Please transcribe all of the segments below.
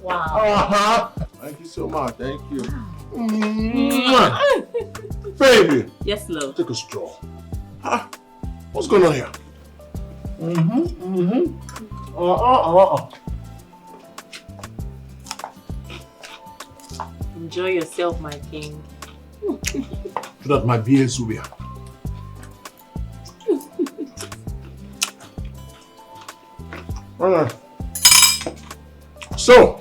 Wow. Thank you so much. Thank you. Baby. Yes, love. Take a stroll. What's going on here? Enjoy yourself, my king. So that my beer is here. Alright. So,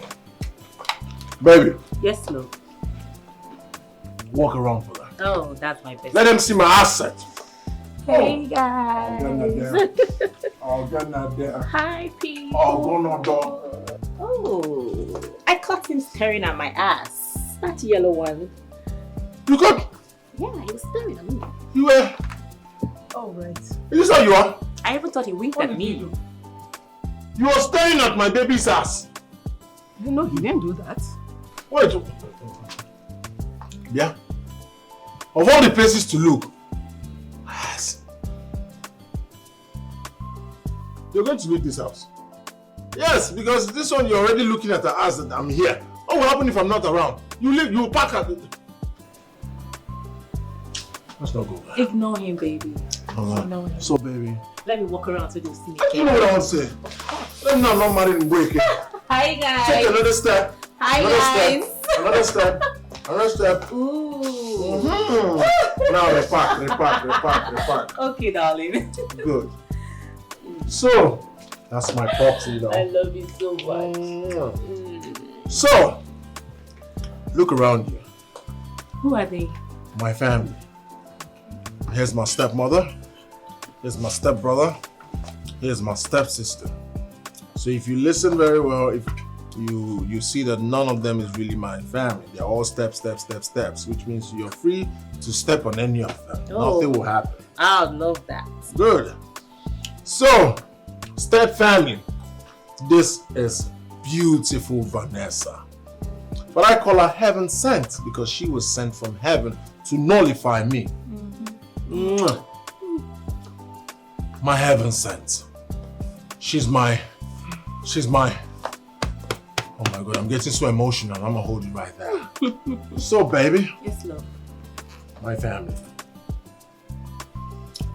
baby. Yes, love. Walk around for that. Oh, that's my best. Let them see my asset. Hey guys. I'll get that there. Hi, people. Oh, I caught him staring at my ass. That yellow one. You got? Yeah, he was staring at me. You were? Oh, right. Is this how you are? I even thought he winked at me. You were staring at my baby's ass. No, he didn't do that. Wait. Yeah? Of all the places to look, ass. You're going to leave this house. Yes, because this one you're already looking at the ass that I'm here. What will happen if I'm not around? You leave, you pack at it. Let's not go. Ignore him, baby. Ignore him. So, baby. Let me walk around so they'll see me. You know what I want to say? Let me know I'm not married and break it. Hi, guys. Take another step. Hi, another guys. Step. Another step. Another step. Ooh. Now repack. Okay, darling. Good. So, that's my proxy, though. I love you so much. So, look around you. Who are they? My family. Here's my stepmother. Here's my stepbrother. Here's my stepsister. So if you listen very well, if you see that none of them is really my family. They're all steps, which means you're free to step on any of them. Oh. Nothing will happen. I love that. Good. So, step family. This is beautiful Vanessa. But I call her heaven sent because she was sent from heaven to nullify me. My heaven sent. She's my, oh my God, I'm getting so emotional. I'm gonna hold you right there. So baby. Yes, love. My family.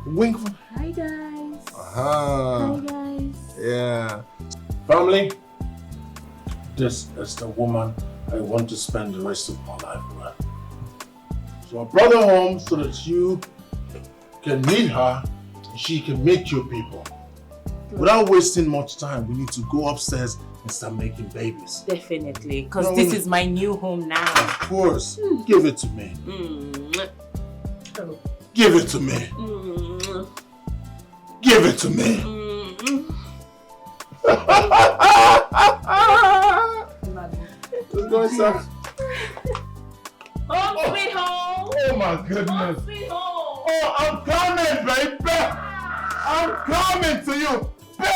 Wink. Hi, guys. Hi, guys. Yeah. Family, this is the woman I want to spend the rest of my life with. So I brought her home so that you can meet her and she can meet your people. Good. Without wasting much time, we need to go upstairs and start making babies. Definitely, because this is my new home now. Of course. Give it to me. Give it to me. Give it to me. Let's go inside. Home sweet home. Oh my goodness. Home sweet home. Oh, I'm coming, baby. I'm coming to you, baby.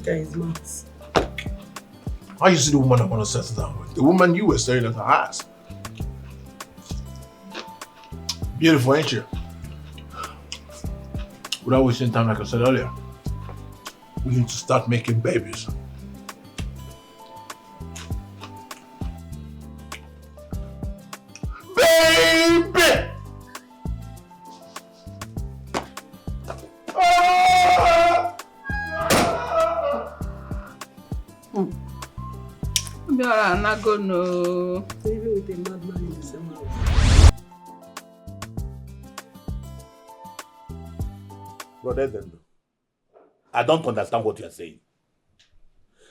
Guys, maths. I used to the woman I want to settle down with. The woman you were staring at her ass. Beautiful, ain't you? Without wasting time, like I said earlier, we need to start making babies. Baby! I'm not gonna. Even with a madman in the same house. Brother, I don't understand what you are saying.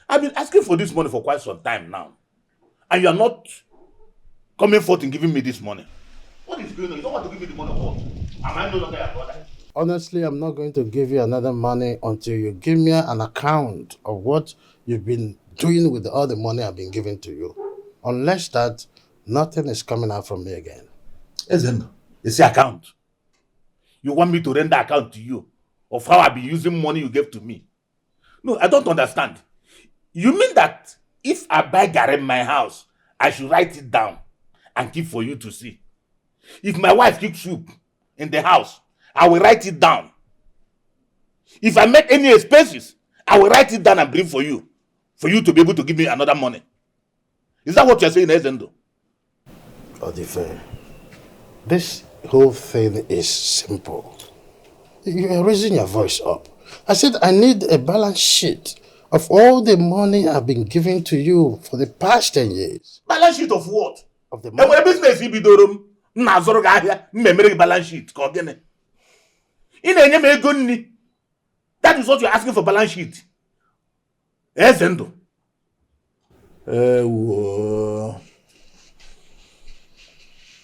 I've been asking for this money for quite some time now. And you are not coming forth and giving me this money. What is going on? You don't want to give me the money or what? Am I no longer your brother? Honestly, I'm not going to give you another money until you give me an account of what you've been doing with all the money I've been giving to you. Unless that, nothing is coming out from me again. Isn't it's your account. You want me to render account to you of how I've been using money you gave to me? No, I don't understand. You mean that if I buy garri in my house, I should write it down and keep for you to see? If my wife cooks soup in the house, I will write it down. If I make any expenses, I will write it down and bring for you to be able to give me another money. Is that what you're saying, Ezendo? Odife, this whole thing is simple. You are raising your voice up. I said I need a balance sheet of all the money I've been giving to you for the past 10 years. Balance sheet of what? Of the And money. when a business you be doing, balance sheet. That is what you're asking for, balance sheet. Ezendo.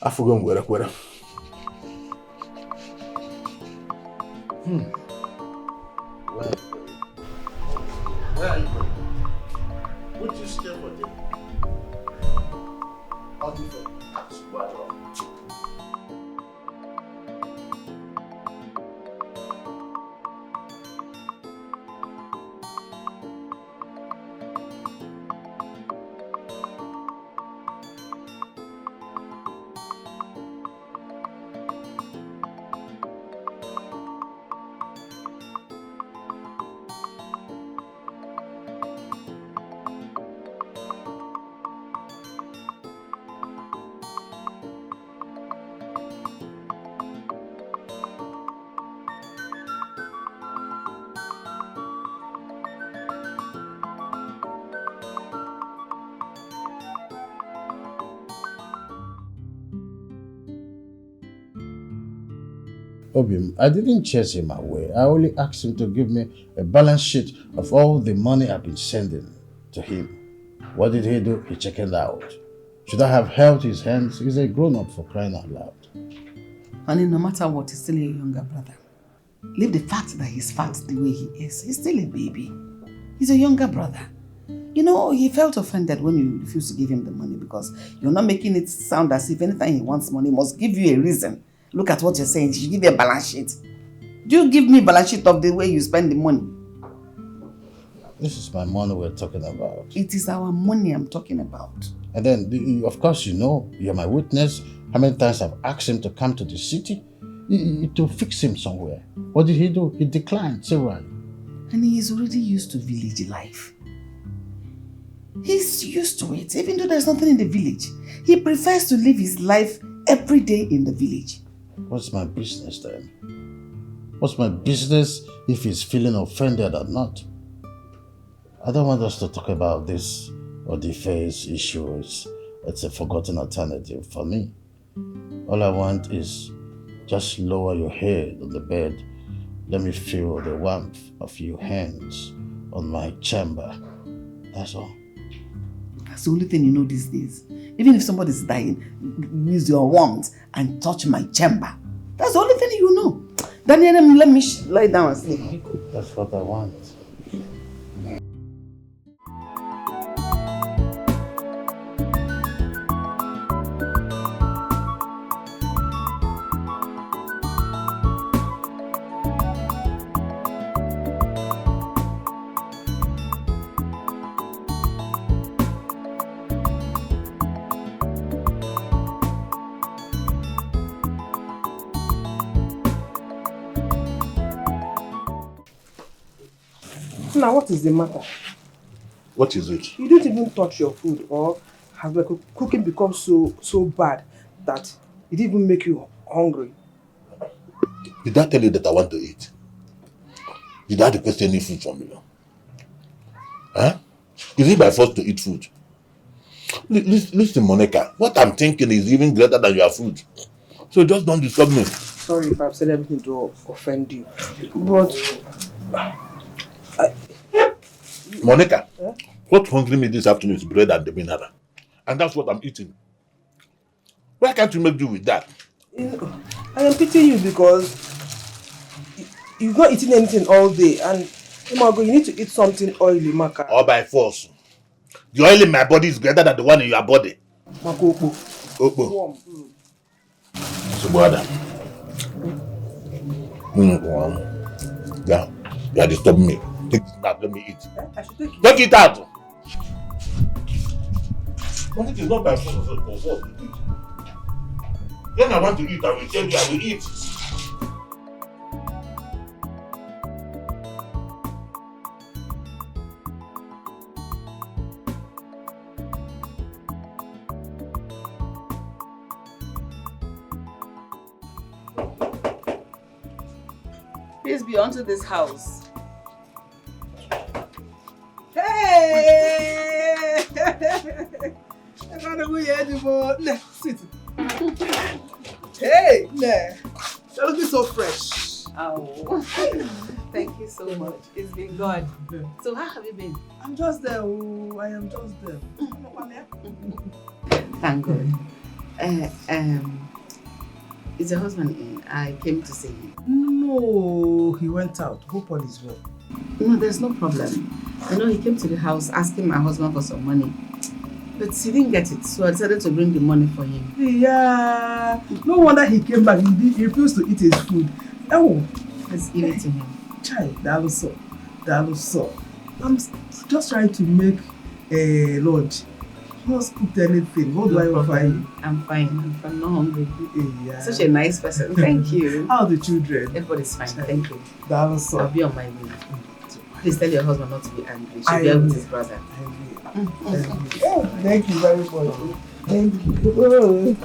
I forgot where. Where are you going? Would you stay for them? Odife, Obim, I didn't chase him away. I only asked him to give me a balance sheet of all the money I've been sending to him. What did he do? He chickened out. Should I have held his hands? He's a grown-up, for crying out loud. Honey, no matter what, he's still a younger brother. Leave the fact that he's fat the way he is. He's still a baby. He's a younger brother. You know, he felt offended when you refused to give him the money because you're not making it sound as if anytime he wants money, he must give you a reason. Look at what you're saying. He should give you a balance sheet. Do you give me a balance sheet of the way you spend the money? This is my money we're talking about. It is our money I'm talking about. And then, of course, you know, you're my witness. How many times I've asked him to come to the city to fix him somewhere. What did he do? He declined severally. And he is already used to village life. He's used to it, even though there's nothing in the village. He prefers to live his life every day in the village. What's my business then? What's my business if he's feeling offended or not? I don't want us to talk about this or the face issue. It's a forgotten alternative for me. All I want is just lower your head on the bed. Let me feel the warmth of your hands on my chamber. That's all. That's the only thing you know these days. Even if somebody's dying, use your warmth and touch my chamber. That's the only thing you know. Daniel, let me lie down and sleep. That's what I want. Now, what is the matter? What is it? You don't even touch your food, or has the cooking become so bad that it didn't even make you hungry? Did I tell you that I want to eat? Did I request any food from you? Huh? Is it by force to eat food? Listen, Monica, what I'm thinking is even greater than your food. So just don't disturb me. Sorry if I've said everything to offend you, but Monica, what hungry me this afternoon is bread and the mineral. And that's what I'm eating. Why can't you make do with that? I am pitying you because you've not eaten anything all day, and Imago, you need to eat something oily, Maka. Or by force. The oil in my body is greater than the one in your body. Mako, Opo. warm. Subada. Yeah, you are disturbing me. Take it out, let me eat. I should take it. Take it out. But it is not by force of what to eat. When I want to eat, I will tell you I will eat. Please be onto this house. Hey! I gotta go here anymore. Sit. Hey, you're looking so fresh. Oh, thank you so much. It's been good. So how have you been? I'm just there. Oh, I am just there. Thank God. Is your husband in? I came to see him. No, he went out. Hope all is well. No, there's no problem. You know, he came to the house asking my husband for some money. But he didn't get it, so I decided to bring the money for him. Yeah. No wonder he came back. He refused to eat his food. Oh. Let's give it to him. Chai, that looks so. I'm just trying to make a lunch. Not cooked anything. What do I offer you? I'm fine. I'm not hungry. Yeah. Such a nice person. Thank you. How are the children? Everybody's fine. Thank you. That looks so. I'll be on my way. Please tell your husband not to be angry. She'll be with his brother. Thank you very much. Thank you.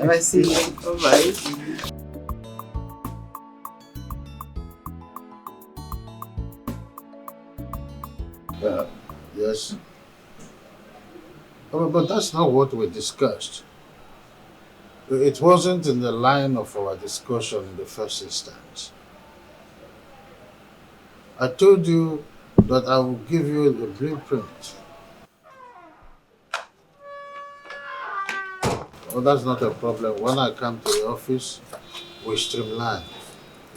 If I see you. Bye-bye. Yes. But that's not what we discussed. It wasn't in the line of our discussion in the first instance. I told you that I will give you the blueprint. Oh, that's not a problem. When I come to the office, we streamline.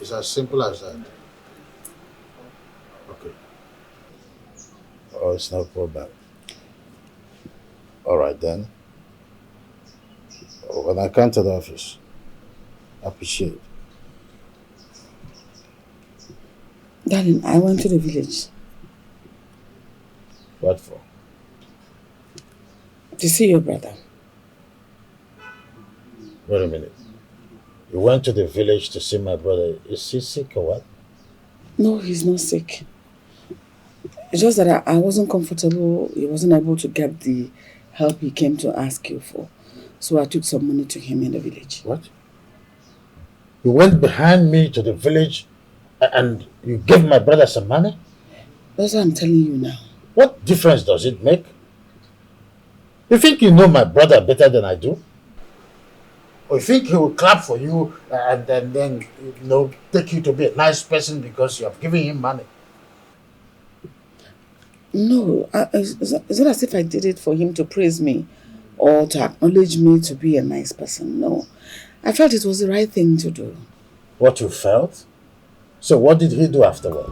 It's as simple as that. Okay. Oh, it's no problem. All right then. When I come to the office, I appreciate it. Darling, I went to the village. What for? To see your brother. Wait a minute. You went to the village to see my brother. Is he sick or what? No, he's not sick. It's just that I wasn't comfortable. He wasn't able to get the help he came to ask you for. So I took some money to him in the village. What? You went behind me to the village and you gave my brother some money? That's what I'm telling you now. What difference does it make? You think you know my brother better than I do? Or you think he will clap for you and then take you to be a nice person because you have given him money? No, it's not as if I did it for him to praise me or to acknowledge me to be a nice person. No, I felt it was the right thing to do. What you felt? So what did he do afterward?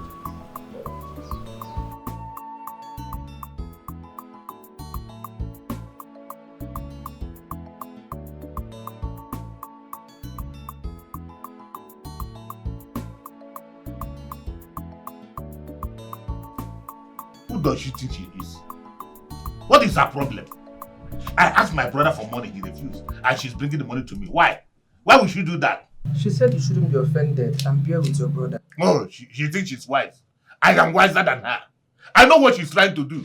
Who does she think she is? What is her problem? I asked my brother for money, he refused. And she's bringing the money to me. Why? Why would she do that? She said you shouldn't be offended and bear with your brother. Oh, she thinks she's wise. I am wiser than her. I know what she's trying to do.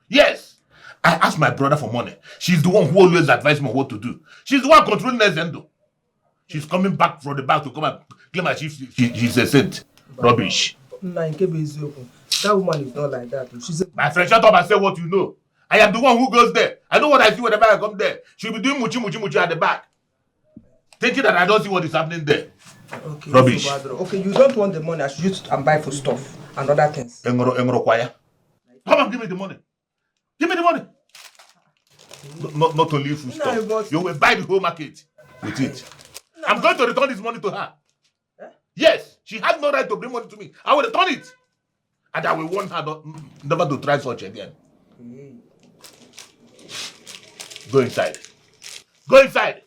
Yes. I asked my brother for money. She's the one who always advised me what to do. She's the one controlling Zendo. She's coming back from the back to come and claim that she's a saint. Rubbish. That woman is not like that. She's a... My friend, shut up and say what you know. I am the one who goes there. I know what I see whenever I come there. She'll be doing muchi at the back. Thinking that I don't see what is happening there. Okay, rubbish. Okay, you don't want the money. I should use it and buy for stuff and other things. Engoro choir. Come and give me the money. Give me the money. Not only food stuff. But... You will buy the whole market with it. I'm going to return this money to her. Yes, she has no right to bring money to me. I will return it. And I will warn her never to try such again. Go inside. Go inside.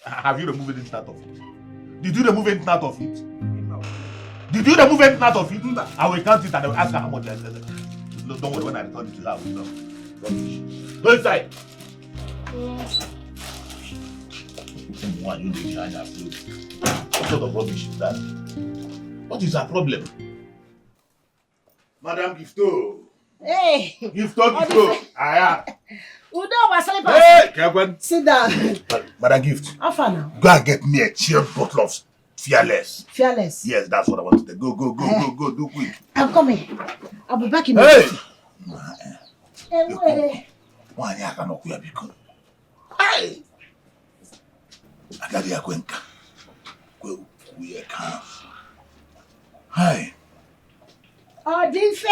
Have you removed anything out of it? Did you remove anything out of it? Did you remove anything out of it? I will count it and I will ask her how much I said. Don't worry, when I return it to her, I will know. Rubbish. Go inside. One you behind her clothes. What sort of rubbish is that? What is her problem? Madam Gifto. Hey! Gifto. Aya. Udo Wasalipa. Hey, Kevin. Sit down. Madam Gift. How far now? Go and get me a chilled bottle of Fearless. Fearless. Yes, that's what I want to do. Go, do quick. I'm coming. I'll be back in a Hey! minute. Why I cannot queer because I got the Aquenca. Go, we can. Hi. Odinfe.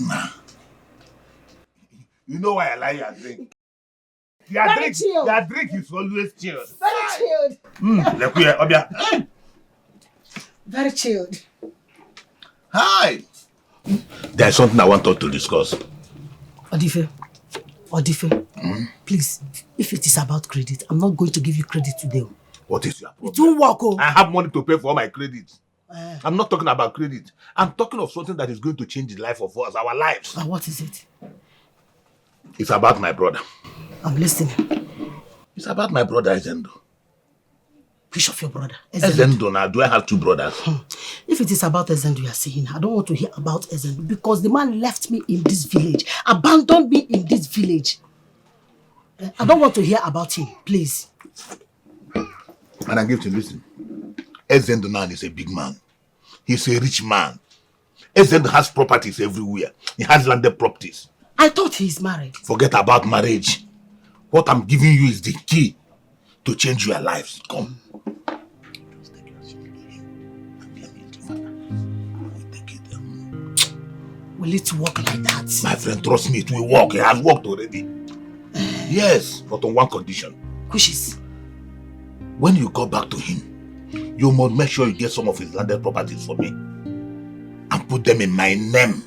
Nah. You know why I like your drink? Very chilled. Your drink is always chilled. Very chilled. Obia. Very chilled. Hi. There's something I want us to discuss. Odife, please, if it is about credit, I'm not going to give you credit today. What is your problem? It won't work. Oh. I have money to pay for all my credits. I'm not talking about credit. I'm talking of something that is going to change the life of us, our lives. What is it? It's about my brother. I'm listening. It's about my brother, Ezendo. Which of your brother? Ezendo. Now, do I have two brothers? If it is about Ezendo you are saying, I don't want to hear about Ezendo because the man left me in this village, abandoned me in this village. I don't want to hear about him, please. And I give to listen. Ezendo now is a big man. He's a rich man. Ezendo has properties everywhere. He has landed properties. I thought he's married. Forget about marriage. What I'm giving you is the key to change your lives. Come. Will it work like that? My friend, trust me, it will work. It has worked already. Yes, but on one condition. Which is? When you go back to him, you must make sure you get some of his landed properties for me and put them in my name.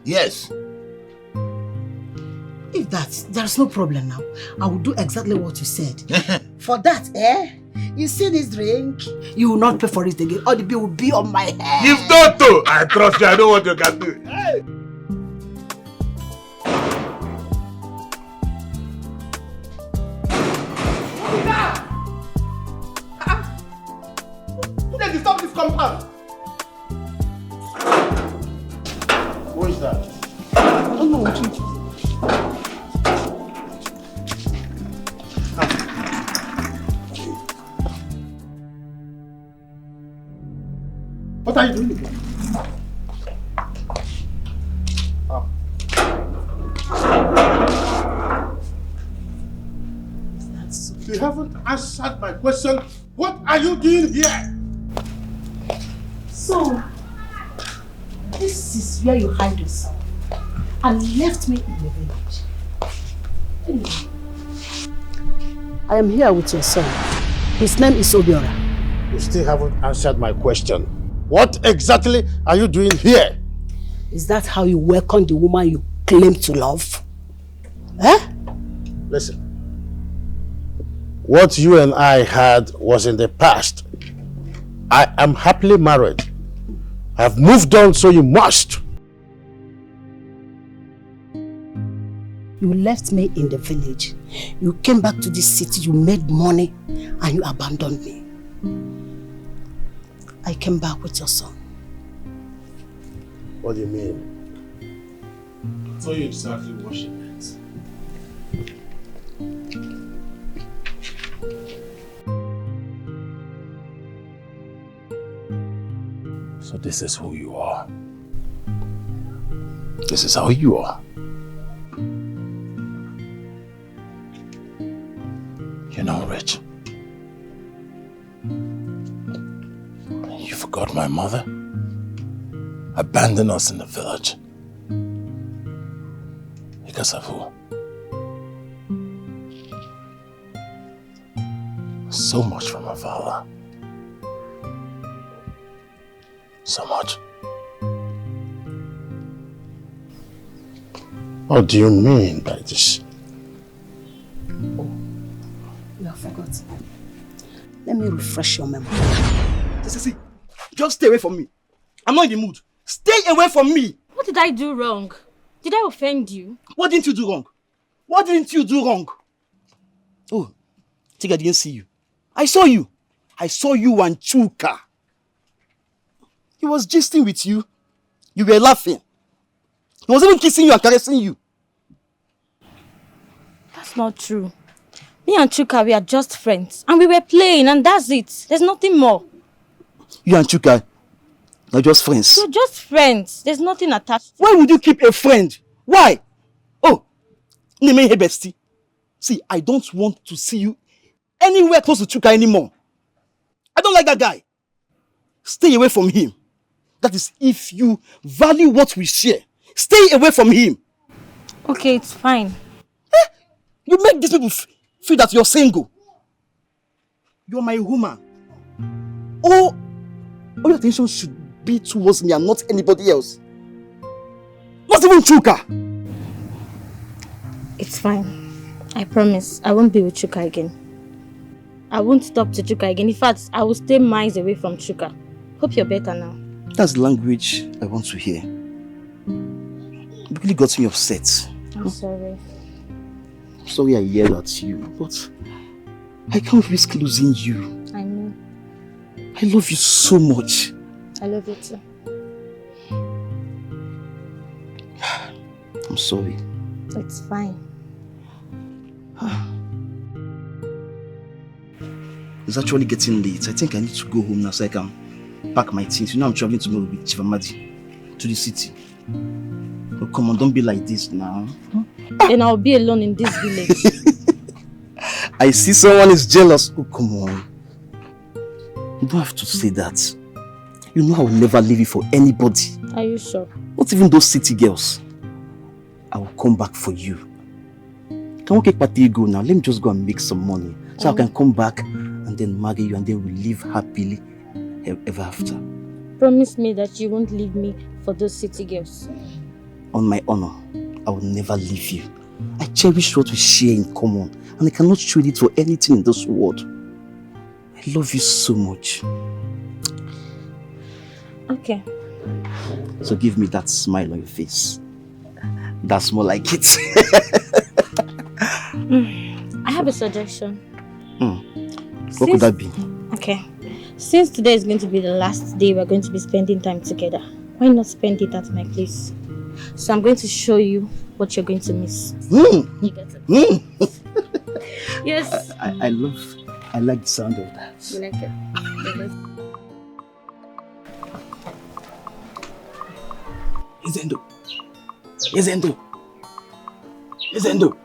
Yes. If there's no problem now. I will do exactly what you said. For that, you see this drink? You will not pay for it again. All the bill will be on my head. You've done too. I trust you. I know what you can do. Hey. Who did disturb this compound? Who is that? I don't know what you do. What are you doing again? You haven't answered my question. What are you doing here? So, this is where you hide yourself and left me in the village. Anyway, I am here with your son. His name is Obiora. You still haven't answered my question. What exactly are you doing here? Is that how you welcome the woman you claim to love? Listen. What you and I had was in the past. I am happily married. I have moved on, so you must. You left me in the village. You came back to this city, you made money, and you abandoned me. I came back with your son. What do you mean? I'll tell you exactly what she meant. So this is who you are. This is how you are. You know, Rich. You forgot my mother? Abandoned us in the village. Because of who? So much from my father. So much. What do you mean by this? You have forgotten. Let me refresh your memory. See, just stay away from me. I'm not in the mood. Stay away from me. What did I do wrong? Did I offend you? What didn't you do wrong? What didn't you do wrong? Oh, I think I didn't see you. I saw you. I saw you and Chuka. He was gisting with you. You were laughing. He was even kissing you and caressing you. That's not true. Me and Chuka, we are just friends. And we were playing and that's it. There's nothing more. You and Chuka are just friends. We're just friends. There's nothing attached. Why would you keep a friend? Why? Oh, Nnebe bestie. See, I don't want to see you anywhere close to Chuka anymore. I don't like that guy. Stay away from him. That is, if you value what we share, stay away from him. Okay, it's fine. You make these people feel that you're single. You're my woman. All your attention should be towards me and not anybody else. Not even Chuka. It's fine. I promise. I won't be with Chuka again. I won't talk to Chuka again. In fact, I will stay miles away from Chuka. Hope you're better now. That's the language I want to hear. You really got me upset. I'm sorry. I'm sorry I yelled at you, but I can't risk losing you. I know. I love you so much. I love you too. I'm sorry. It's fine. It's actually getting late. I think I need to go home now so I can pack my things. You know I'm traveling tomorrow with Chief Amadi to the city. Oh, come on, don't be like this now. And I'll be alone in this village. I see someone is jealous. Oh, come on. You don't have to say that. You know I will never leave you for anybody. Are you sure? Not even those city girls. I will come back for you. Can we get party go now? Let me just go and make some money. So I can come back and then marry you and then we'll live happily ever after. Promise me that you won't leave me for those city girls. On my honor, I will never leave you. I cherish what we share in common and I cannot trade it for anything in this world. I love you so much. Okay. So give me that smile on your face. That's more like it. I have a suggestion. What could that be? Okay. Since today is going to be the last day we're going to be spending time together, why not spend it at my place? So I'm going to show you what you're going to miss. You get it? Yes. I like the sound of that. You like it? Izendo. Izendo. Izendo.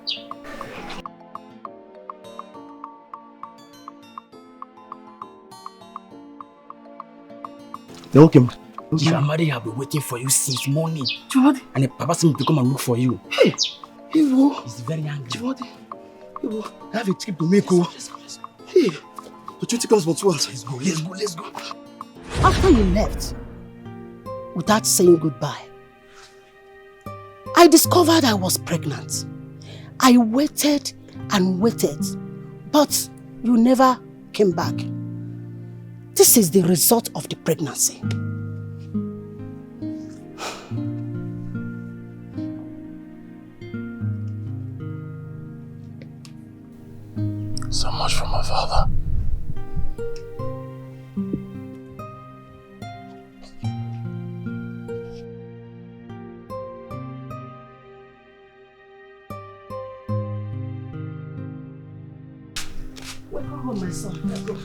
You're welcome. Chief Amadi have been waiting for you since morning. Chiwadi. And the papa seems to come and look for you. Hey, Ewo. He's very angry. Chiwadi. Ewo, I have a trip to make. Let's go. Hey, the 20 comes for 2 hours. Let's go. After you left, without saying goodbye, I discovered I was pregnant. I waited and waited, but you never came back. This is the result of the pregnancy. So much for my father. Welcome home, my son. Let's go.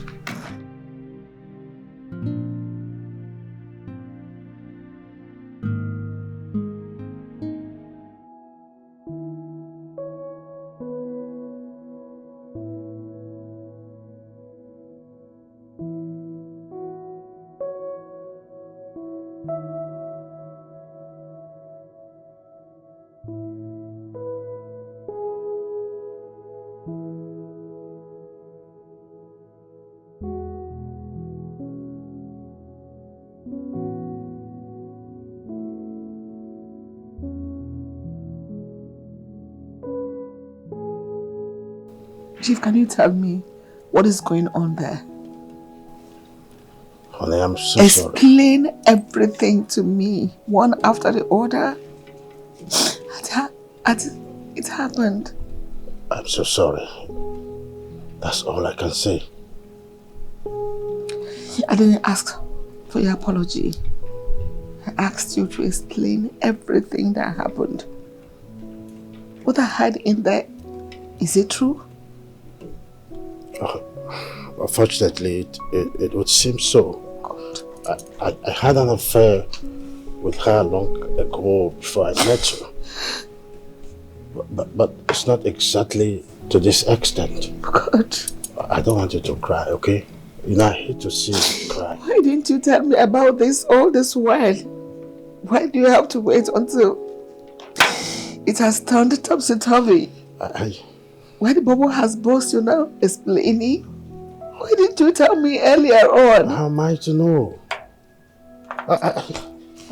Chief, can you tell me what is going on there? Honey, I'm so sorry. Explain everything to me, one after the other. It happened. I'm so sorry. That's all I can say. I didn't ask for your apology. I asked you to explain everything that happened. What I had in there, is it true? Unfortunately, it would seem so. I had an affair with her long ago before I met you. But it's not exactly to this extent. God. I don't want you to cry, okay? You know, I hate to see you cry. Why didn't you tell me about this all this while? Why do you have to wait until it has turned topsy-turvy? Why the bubble has burst, you know, explaining? Why didn't you tell me earlier on? How am I to know?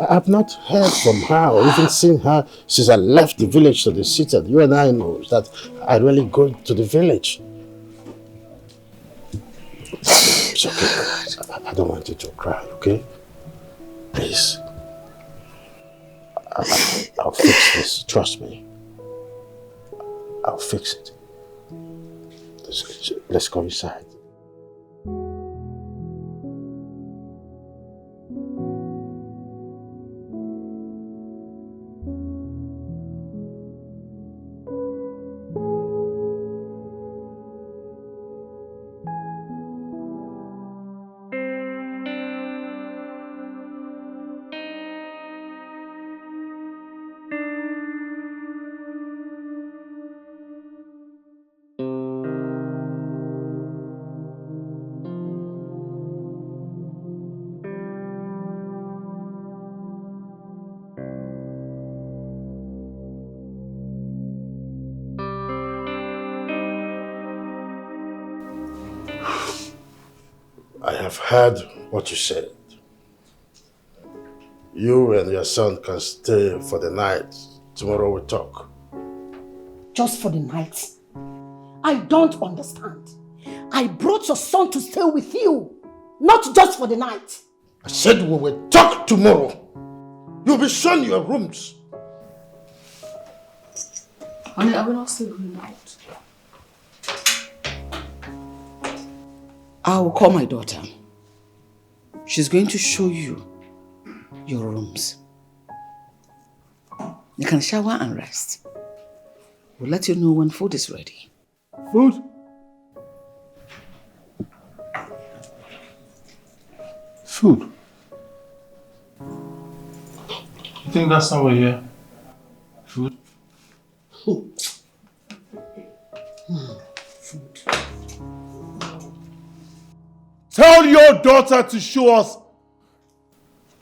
I've not heard from her or even seen her since I left the village to the city. You and I know that I really go to the village. It's okay. I don't want you to cry, okay? Please. I'll fix this. Trust me. I'll fix it. Let's go inside. I have heard what you said. You and your son can stay for the night. Tomorrow we'll talk. Just for the night? I don't understand. I brought your son to stay with you, not just for the night. I said we will talk tomorrow. You'll be shown your rooms. Honey, I will not stay going out. I will call my daughter. She's going to show you your rooms. You can shower and rest. We'll let you know when food is ready. Food? Food? You think that's not what we're here? Food? Food. Tell your daughter to show us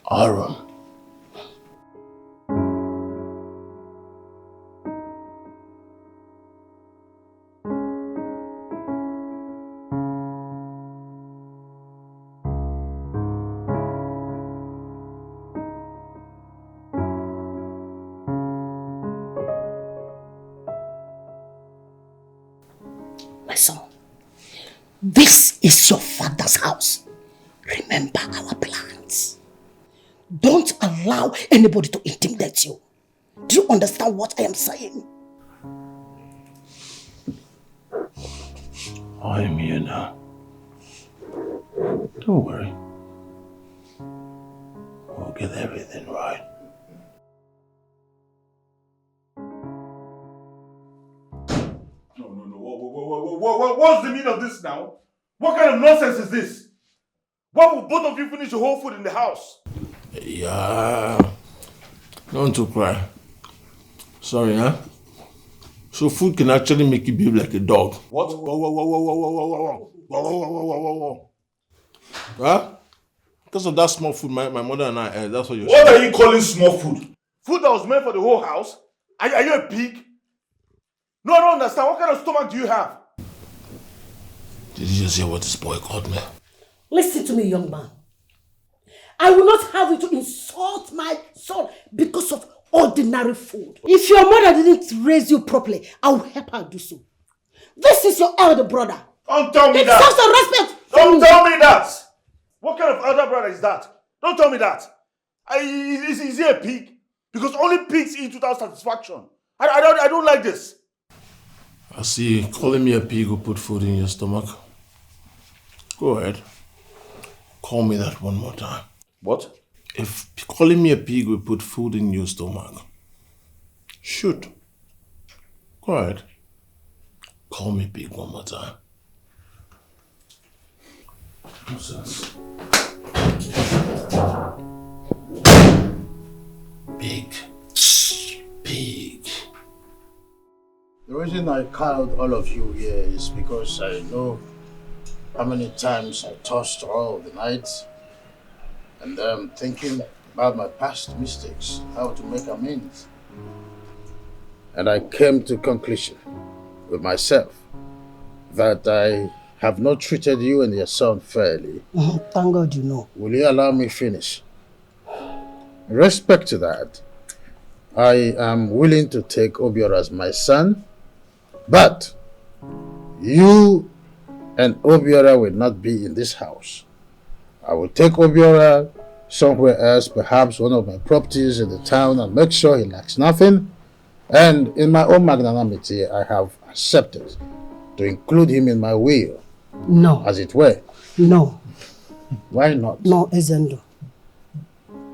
our room. My son, this is your father's house. Remember our plans. Don't allow anybody to intimidate you. Do you understand what I am saying? I am here now. Don't worry. We'll get everything right. What's the meaning of this now? What kind of nonsense is this? Why would both of you finish the whole food in the house? Yeah. Don't to cry. Sorry, huh? So food can actually make you behave like a dog. What? Whoa. Huh? Because of that small food my mother and I ate, that's what you're saying. What are you calling small food? Food that was meant for the whole house? Are you a pig? No, I don't understand. What kind of stomach do you have? Did you just hear what this boy called me? Listen to me, young man. I will not have you to insult my son because of ordinary food. If your mother didn't raise you properly, I will help her do so. This is your elder brother. Don't tell me that. It deserves some respect. Don't tell me that. What kind of elder brother is that? Don't tell me that. Is he a pig? Because only pigs eat without satisfaction. I don't like this. I see calling me a pig will put food in your stomach. Go ahead. Call me that one more time. What? If calling me a pig will put food in your stomach, shoot. Go ahead. Call me pig one more time. Nonsense. Pig. Pig. The reason I called all of you here is because I know how many times I tossed all the night and thinking about my past mistakes, how to make amends. And I came to conclusion with myself that I have not treated you and your son fairly. Thank God you know. Will you allow me finish? In respect to that, I am willing to take Obiora as my son, but you and Obiora will not be in this house. I will take Obiora somewhere else, perhaps one of my properties in the town, and make sure he lacks nothing. And in my own magnanimity, I have accepted to include him in my will. No. As it were. No. Why not? No, Ezendo.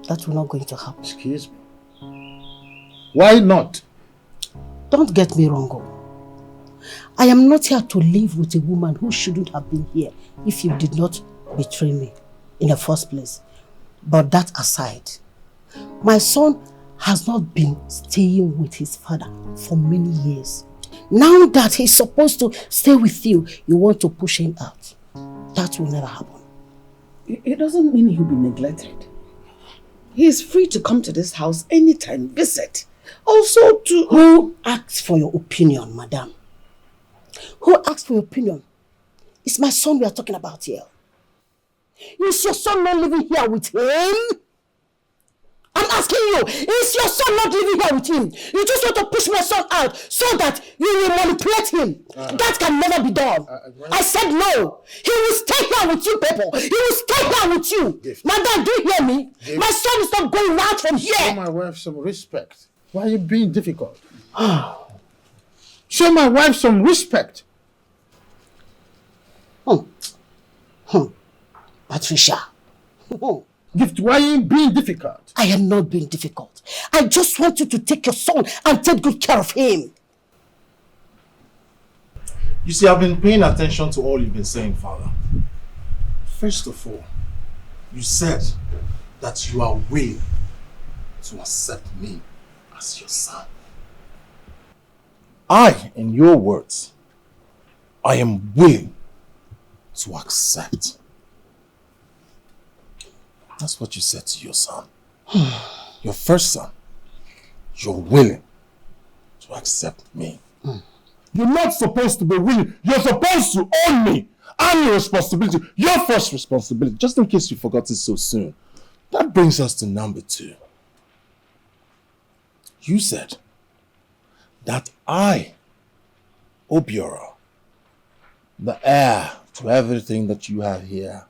That will not going to happen. Excuse me. Why not? Don't get me wrong. I am not here to live with a woman who shouldn't have been here if you did not betray me in the first place. But that aside, my son has not been staying with his father for many years. Now that he's supposed to stay with you, you want to push him out. That will never happen. It doesn't mean he'll be neglected. He is free to come to this house anytime, visit. Also to... Who asks for your opinion, madam? Who asked for your opinion? It's my son we are talking about here. Is your son not living here with him? I'm asking you, is your son not living here with him? You just want to push my son out so that you will manipulate him. That can never be done. I said no. He will stay here with you, people. He will stay here with you. Madam, do you hear me? My son is not going out from here. Show my wife some respect. Why are you being difficult? Show my wife some respect. Patricia. Gift, why are you being difficult? I am not being difficult. I just want you to take your son and take good care of him. You see, I've been paying attention to all you've been saying, Father. First of all, you said that you are willing to accept me as your son. In your words, I am willing to accept. That's what you said to your son. Your first son. You're willing to accept me. You're not supposed to be willing. You're supposed to own me. I'm your responsibility. Your first responsibility. Just in case you forgot it so soon. That brings us to number 2. You said that I, Obiora, the heir to everything that you have here,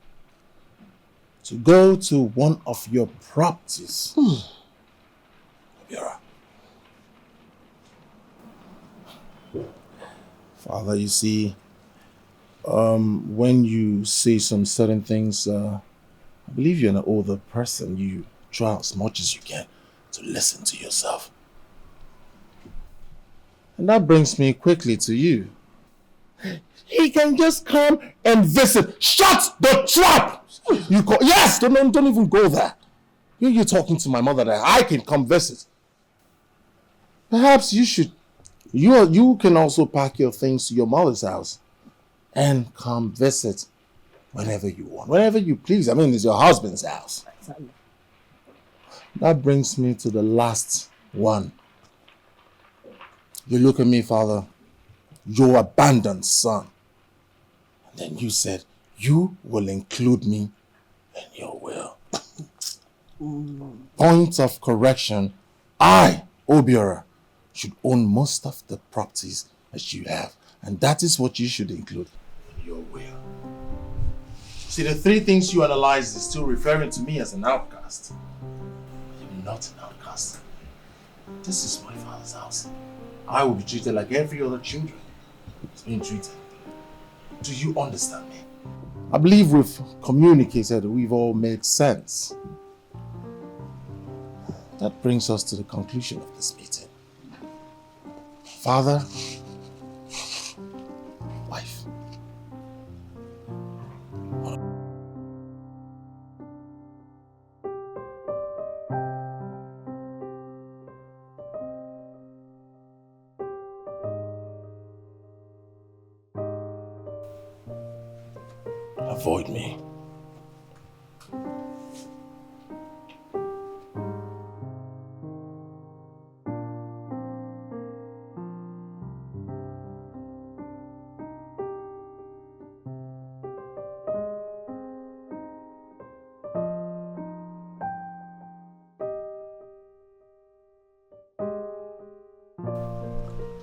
to go to one of your properties. Obiora. Father, you see, when you say some certain things, I believe you're an older person. You try as much as you can to listen to yourself. And that brings me quickly to you. He can just come and visit. Shut the trap! Yes, don't even go there. You're talking to my mother that I can come visit. Perhaps you should. You can also pack your things to your mother's house and come visit whenever you want, whenever you please. I mean, it's your husband's house. That brings me to the last one. You look at me, Father, your abandoned son. And then you said, you will include me in your will. Point of correction, I, Obiora, should own most of the properties that you have. And that is what you should include in your will. See, the 3 things you analyzed is still referring to me as an outcast. I'm not an outcast. This is my father's house. I will be treated like every other children is being treated. Do you understand me? I believe we've communicated, we've all made sense. That brings us to the conclusion of this meeting. Father, wife. Avoid me.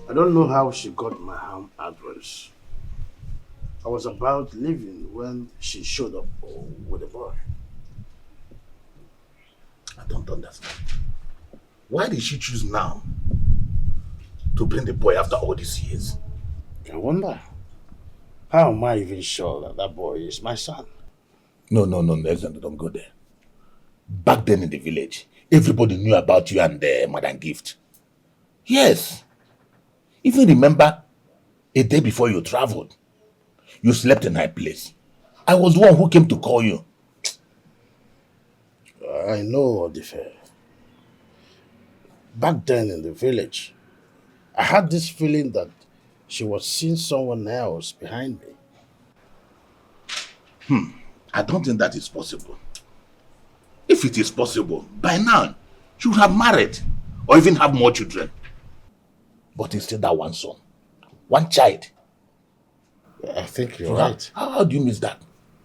I don't know how she got my home address. I was about leaving when she showed up with a boy. I don't understand. Why did she choose now to bring the boy after all these years? I wonder, how am I even sure that that boy is my son? No, don't go there. Back then in the village, everybody knew about you and Madam Gift. Yes. Even remember a day before you traveled, you slept in my place. I was the one who came to call you. I know, Dike. Back then in the village, I had this feeling that she was seeing someone else behind me. I don't think that is possible. If it is possible, by now, she would have married or even have more children. But instead that one son, one child. I think you're right. How do you miss that?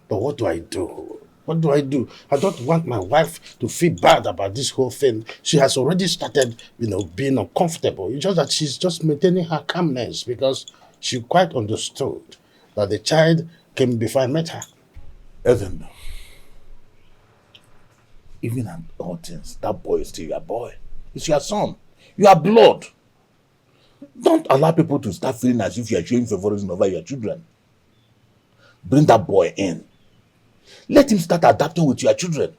But what do I do? What do I do? I don't want my wife to feel bad about this whole thing. She has already started, being uncomfortable. It's just that she's just maintaining her calmness because she quite understood that the child came before I met her. Even in all things, that boy is still your boy. It's your son. You are blood. Don't allow people to start feeling as if you are showing favoritism over your children. Bring that boy in. Let him start adapting with your children.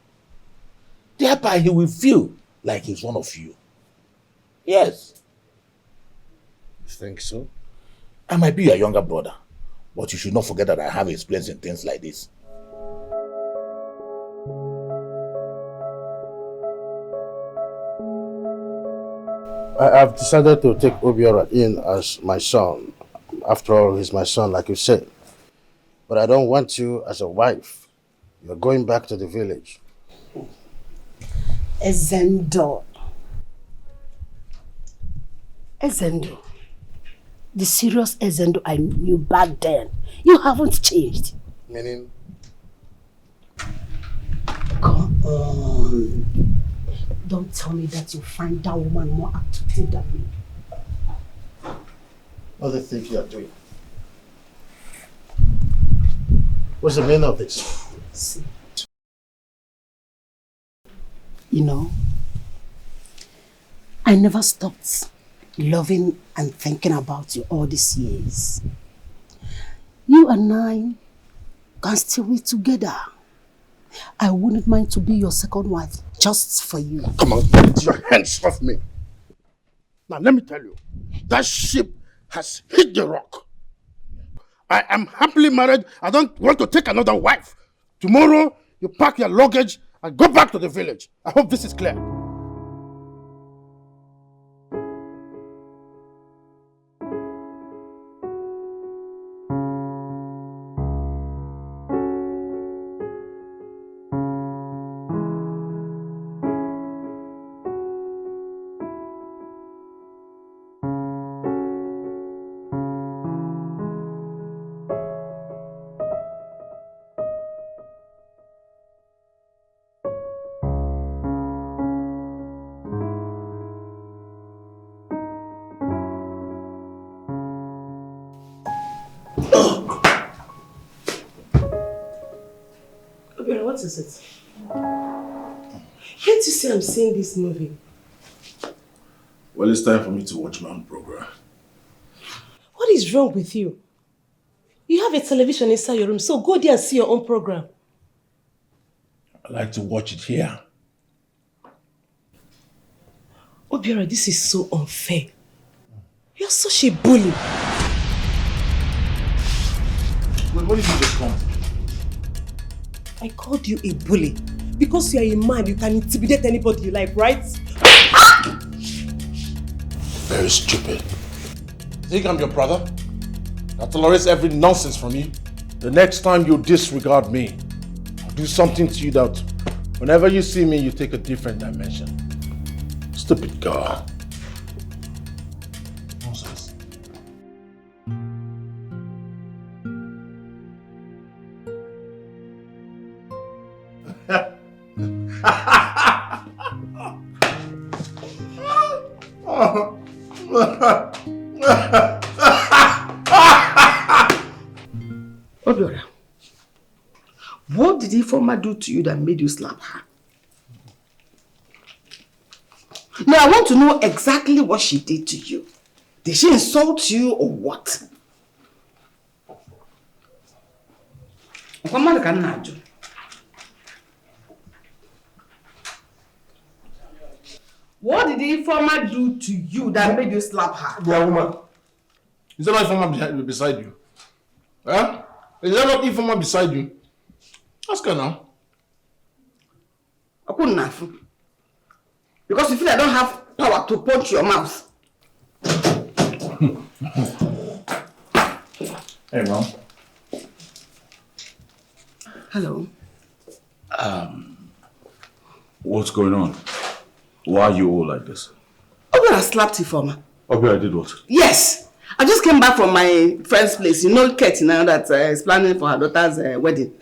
Thereby he will feel like he's one of you. Yes. You think so? I might be your younger brother, but you should not forget that I have experience in things like this. I have decided to take Obiora in as my son. After all, he's my son, like you said. But I don't want you as a wife. You're going back to the village. Ezendo. The serious Ezendo I knew back then. You haven't changed. Meaning? Come on. Don't tell me that you find that woman more attractive than me. What do you think you're doing? What's the meaning of this? See. I never stopped loving and thinking about you all these years. You and I can still be together. I wouldn't mind to be your second wife just for you. Come on, get your hands off me. Now let me tell you, that ship has hit the rock. I am happily married. I don't want to take another wife. Tomorrow, you pack your luggage and go back to the village. I hope this is clear. What is it? Can't you see I'm seeing this movie? Well, it's time for me to watch my own program. What is wrong with you? You have a television inside your room, so go there and see your own program. I like to watch it here. Obiora, this is so unfair. You're such a bully. Wait, what did you just call? I called you a bully because you are a man. You can intimidate anybody you like, right? Very stupid. Think I'm your brother? That tolerates every nonsense from you? The next time you disregard me, I'll do something to you that whenever you see me, you take a different dimension. Stupid girl. Nonsense. Obiora, what did Ifeoma do to you that made you slap her? Now I want to know exactly what she did to you. Did she insult you or what? What did Ifeoma do to you that made you slap her? Yeah, woman. Is that not Ifeoma beside you? Huh? Is that not Ifeoma beside you? Ask her now. I couldn't have. Because you feel I don't have power to punch your mouth. Hey, Mom. Hello. What's going on? Why are you all like this? Obiora slapped Ifeoma. Obiora did what? Yes. I just came back from my friend's place. You know Kate now that is planning for her daughter's wedding.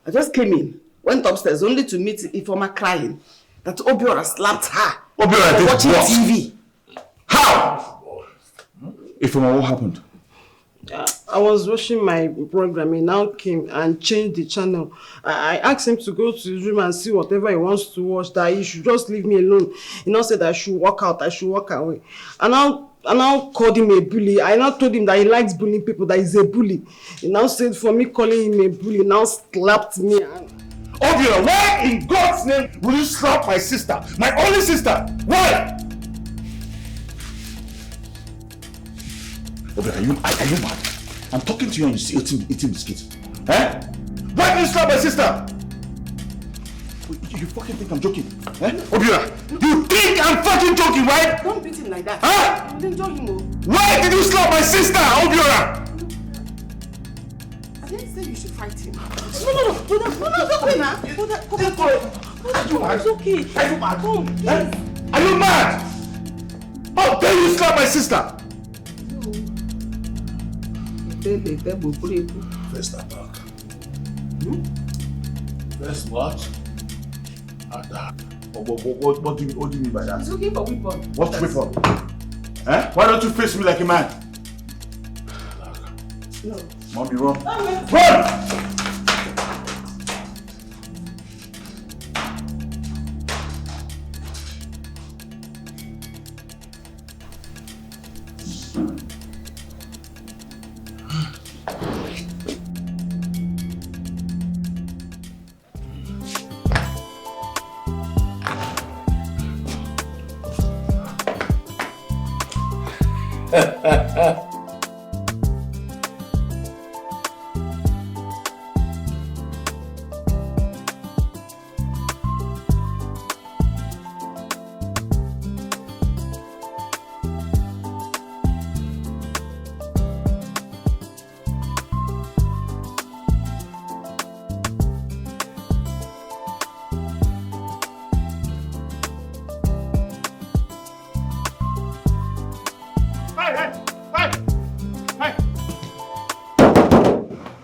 I just came in, went upstairs only to meet Ifeoma crying that Obiora slapped her. Obiora did watching what? TV. How? Ifeoma, what happened? I was watching my program. He now came and changed the channel. I asked him to go to his room and see whatever he wants to watch, that he should just leave me alone. He now said I should walk out, I should walk away. And I now called him a bully. I now told him that he likes bullying people, that he's a bully. He now said for me calling him a bully, he now slapped me. Obiora, why in God's name will you slap my sister? My only sister! Why? Obiora, are you mad? I'm talking to you and you see eating biscuits. Eh? Why did you slap my sister? You fucking think I'm joking? Eh? Obiora, you think I'm fucking joking, right? Don't beat him like that. Huh? You will enjoy him. Why did you slap my sister, Obiora? I didn't say you should fight him. No, don't wait now. Come on, it's okay. Are you mad? Come, please. Are you mad? How dare you slap my sister? First attack. First what? Attack. What do you mean by that? He's looking for weapon. What weapon? Eh? Why don't you face me like a man? No. Mommy, run. Run!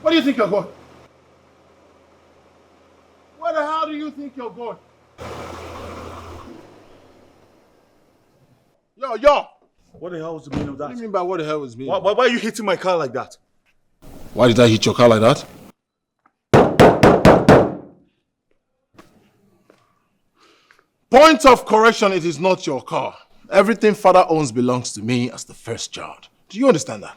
Where do you think you're going? Where the hell do you think you're going? Yo! What the hell was the meaning of that? What do you mean by what the hell was me? Why are you hitting my car like that? Why did I hit your car like that? Point of correction, it is not your car. Everything father owns belongs to me as the first child. Do you understand that?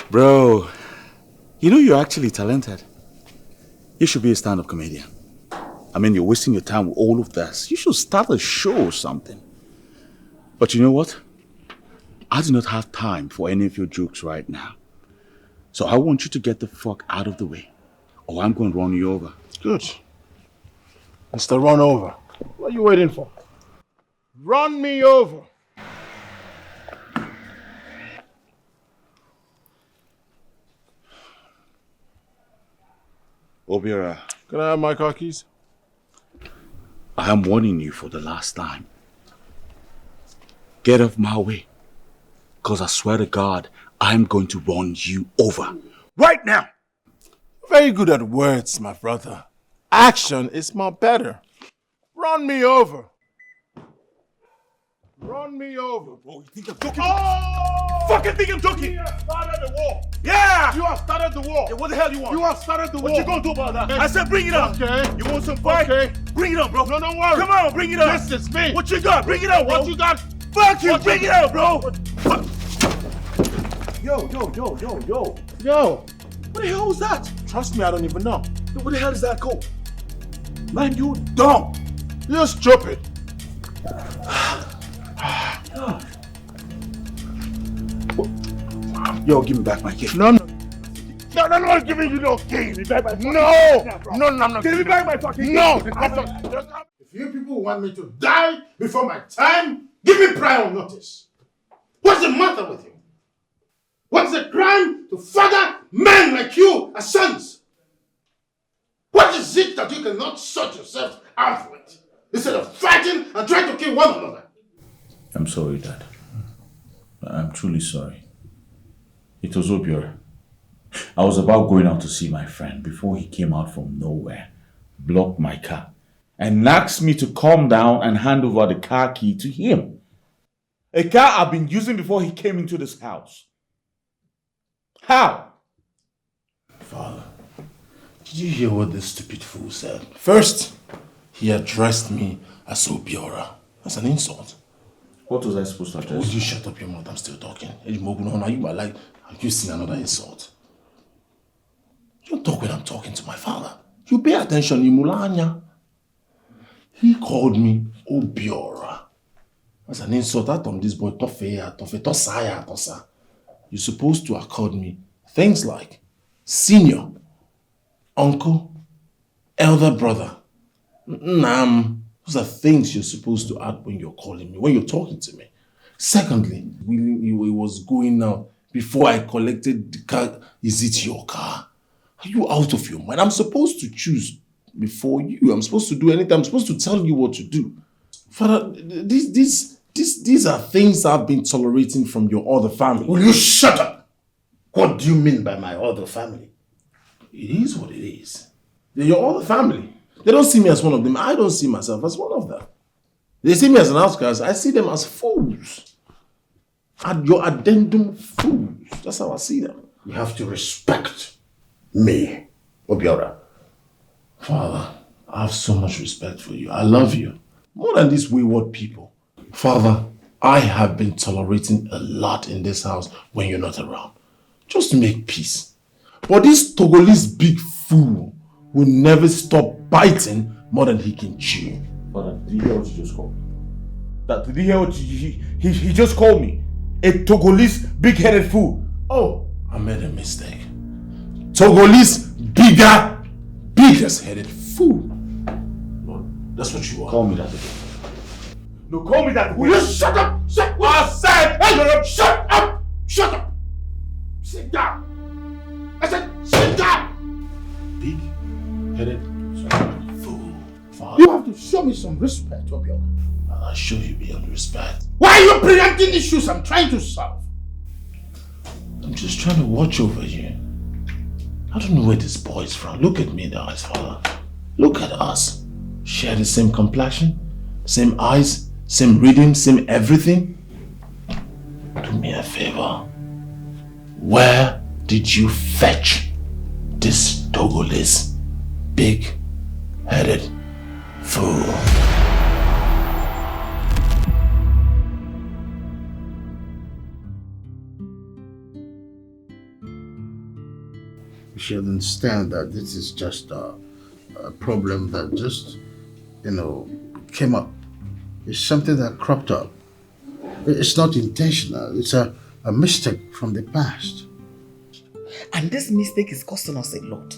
Bro, you know you're actually talented. You should be a stand-up comedian. I mean, you're wasting your time with all of this. You should start a show or something. But you know what? I do not have time for any of your jokes right now. So I want you to get the fuck out of the way, or I'm going to run you over. Good. Mr. Run Over. What are you waiting for? Run me over. Obiora, Can I have my car keys? I am warning you for the last time. Get off my way. Because I swear to God, I'm going to run you over. Right now! Very good at words, my brother. Action is more better. Run me over. Run me over. Oh, you think I'm joking? Oh! Fucking think I'm joking! You have started the war. Yeah! You have started the war. Yeah, what the hell you want? You have started the war. What you gonna do about that? I said bring it on. Okay. You want some fight? Okay. Bring it on, bro. No, don't worry. Come on, bring it on. This is me. What you got? Bring it on, bro. What you got? Fuck you, What bring you- it on, bro. Yo. Yo. What the hell was that? Trust me, I don't even know. What the hell is that called? Man, you dumb. You're stupid. Yo, give me back my key. No, I'm not giving you no key. No, I'm not. Give me back my fucking key. No. If you people want me to die before my time, give me prior notice. What's the matter with you? What's the crime to father men like you as sons? What is it that you cannot sort yourself out with instead of fighting and trying to kill one another? I'm sorry, Dad. I'm truly sorry. It was Obiora. I was about going out to see my friend before he came out from nowhere, blocked my car, and asked me to calm down and hand over the car key to him. A car I've been using before he came into this house. How? Father, did you hear what this stupid fool said? First, he addressed me as Obiora. That's an insult. What was I supposed to Would address? you shut up your mouth? I'm still talking. Have you seen another insult? You don't talk when I'm talking to my father. You pay attention, Imulanya. He called me Obiora. That's an insult. I told this boy, Tosaya. You're supposed to accord me things like senior, uncle, elder brother, Nam. Those are things you're supposed to add when you're calling me, when you're talking to me. Secondly, he was going out before I collected the car. Is it your car? Are you out of your mind? I'm supposed to choose before you. I'm supposed to do anything. I'm supposed to tell you what to do. Father, these are things I've been tolerating from your other family. Will you shut up? What do you mean by my other family? It is what it is. They're your other family. They don't see me as one of them. I don't see myself as one of them. They see me as an outcast. I see them as fools. And your addendum fools. That's how I see them. You have to respect me, Obiora. Father, I have so much respect for you. I love you. More than these wayward people. Father, I have been tolerating a lot in this house when you're not around. Just to make peace. But this Togolese big fool will never stop biting more than he can chew. Father, did you hear what you just called me? Did you hear what he just called me? A Togolese big-headed fool. Oh, I made a mistake. Togolese biggest-headed fool. Lord, that's what you are. Call me that again. No, call me that. Will you shut up? I said, hey, shut up! Shut up! Sit down! I said, sit down! Big-headed fool. Father, You have to show me some respect, Obiora. I'll show you beyond respect. Why are you preempting issues I'm trying to solve? I'm just trying to watch over you. I don't know where this boy is from. Look at me in the eyes, Father. Look at us. Share the same complexion, same eyes, same reading, same everything. Do me a favor. Where did you fetch this Togolese big-headed fool. You should understand that this is just a problem that just, came up. It's something that cropped up. It's not intentional. It's a mistake from the past. And this mistake is costing us a lot.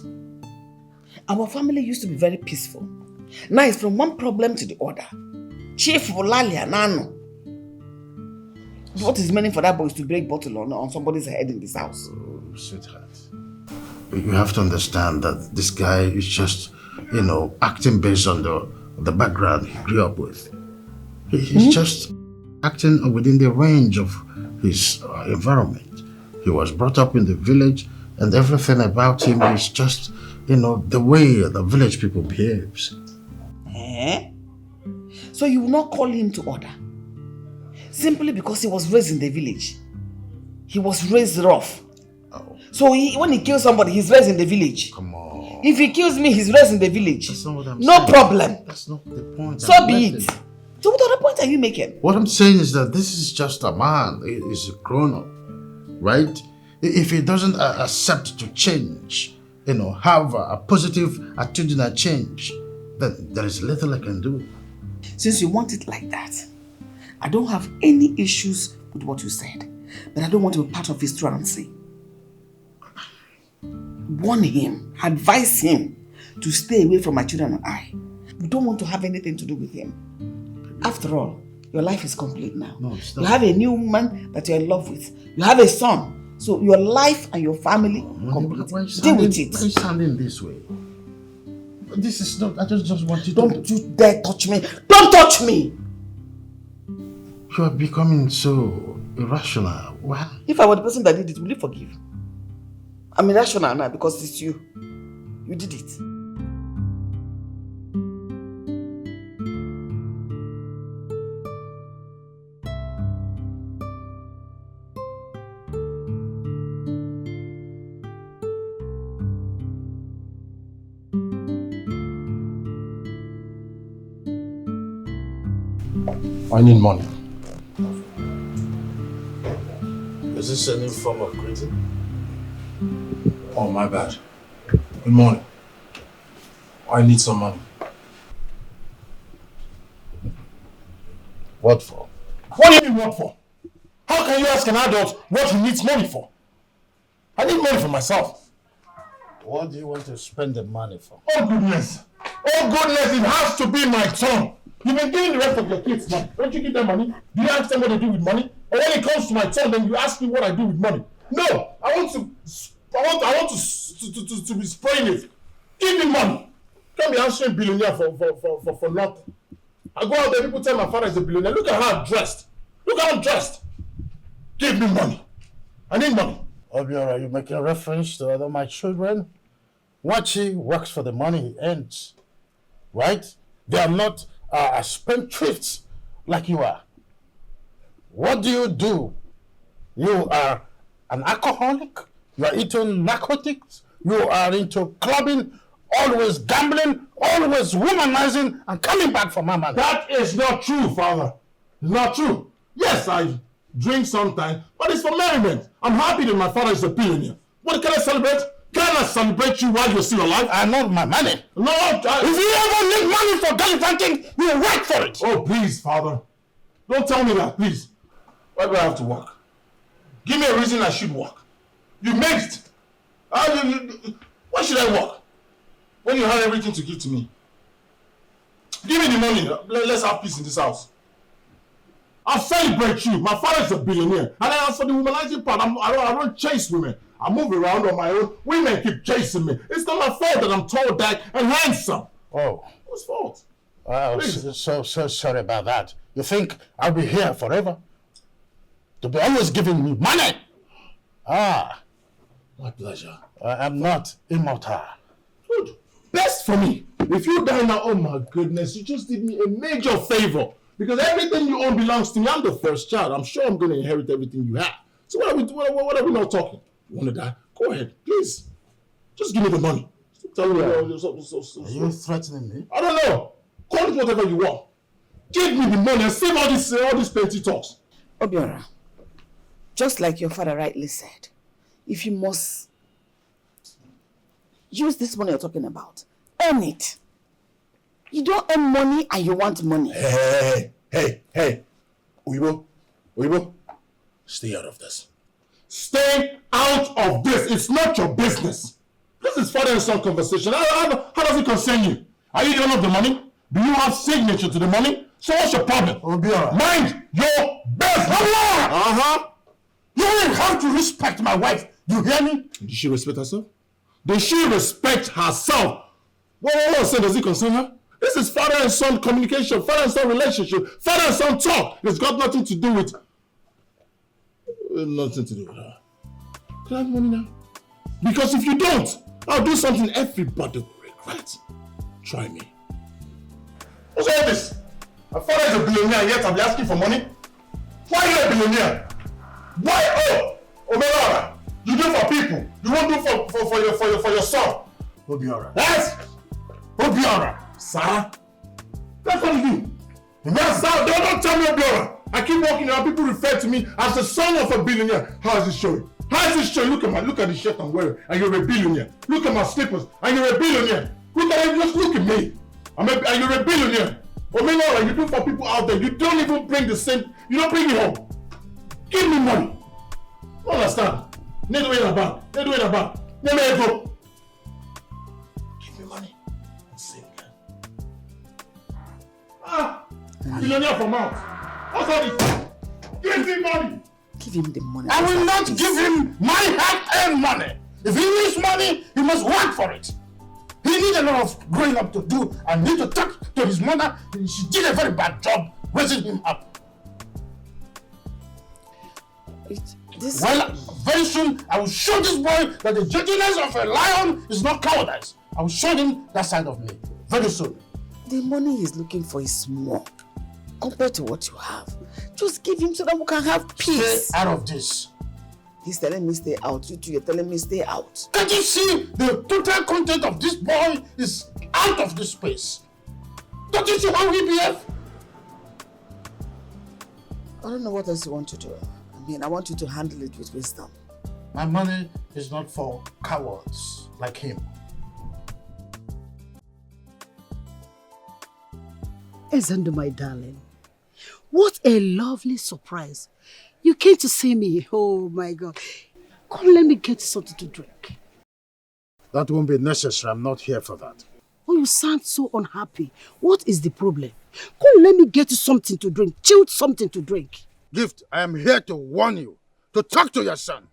Our family used to be very peaceful. Now it's from one problem to the other. Chief Olalia Nano. What is meaning for that boy is to break bottle on somebody's head in this house? Oh, sweetheart. You have to understand that this guy is just, acting based on the background he grew up with. He's just acting within the range of his environment. He was brought up in the village, and everything about him is just, the way the village people behaves. Eh? So you will not call him to order? Simply because he was raised in the village. He was raised rough. Oh. So when he kills somebody, he's raised in the village. Come on. If he kills me, he's raised in the village. That's not what I'm no saying. problem. That's not the point. So be it. So what other point are you making? What I'm saying is that this is just a man. He's a grown-up, right? If he doesn't accept to change, have a positive attitudinal change, then there is little I can do. Since you want it like that, I don't have any issues with what you said, but I don't want to be part of his truancy. Warn him, advise him to stay away from my children and I. We don't want to have anything to do with him. After all, your life is complete now. No, stop. You have a new woman that you're in love with. You have a son. So your life and your family complete. Deal with it. Why are you sounding this way? This is not, I just want you to... Don't you dare touch me. Don't touch me! You are becoming so irrational. Why? If I were the person that did it, will you forgive? I'm irrational now because it's you. You did it. I need money. Is this a new form of greeting? Oh, my bad. Good morning. I need some money. What for? What do you mean what for? How can you ask an adult what he needs money for? I need money for myself. What do you want to spend the money for? Oh goodness! Oh goodness, it has to be my turn. You've been giving the rest of your kids money. Don't you give them money? Do you ask them what they do with money? Or when it comes to my turn, then you ask me what I do with money? No! I want to be spraying it. Give me money. Can't be answering billionaire for nothing. I go out there, people tell my father is a billionaire. Look at how I'm dressed. Look how I'm dressed. Give me money. I need money. Obiora, you making a reference to other my children? Wachi works for the money he earns, right? They are not spendthrifts like you are. What do? You are an alcoholic? You are into narcotics? You are into clubbing, always gambling, always womanizing, and coming back for my money. That is not true, Father. It's not true. Yes, I drink sometimes, but it's for merriment. I'm happy that my father is a billionaire. What can I celebrate? Can I celebrate you while you're still alive? I know my money. No, if you ever need money for gallivanting, you work for it. Oh, please, Father. Don't tell me that, please. Why do I have to work? Give me a reason I should work. You made it. Why should I work? When you have everything to give to me. Give me the money. Let's have peace in this house. I'll celebrate you. My father is a billionaire. And as for the womanizing part, I don't chase women. I move around on my own. Women keep chasing me. It's not my fault that I'm tall, dark, and handsome. Oh. Whose fault? So sorry about that. You think I'll be here forever? To be always giving me money? My pleasure. I'm not immortal. Good. Best for me. If you die now, oh my goodness, you just did me a major favor. Because everything you own belongs to me. I'm the first child. I'm sure I'm going to inherit everything you have. So what are we not talking? You want to die? Go ahead, please. Just give me the money. Tell me. Are you threatening me? I don't know. Call it whatever you want. Give me the money and save all these petty talks. Obiora, just like your father rightly said, if you must use this money you're talking about, earn it. You don't earn money and you want money. Hey. Uibo, stay out of this. Stay out of this. It's not your business. This is father and son conversation. How does it concern you? Are you the owner of the money? Do you have signature to the money? So what's your problem? Mind your business. You will have to respect my wife. You hear me? Does she respect herself? Does she respect herself? What does it concern her? This is father and son communication, father and son relationship, father and son talk. It's got nothing to do with... Nothing to do with her. Can I have money now? Because if you don't, I'll do something everybody will regret. Try me. What's all this? My father is a billionaire and yet I'll be asking for money? Why are you a billionaire? Why? Omerara, you do for people. You won't do for your son. Obiora. Yes? Obiora. Sir? That's what you do. Yes, sir. Don't tell me Obiora. I keep walking around, people refer to me as the son of a billionaire. How is it showing? How is it showing? Look at the shirt I'm wearing and you're a billionaire. Look at my slippers and you're a billionaire. Look at it, just look at me. And you're a billionaire. Omenora, you do for people out there. You don't even bring the same, you don't bring it home. Give me money. You understand? Nnebe. Nnebe. Give me money. And save again. Billionaire from out. What's all this? Give me money. Give him the money. I will not give him my hard-earned money. If he needs money, he must work for it. He needs a lot of growing up to do and need to talk to his mother. She did a very bad job raising him up. Well, very soon I will show this boy that the gentleness of a lion is not cowardice. I will show him that side of me very soon. The money he's looking for is small compared to what you have. Just give him so that we can have peace. Stay out of this. He's telling me stay out. You two, you're telling me stay out. Can't you see the total content of this boy is out of this space? Don't you see how he behaves? I don't know what else you want to do. I mean, I want you to handle it with wisdom. My money is not for cowards like him. Ezendo, my darling, what a lovely surprise. You came to see me. Oh my God. Come, let me get you something to drink. That won't be necessary. I'm not here for that. Oh, you sound so unhappy. What is the problem? Come, let me get you something to drink. Chilled something to drink. Gift, I am here to warn you, to talk to your son.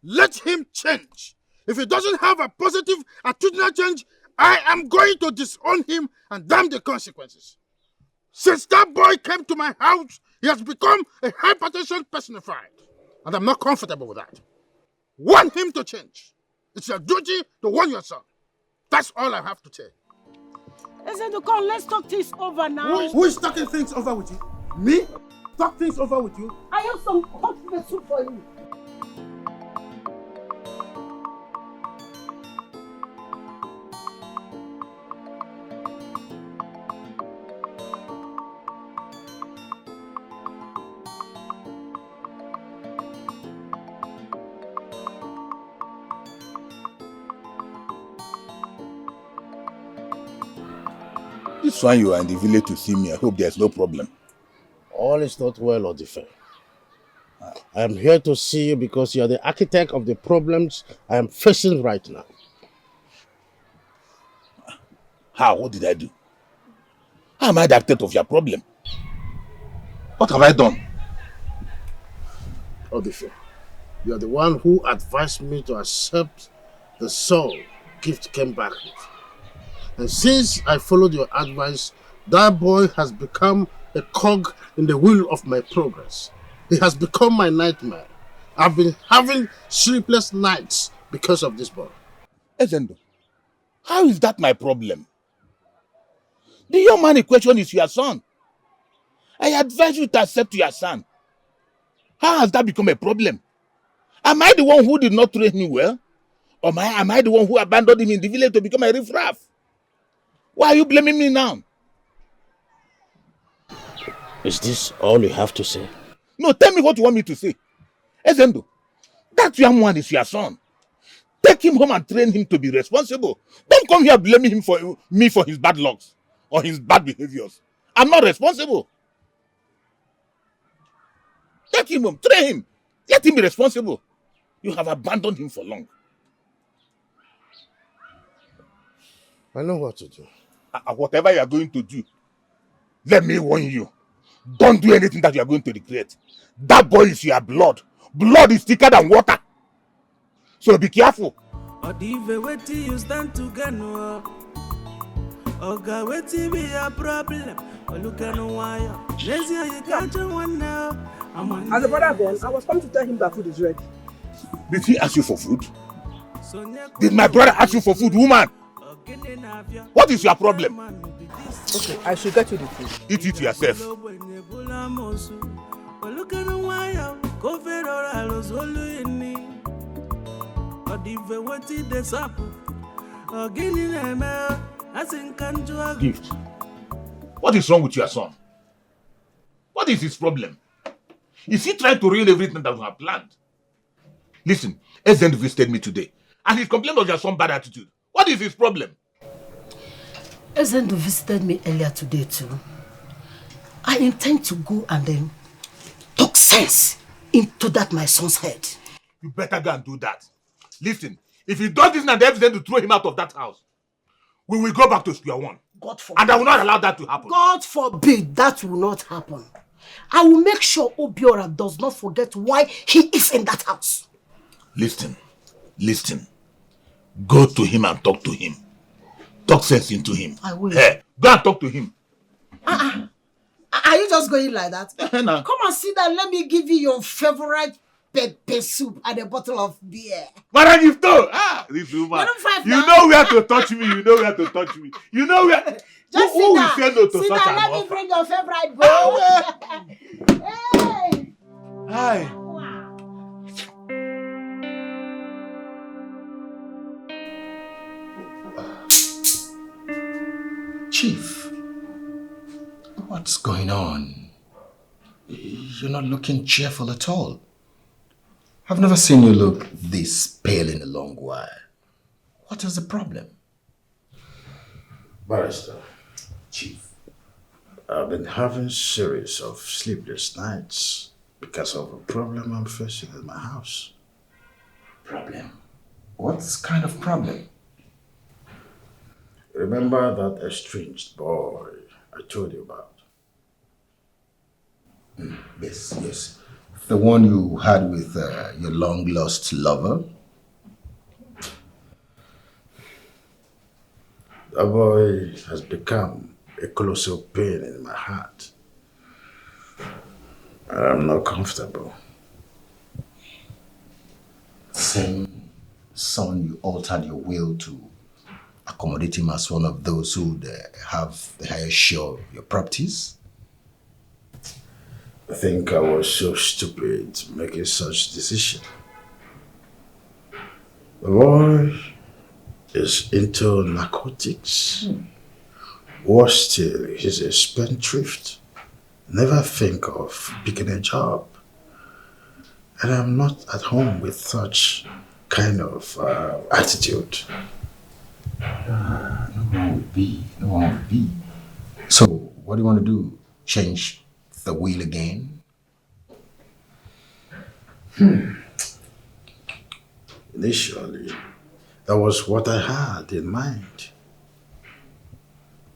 Let him change. If he doesn't have a positive attitudinal change, I am going to disown him and damn the consequences. Since that boy came to my house, he has become a hypertension personified. And I'm not comfortable with that. Want him to change. It's your duty to warn your son. That's all I have to say. Ezendo, come, let's talk things over now. Who is talking things over with you? Me? Talk things over with you? I have some hot pepper soup for you. This one you are in the village to see me. I hope there's no problem. All is not well, Odife. I am here to see you because you are the architect of the problems I am facing right now. How? What did I do? How am I the architect of your problem? What have I done? Odife, you are the one who advised me to accept the soul Gift came back with. And since I followed your advice, that boy has become a cog in the wheel of my progress. He has become my nightmare. I've been having sleepless nights because of this boy. Ezendo, how is that my problem? The young man in question is your son. I advise you to accept your son. How has that become a problem? Am I the one who did not train him well? Or am I the one who abandoned him in the village to become a riffraff? Why are you blaming me now? Is this all you have to say? No, tell me what you want me to say. Ezendo, that young man is your son. Take him home and train him to be responsible. Don't come here blaming him for me for his bad luck or his bad behaviors. I'm not responsible. Take him home, train him. Let him be responsible. You have abandoned him for long. I know what to do. Whatever you are going to do, let me warn you. Don't do anything that you are going to regret. That boy is your blood. Blood is thicker than water. So be careful. You stand to get no. Oga, wait be a problem. Look at no wire. Lazy, you can't one now. As a brother gone, I was coming to tell him that food is ready. Did he ask you for food? Did my brother ask you for food, woman? What is your problem? Okay, I should get you the food. Eat it yourself. Gift. What is wrong with your son? What is his problem? Is he trying to ruin everything that we have planned? Listen, Ezend visited me today and he complained of your son's bad attitude. What is his problem? Ezendo visited me earlier today too. I intend to go and then talk sense into that my son's head. You better go and do that. Listen, if he does this and they to throw him out of that house, we will go back to square one. God forbid. And I will not allow that to happen. God forbid that will not happen. I will make sure Obiora does not forget why he is in that house. Listen. Go to him and talk to him. Talk sense into him. I will. Hey, go and talk to him. Are you just going like that? No. Come and sit down. Let me give you your favorite pepper soup and a bottle of beer. What you do? This woman. You know where to touch me. You know where to touch me. You know where. Just who will sit say no to down. Sit such down. an Let offer? me bring your favorite bowl. Hey. Hi. Chief, what's going on? You're not looking cheerful at all. I've never seen you look this pale in a long while. What is the problem? Barrister, Chief, I've been having series of sleepless nights because of a problem I'm facing in my house. Problem? What kind of problem? Remember that estranged boy I told you about? Yes. The one you had with your long-lost lover? That boy has become a colossal pain in my heart. And I'm not comfortable. Same son you altered your will to accommodate him as one of those who have the highest share of your properties? I think I was so stupid making such decision. The boy is into narcotics. Worse still, he's a spendthrift. Never think of picking a job. And I'm not at home with such kind of attitude. No one would be. So, what do you want to do? Change the wheel again? Initially, that was what I had in mind.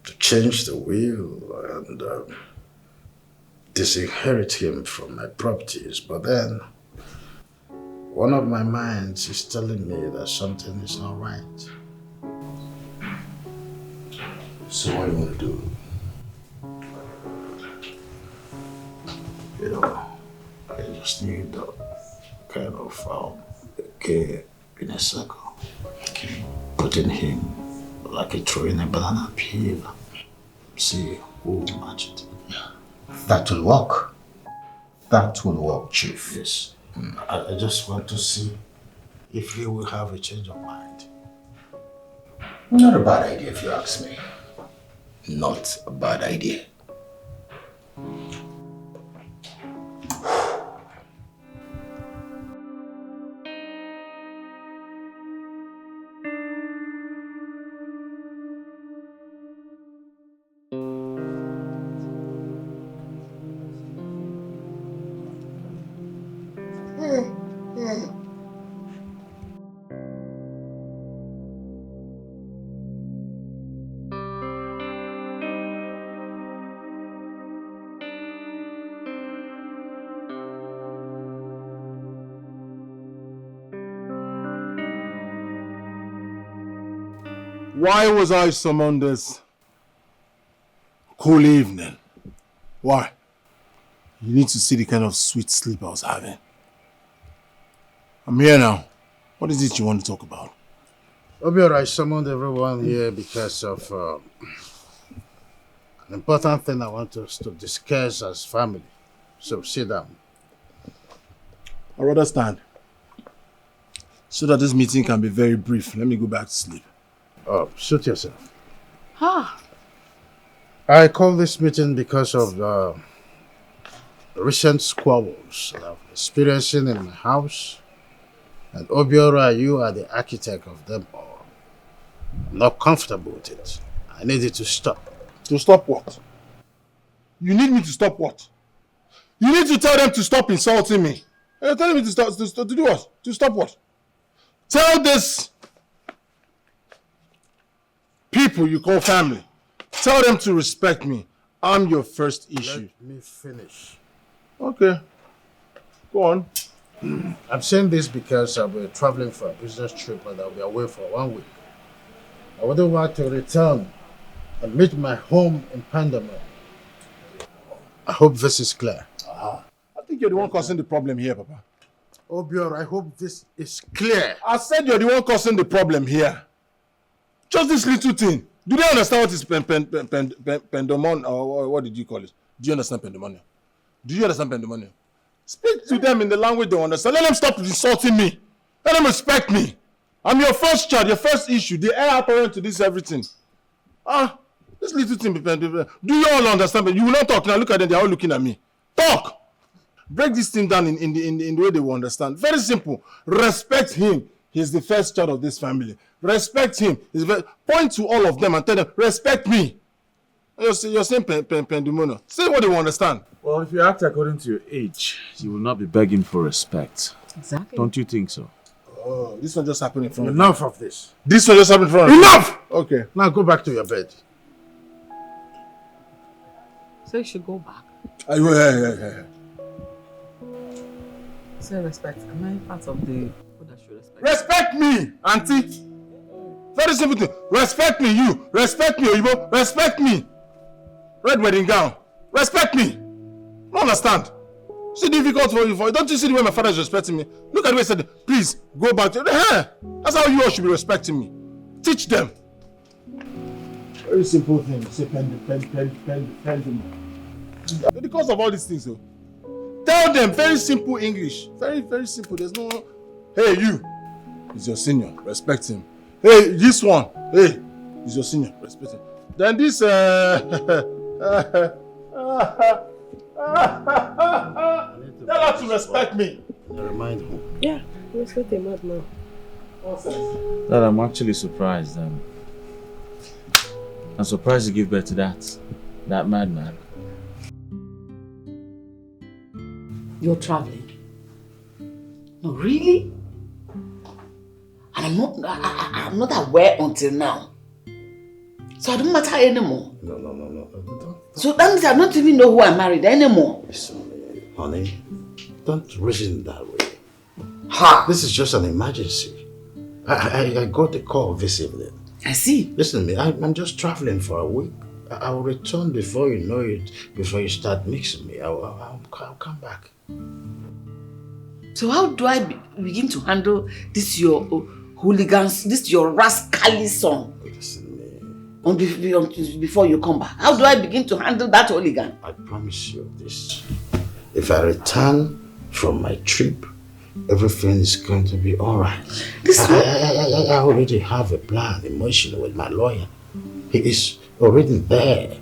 To change the will and disinherit him from my properties. But then, one of my minds is telling me that something is not right. So what do you want to do? You know, I just need a kind of care in a circle. Okay. Putting him like a throwing a banana peel. See who will match it. Yeah. That will work. That will work, Chief. Yes. I just want to see if he will have a change of mind. Not a bad idea if you ask me. Not a bad idea. Why was I summoned this cool evening? Why? You need to see the kind of sweet sleep I was having. I'm here now. What is it you want to talk about? Obiora, I summoned everyone here because of an important thing I want us to discuss as family. So sit down. I'd rather stand. So that this meeting can be very brief. Let me go back to sleep. Oh, suit yourself. Ah. I call this meeting because of the recent squabbles that I'm experiencing in my house. And Obiora, you are the architect of them all. I'm not comfortable with it. I need it to stop. To stop what? You need me to stop what? You need to tell them to stop insulting me. You're telling me to stop to do what? To stop what? Tell this people you call family. Tell them to respect me. I'm your first issue. Let me finish. Okay. Go on. I'm saying this because I'll be traveling for a business trip and I'll be away for 1 week. I wouldn't want to return and meet my home in Impending. I hope this is clear. I think you're the one causing the problem here, Papa. Obiora, I hope this is clear. I said you're the one causing the problem here. Just this little thing. Do they understand what is pandemonium, or what did you call it? Do you understand pandemonium? Do you understand pandemonium? Speak to them in the language they understand. Let them stop insulting me. Let them respect me. I'm your first child, your first issue. The heir apparent to this everything. This little thing. Do you all understand? But you will not talk now. Look at them. They are all looking at me. Talk. Break this thing down in the way they will understand. Very simple. Respect him. He's the first child of this family. Respect him. Point to all of them and tell them, respect me. You're saying pandemonium. Say what they will understand. Well, if you act according to your age, you will not be begging for respect. Exactly. Don't you think so? Oh, this one just happened in front of you. Enough of this. This one just happened in front of you. Enough! Okay. Now go back to your bed. So you should go back. Yeah. Say respect. Am I part of the people that should respect? Respect me, auntie. Very simple thing. Respect me, you. Respect me, Oyibo. Respect me. Red wedding gown. Respect me. Don't understand. It's difficult for you. Don't you see the way my father is respecting me? Look at the way he said, please go back to the hair. That's how you all should be respecting me. Teach them. Very simple thing. Say pendulum. Because of all these things, though. Tell them very simple English. Very, very simple. There's no. Hey, you. He's your senior. Respect him. Hey, this one. Hey, he's your senior. Respect him. Then this. Tell her to respect me. Remind him. Yeah, respect a madman. Dad, I'm actually surprised. I'm surprised you give birth to that madman. You're traveling. No, really? And I'm not aware until now. So I don't matter anymore. No. Don't. So that means I don't even know who I married anymore. Listen, honey, don't reason that way. Ha! This is just an emergency. I got a call this evening. I see. Listen to me, I'm just traveling for a week. I'll return before you know it, before you start mixing me. I'll come back. So how do I begin to handle this your hooligans, this your rascally son? Listen to me. Before you come back. How do I begin to handle that hooligan? I promise you this. If I return from my trip, everything is going to be alright. I already have a plan, emotional with my lawyer. He is already there.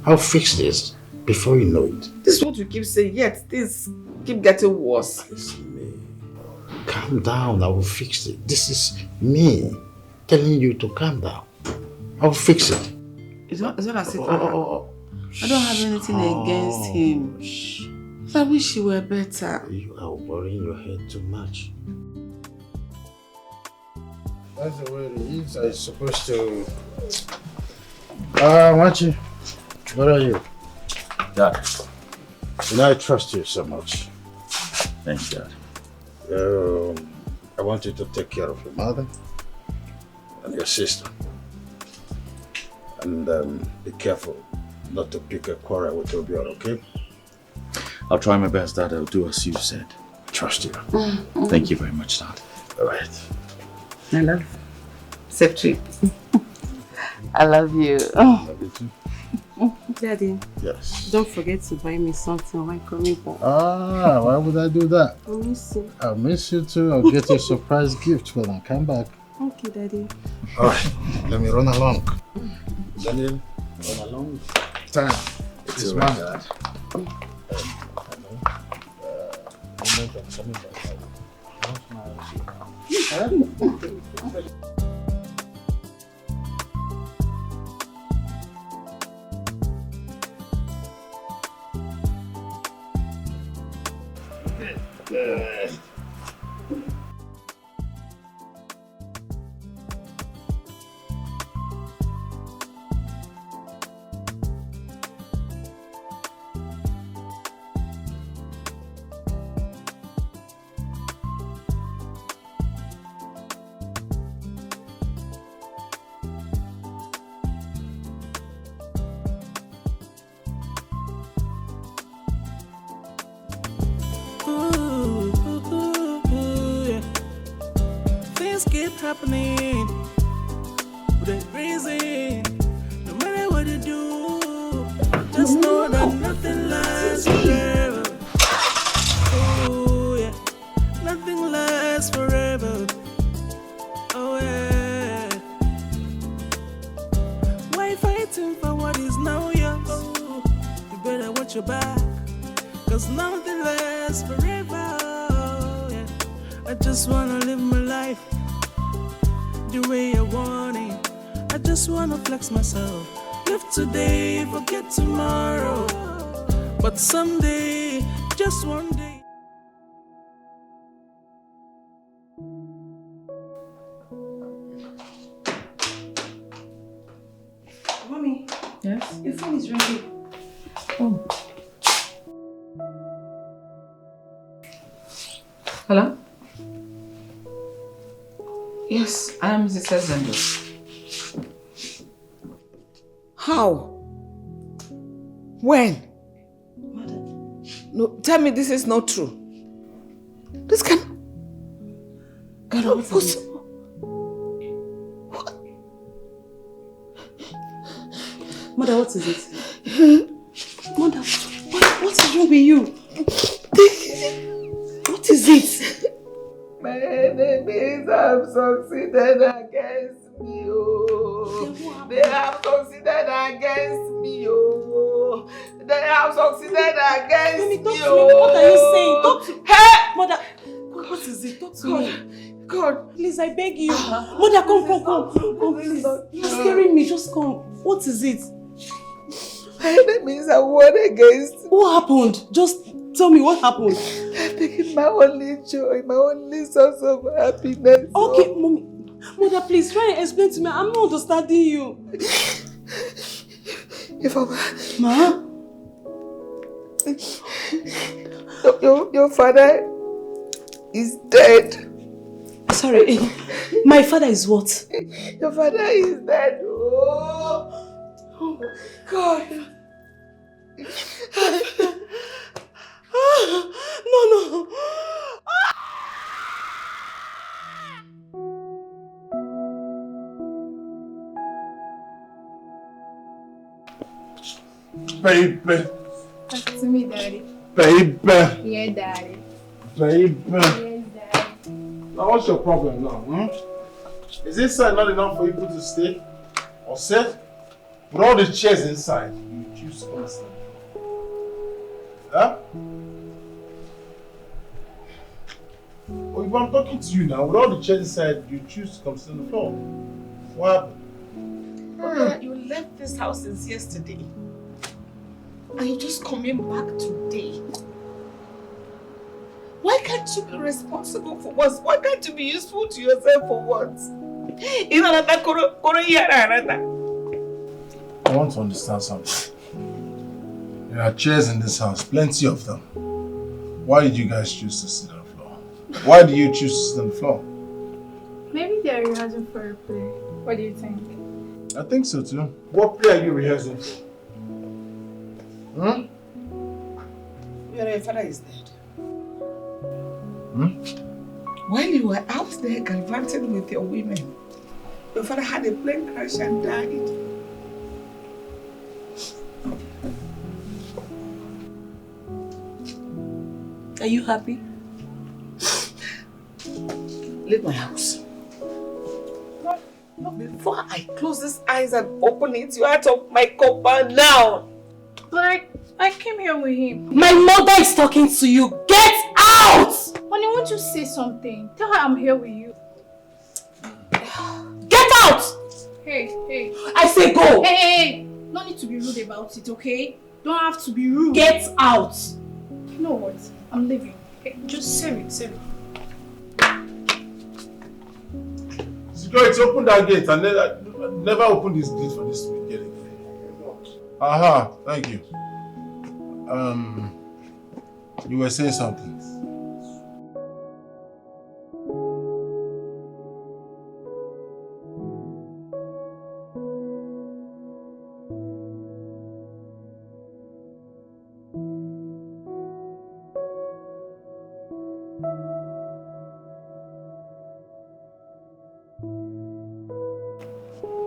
I'll fix this before you know it. This is what you keep saying, yet things keep getting worse. Listen, me. Calm down, I will fix it. This is me telling you to calm down. I will fix it. It's not as if I don't have anything against him. I wish you were better. You are worrying your head too much. That's the way it is. I'm supposed to... Machi, what are you? Dad. You know I trust you so much. Thanks, Dad. I want you to take care of your mother and your sister. And be careful not to pick a quarrel with Obiora, okay? I'll try my best, Dad. I'll do as you said. Trust you. Thank you very much, Dad. All right. I love you. Safe trip. I love you. Love you too. Daddy. Yes. Don't forget to buy me something when coming back. Why would I do that? I miss you. I'll miss you too. I'll get you a surprise gift when I come back. Okay, Daddy. All right. Let me run along. Daniel, run along. Time. It's right, mine. Dad. Moment of coming back. Keep happening with a reason. No matter what you do, just know that nothing lasts forever. Oh yeah, nothing lasts forever. Oh yeah. Why fighting for what is now yours? You better watch your back, 'cause nothing lasts forever. Oh, yeah. I just wanna live my life the way I want it. I just wanna flex myself. Live today, forget tomorrow. But someday, just one day. Mommy. Yes? Your phone is ready. Oh. Hello? Yes, I am Mrs. Zendo. How? When? Madam. No, tell me this is not true. This cannot be possible. What? Mother, what is it? Mother, what is wrong with you? What is it? My enemies have succeeded against me, oh. They have succeeded against me, oh. They have succeeded against me, oh. What are you saying? Talk to me. Hey! Mother, what is it? Talk to me. God. Please, I beg you. Mother, come. Come, please. You're scaring me. Just come. What is it? My enemies have won against me. What happened? Just tell me what happened. They've taken my only joy, my only source of happiness. Okay, Mommy. Mother, please try and explain to me. I'm not understanding you. If I'm... Ma? Your father is dead. Sorry. My father is what? Your father is dead. Oh God. No. Baby. Talk to me, Daddy. Baby. Yeah, Daddy. Baby. Yes, Now what's your problem now? Is this side not enough for people to stay or sit? With all the chairs inside, you choose to come and stand. Huh? Oh, if I'm talking to you now, with all the chairs inside, you choose to come sit on the floor. What happened? You left this house since yesterday. And you're just coming back today. Why can't you be responsible for once? Why can't you be useful to yourself for once? I want to understand something. There are chairs in this house, plenty of them. Why did you guys choose to sit on the floor? Why do you choose to sit on the floor? Maybe they're rehearsing for a play. What do you think? I think so too. What play are you rehearsing for? Your father is dead. Hmm? While you were out there gallivanting with your women, your father had a plane crash and died. Are you happy? Leave my house. No, before I close these eyes and open it, you're out of my compound now. But I came here with him. My mother is talking to you. Get out! Honey, won't you say something? Tell her I'm here with you. Get out! Hey. I say go! Hey. No need to be rude about it, okay? Don't have to be rude. Get out! You know what? I'm leaving. Okay, just say it. Security, open that gate and never open this gate for this weekend again. Aha, thank you. You were saying something.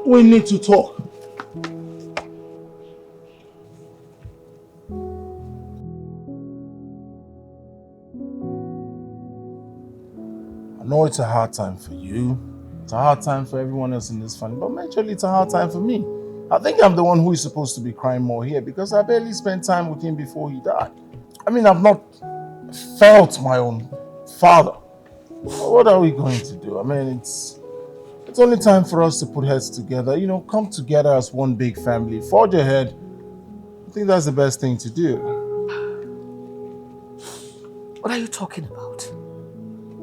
We need to talk. I know it's a hard time for you. It's a hard time for everyone else in this family, but majorly it's a hard time for me. I think I'm the one who is supposed to be crying more here because I barely spent time with him before he died. I mean, I've not felt my own father. What are we going to do? I mean, it's only time for us to put heads together, come together as one big family, forge ahead. I think that's the best thing to do. What are you talking about?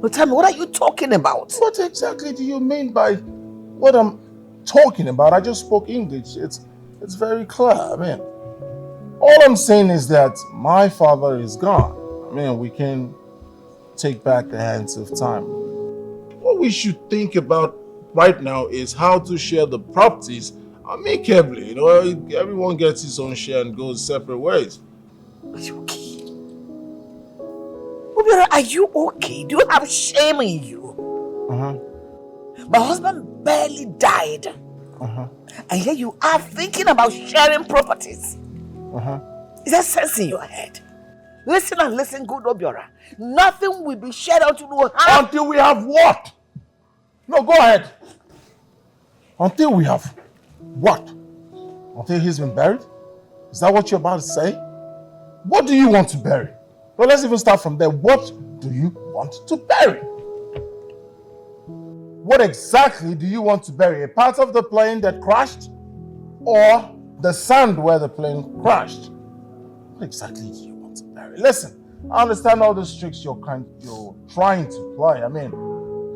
No, tell me, what are you talking about? What exactly do you mean by what I'm talking about? I just spoke English. It's very clear. I mean, all I'm saying is that my father is gone. I mean, we can take back the hands of time. What we should think about right now is how to share the properties amicably. Everyone gets his own share and goes separate ways. Are you okay? Obiora, are you okay? Do you have shame in you? My husband barely died. And yet you are thinking about sharing properties. Is there sense in your head? Listen and listen good, Obiora. Nothing will be shared until we have... Until we have what? No, go ahead. Until we have what? Until he's been buried? Is that what you're about to say? What do you want to bury? Well, let's even start from there. What do you want to bury? What exactly do you want to bury? A part of the plane that crashed? Or the sand where the plane crashed? What exactly do you want to bury? Listen, I understand all the tricks you're trying to play. I mean,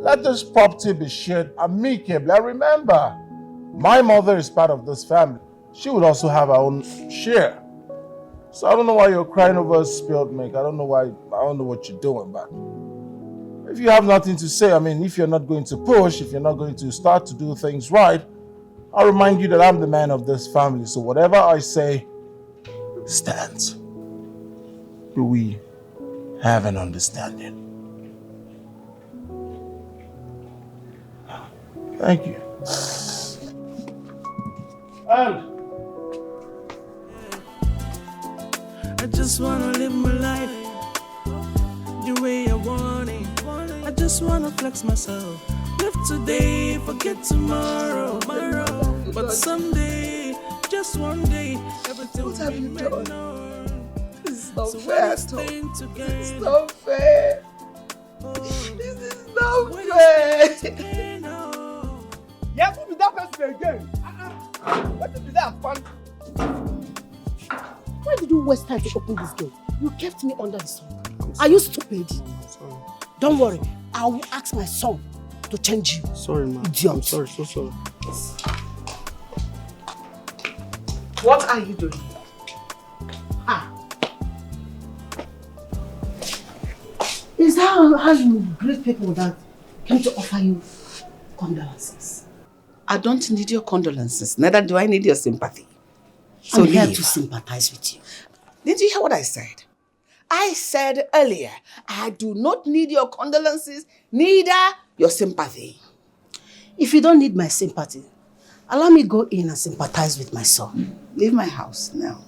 let this property be shared amicably. I remember, my mother is part of this family. She would also have her own share. So I don't know why you're crying over spilled milk. I don't know what you're doing, but if you have nothing to say, I mean, if you're not going to push, if you're not going to start to do things right, I'll remind you that I'm the man of this family. So whatever I say stands. Do we have an understanding? Thank you. And I just wanna live my life the way I want it. I just just wanna flex myself. Live today, forget tomorrow. But someday, just one day, everything What have you done? This is not So fair what is at all. staying together? This is not fair. This is not fair. Yeah, who be that person again? What did that fun? Why did you waste time to open this gate? You kept me under the sun. Are you stupid? Sorry. Don't worry. I will ask my son to change you. Sorry, ma. Idiot. I'm sorry, so sorry. What are you doing? Is that how you greet people that came to offer you condolences? I don't need your condolences. Neither do I need your sympathy. So I'm here leave. to sympathize with you. Did you hear what I said? I said earlier, I do not need your condolences, neither your sympathy. If you don't need my sympathy, allow me go in and sympathize with my son. Leave my house now.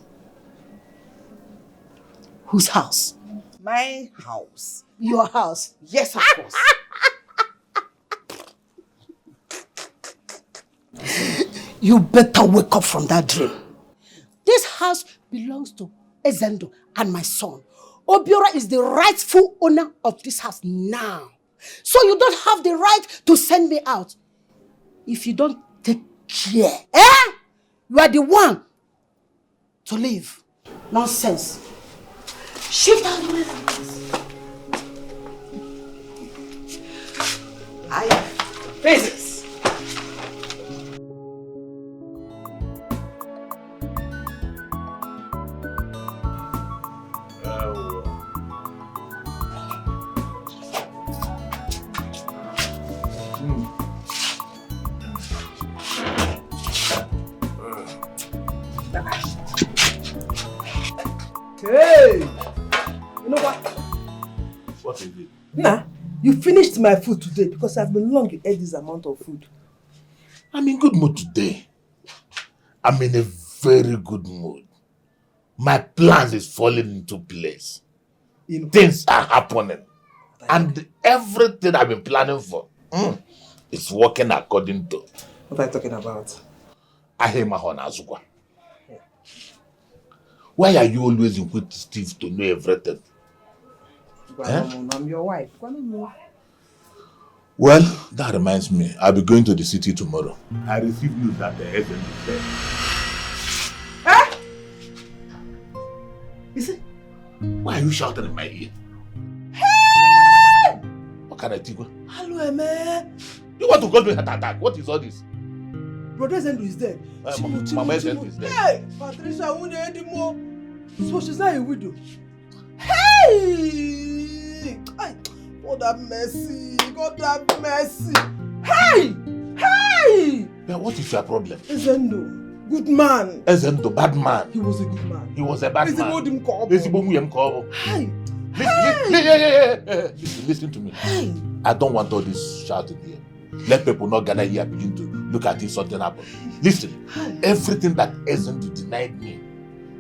Whose house? My house. Your house? Yes, of course. You better wake up from that dream. This house belongs to Ezendo and my son. Obiora is the rightful owner of this house now. So you don't have the right to send me out. If you don't take care, you are the one to leave. Nonsense. Shift out of the way. Faces. Hey! You know what? What is it? Nah, you finished my food today because I've been long you ate this amount of food. I'm in good mood today. I'm in a very good mood. My plans is falling into place. Things are happening. And everything I've been planning for is working according to. What are you talking about? Ahemahon Azukwa. Why are you always inquisitive to know everything? I'm your wife. Well, that reminds me. I'll be going to the city tomorrow. I received news that the agent is there. Is it? Why are you shouting in my ear? Hey! What can I do? Hello, man. You want to call me heart attack? What is all this? Brother Zendo is dead. Mama Zendo is dead. Hey! Patricia won't anymore. So she's not a widow. Hey! God have mercy. God have mercy. Hey! Hey! Yeah, what is your problem? Zendo. Good man. Ezendo, bad man. He was a good man. He was a bad man. Hey! Listen to me. I don't want all this shouting here. Let people not gather here begin to look at if something happened. Listen, everything that Ezendo denied me,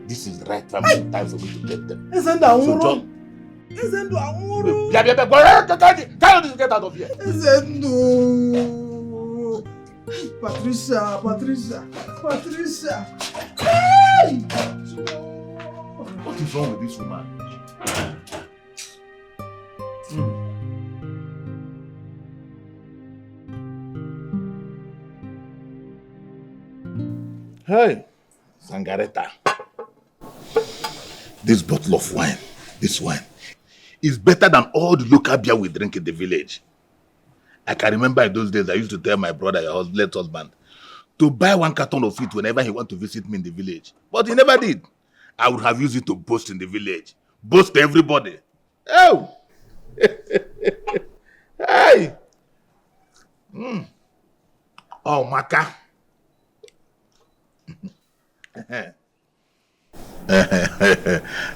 this is the right time for me to get them. Ezendo, Ezendo, get out of here. Ezendo. Patricia. Hey! What is wrong with this woman? Hey, Sangareta. This bottle of wine, this wine, is better than all the local beer we drink in the village. I can remember in those days I used to tell my brother, your late husband, to buy 1 carton of it whenever he want to visit me in the village. But he never did. I would have used it to boast in the village. Boast to everybody. Oh! Hey! Oh, Maka.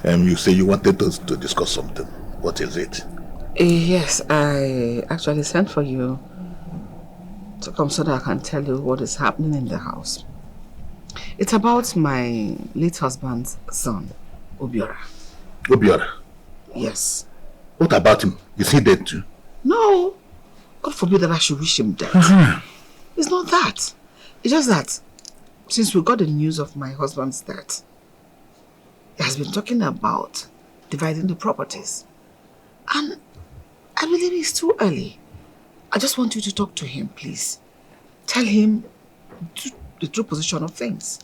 You say you wanted us to discuss something. What is it? Yes, I actually sent for you to come so that I can tell you what is happening in the house. It's about my late husband's son, Obiora. Obiora? Yes. What about him? Is he dead too? No. God forbid that I should wish him death. It's not that. It's just that since we got the news of my husband's death, he has been talking about dividing the properties. And I believe it's too early. I just want you to talk to him, please. Tell him the true position of things.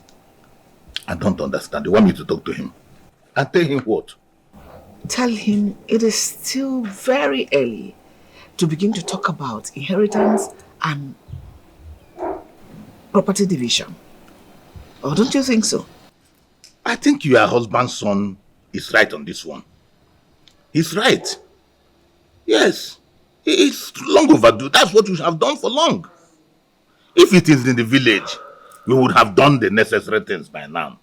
I don't understand. You want me to talk to him? And tell him what? Tell him it is still very early to begin to talk about inheritance and property division. Or don't you think so? I think your husband's son is right on this one. He's right. Yes. It's long overdue. That's what we should have done for long. If it is in the village, we would have done the necessary things by now.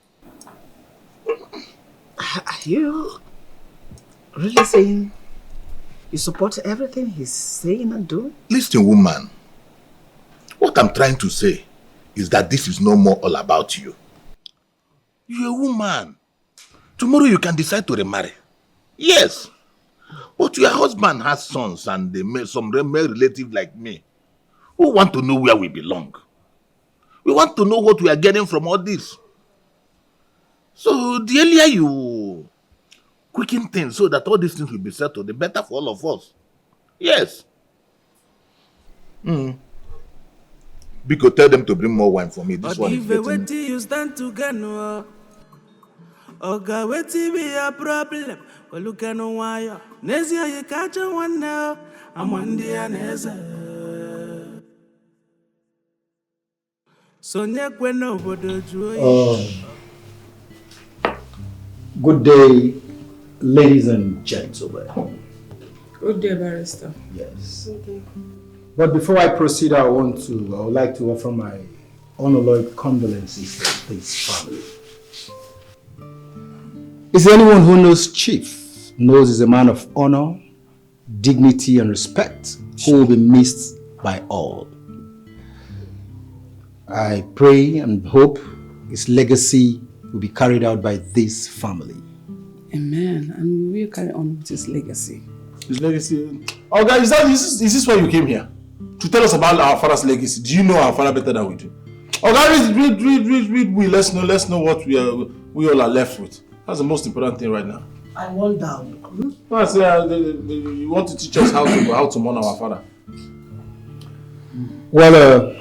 Are you really saying you support everything he's saying and doing? Listen, woman. What I'm trying to say is that this is no more all about you. You're a woman. Tomorrow you can decide to remarry. Yes. But your husband has sons and some male relatives like me who want to know where we belong. We want to know what we are getting from all this. So the earlier you quicken things so that all these things will be settled, the better for all of us. Yes. Biko, tell them to bring more wine for me. This one is getting... you stand to Gano. Oga, wetin be your problem? Go look at no wire. Nezia, you catch one now. I'm one day and Sonia Gweno Bodo Good day, ladies and gentlemen. Good day, barrister. Yes. Okay. But before I proceed, I would like to offer my unalloyed condolences to this family. Is there anyone who knows Chief, knows he's a man of honor, dignity and respect, who will be missed by all? I pray and hope his legacy will be carried out by this family. Amen. And we will carry on with his legacy. His legacy? Oh, guys, is this why you came here? To tell us about our father's legacy? Do you know our father better than we do? Oh, guys, read. Let's know what we all are left with. That's the most important thing right now. I wonder. I say, you want to teach us how to mourn our father? Well,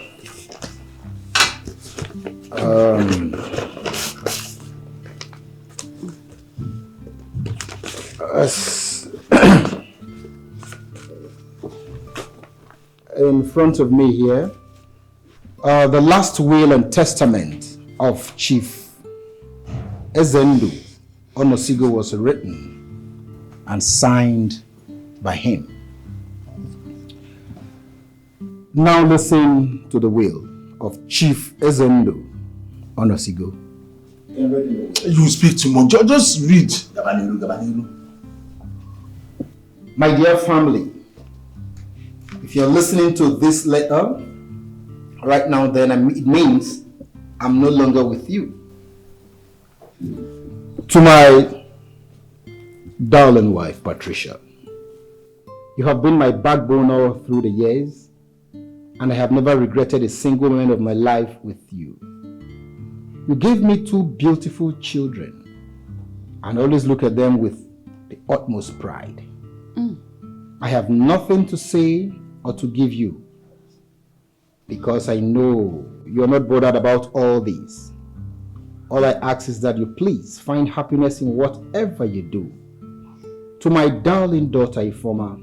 in front of me here, the last will and testament of Chief Ezendu Onosigo was written and signed by him. Now listen to the will of Chief Ezendu Onosigo. You speak too much. Just read. My dear family, if you're listening to this letter right now, then it means I'm no longer with you. To my darling wife, Patricia, you have been my backbone all through the years, and I have never regretted a single moment of my life with you. You gave me 2 beautiful children, and I always look at them with the utmost pride. I have nothing to say or to give you, because I know you're not bothered about all these. All I ask is that you please find happiness in whatever you do. To my darling daughter, Ifoma,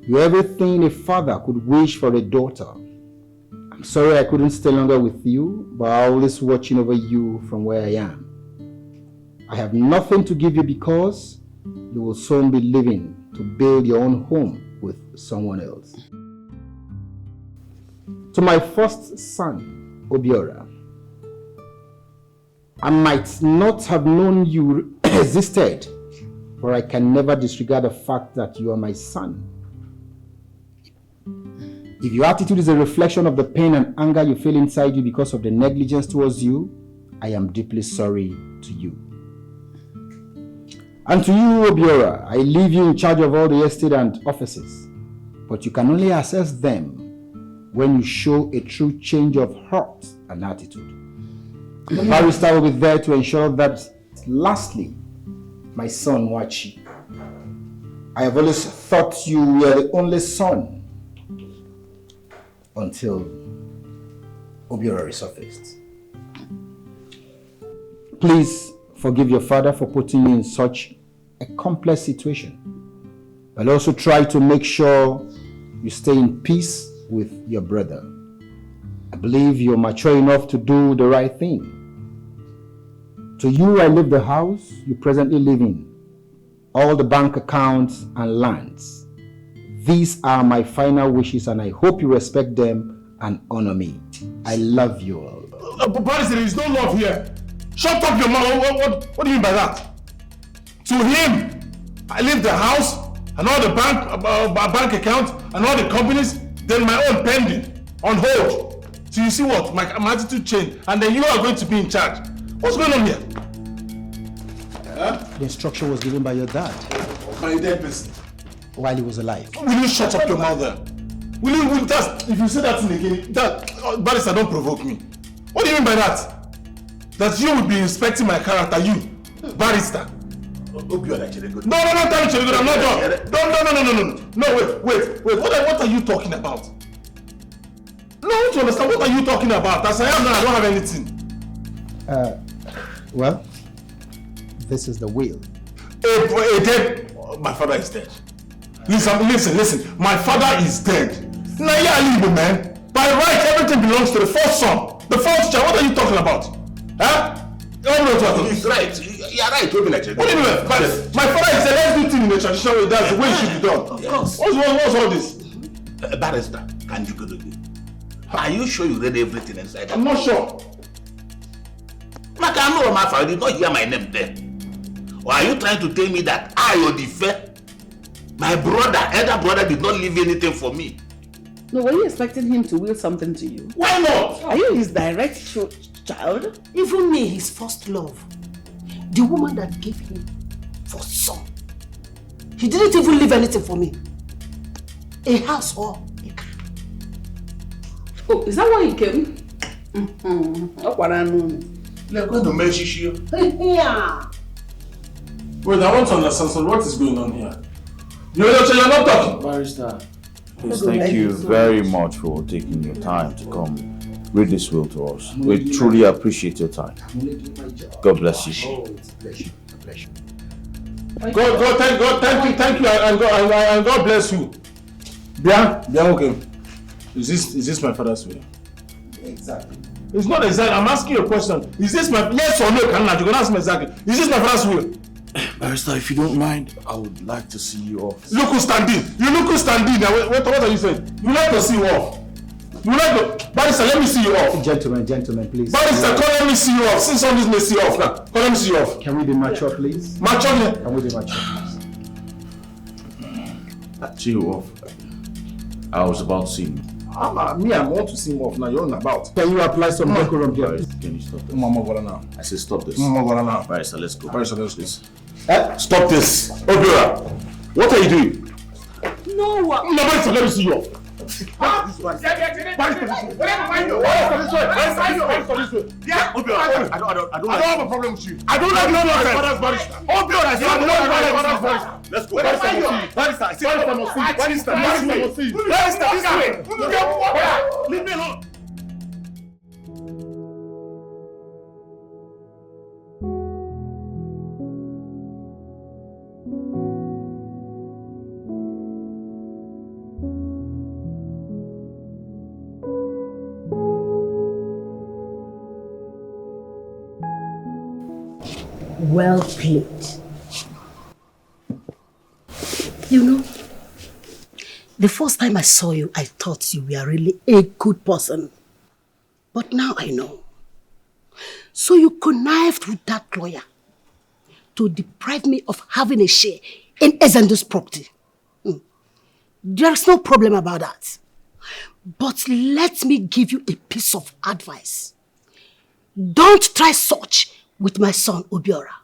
you're everything a father could wish for a daughter. I'm sorry I couldn't stay longer with you, but I'm always watching over you from where I am. I have nothing to give you because you will soon be leaving to build your own home with someone else. To my first son, Obiora, I might not have known you existed, but I can never disregard the fact that you are my son. If your attitude is a reflection of the pain and anger you feel inside you because of the negligence towards you, I am deeply sorry to you. And to you, Obiora, I leave you in charge of all the estate and offices. but you can only assess them when you show a true change of heart and attitude. The barrister will be there to ensure that. Lastly, my son Wachi, I have always thought you were the only son until Obiora resurfaced. Please forgive your father for putting you in such a complex situation, but also try to make sure you stay in peace with your brother. I believe you're mature enough to do the right thing. To you, I leave the house you presently live in, all the bank accounts and lands. These are my final wishes and I hope you respect them and honor me. I love you all. But there is no love here. Shut up your mouth. What do you mean by that? To him, I leave the house and all the bank accounts and all the companies, then my own pending, on hold. So you see what? My attitude changed and then you are going to be in charge. What's going on here? The instruction was given by your dad. My dead person. While he was alive. Will you shut up your mouth there? If you say that thing again, barrister, don't provoke me. What do you mean by that? That you would be inspecting my character, you, barrister. Hope you are actually good. No, tell me, Chidi, I'm not done. No, wait. What are you talking about? No, I want to understand. What are you talking about? As I am now, I don't have anything. Well, this is the will. My father is dead. Listen. My father is dead. Naija, man. By right, everything belongs to the first son. The first child. What are you talking about? Huh? He's right. You're right. What do you mean? My father is dead. Let's do things in the traditional way. That's the way it should be done. Of course. What's all this? Barrister, can you go to me? Are you sure you read everything inside? I'm not sure. I know my father did not hear my name there. Or are you trying to tell me that I, Odife, my elder brother did not leave anything for me? No, were you expecting him to will something to you? Why not? Are you his direct child? Even me, his first love. The woman that gave him for son. He didn't even leave anything for me. A house or a car. Oh, is that why he came? They're going to mention you. Yeah. Wait, I want to understand, so what is going on here? You're not talking. Barrister, please, thank you very much for taking your time to come read this will to us. We truly appreciate your time. God bless you. Oh, it's a pleasure. Thank you, and God bless you. Bien, okay. Is this my father's will? Exactly. It's not exactly. I'm asking you a question. Is this my yes or no? You're gonna ask me exactly. Is this my father's will? Barrister, if you don't mind, I would like to see you off. Look who's standing. You look who's standing. What are you saying? You like to see you off. You like to... Barrister, let me see you off. Gentlemen, please. Barrister, come let me see you off. Since all this may see you off now. Come let me see you off. Can we be mature, please? Mature here. Can we be mature, please? See you off. I was about to see you. I want to see him off now. You're on about. Can you apply some decorum here? Can you stop this? Now. I said stop this. Now. Barrister, let's go. Barrister, let's go. Stop this. Obiora, what are you doing? No. Barrister, let me see you off. Barrister, I don't have a problem with you. I don't like your father's barrister. Let's go. Barrister, I see Barrister, this way. Leave me alone. Well played. You know, the first time I saw you, I thought you were really a good person. But now I know. So you connived with that lawyer to deprive me of having a share in Ezendu's property. There's no problem about that. But let me give you a piece of advice. Don't try such with my son Obiora.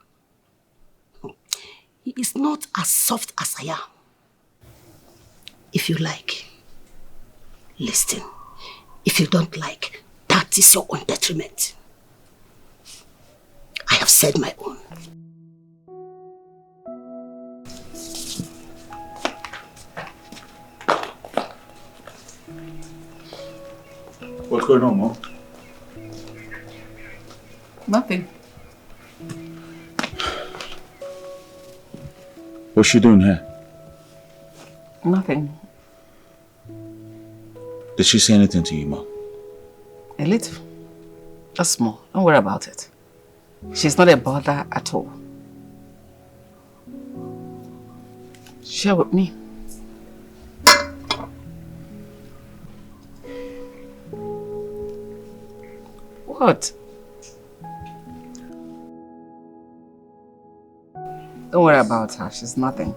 He is not as soft as I am. If you like, listen. If you don't like, that is your own detriment. I have said my own. What's going on, Mom? Nothing. What's she doing here? Nothing. Did she say anything to you, Mom? A little. Just small. Don't worry about it. She's not a bother at all. Share with me. What? Don't worry about her. She's nothing.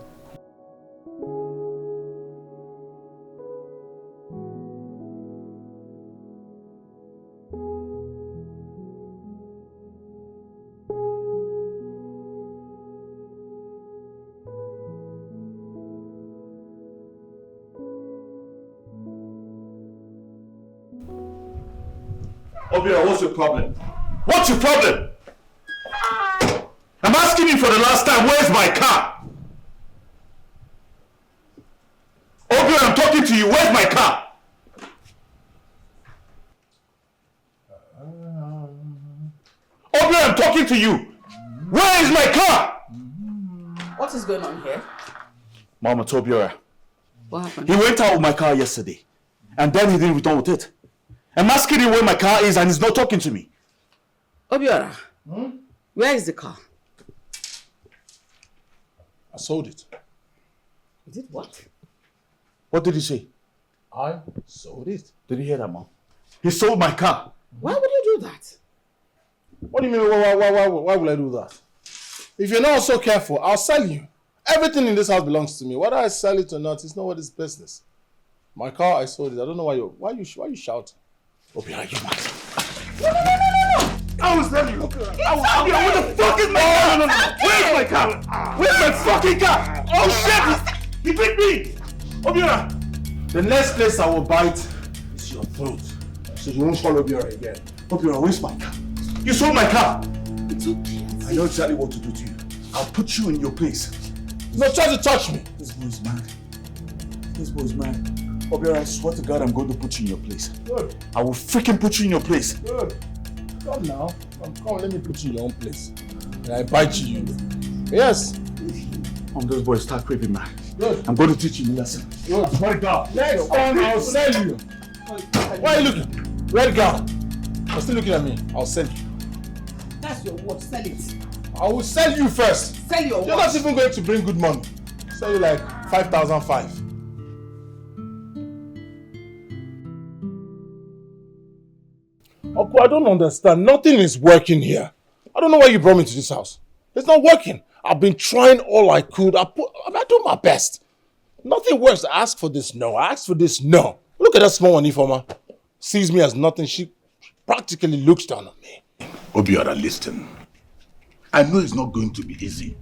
Obia, what's your problem? What's your problem? I'm asking you for the last time, where's my car? Obia, I'm talking to you, where's my car? Obia, I'm talking to you. Where is my car? What is going on here? Mama told Obiora. What happened? He went out with my car yesterday. And then he didn't return with it. I'm asking him where my car is and he's not talking to me. Obiora, where is the car? I sold it. You did what? What did he say? I sold it. Did you hear that, Mom? He sold my car. Why would you do that? What do you mean, why would I do that? If you're not so careful, I'll sell you. Everything in this house belongs to me. Whether I sell it or not, it's nobody's business. My car, I sold it. I don't know why you shouting. Obi, are you mad? No! I will sell you. I will sell you. Where the fuck is my car? No. Where's my car? Where's my fucking car? Oh shit! He beat me! Obiora! The next place I will bite is your throat. So you won't follow Obiora again. Obiora, where's my car? You sold my car! It's okay. I know exactly what to do to you. I'll put you in your place. No, try to touch me. This boy's mad. This boy's mad. Obiora, I swear to God, I'm going to put you in your place. Good. I will freaking put you in your place. Good. Come now. Come, let me put you in your own place. And I bite you. Yes. Those boys start creeping mad. Good. I'm going to teach you a lesson. Good. Let go. Next time I'll sell you. Why are you looking? Let go. You're still looking at me. I'll sell you. That's your word. Sell it. I will sell you first. Sell your You're not even going to bring good money. Sell you like 5,005. Oku, I don't understand. Nothing is working here. I don't know why you brought me to this house. It's not working. I've been trying all I could. I do my best. Nothing works. I asked for this, no. I asked for this, no. Look at that small one, Ifoma. Sees me as nothing. She practically looks down on me. Obiora, listen. I know it's not going to be easy.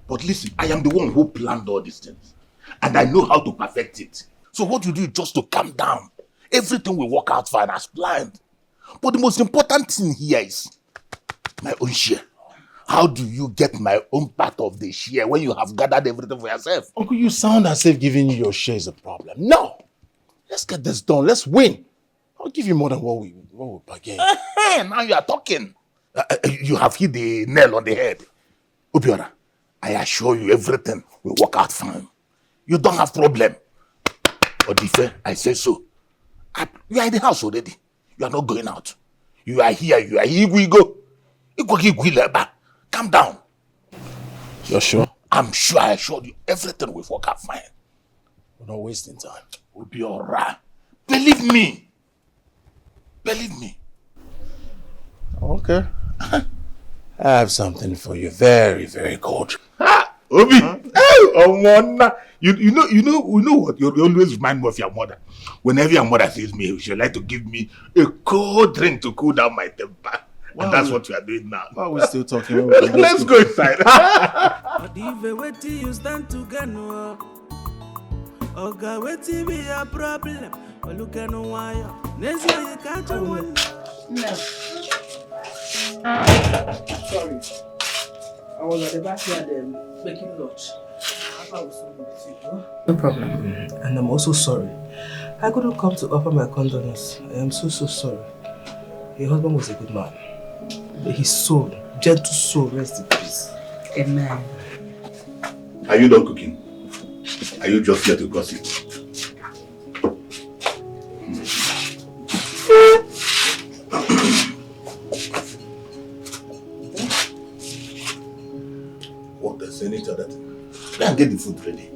But listen, I am the one who planned all these things. And I know how to perfect it. So what you do is just to calm down. Everything will work out fine as planned. But the most important thing here is my own share. How do you get my own part of the share when you have gathered everything for yourself? Uncle, you sound as if giving you your share is a problem. No! Let's get this done. Let's win. I'll give you more than what we bargained. Now you are talking. You have hit the nail on the head. Obiora, I assure you everything will work out fine. You don't have problem. Odife, I say so. You are in the house already. You are not going out. You are here. We go. Calm down. You're sure? I'm sure. I assure you everything will work out fine. We're not wasting time. We'll be alright. Believe me. Believe me. Okay. I have something for you. Very, very cold. Obi, oh, Mona. You know what? You always remind me of your mother. Whenever your mother sees me, she like to give me a cold drink to cool down my temper. Wow. And that's what we are doing now. Why are we still talking? Let's go inside. But if you wait till you stand to get no, Oh God, what be a problem? Well, look at no wire. Next year you can't one. No. Sorry. I was at the backyard making lunch. No problem. And I'm also sorry. I couldn't come to offer my condolence. I am so sorry. Your husband was a good man. But his soul, gentle soul, rest in peace. Amen. Are you done cooking? Are you just here to gossip? What the senator that? Go and get the food ready.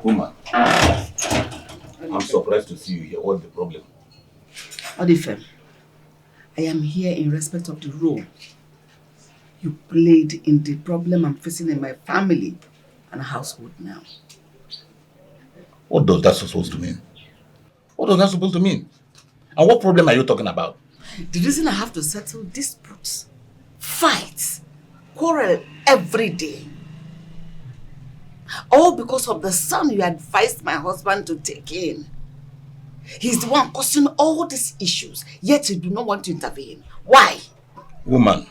Woman, I'm surprised to see you here. What's the problem? Odife, I am here in respect of the role you played in the problem I'm facing in my family and household now. What does that supposed to mean? What does that supposed to mean? And what problem are you talking about? The reason I have to settle disputes, fights, quarrel every day, all because of the son you advised my husband to take in. He's the one causing all these issues, yet you do not want to intervene. Why? Woman,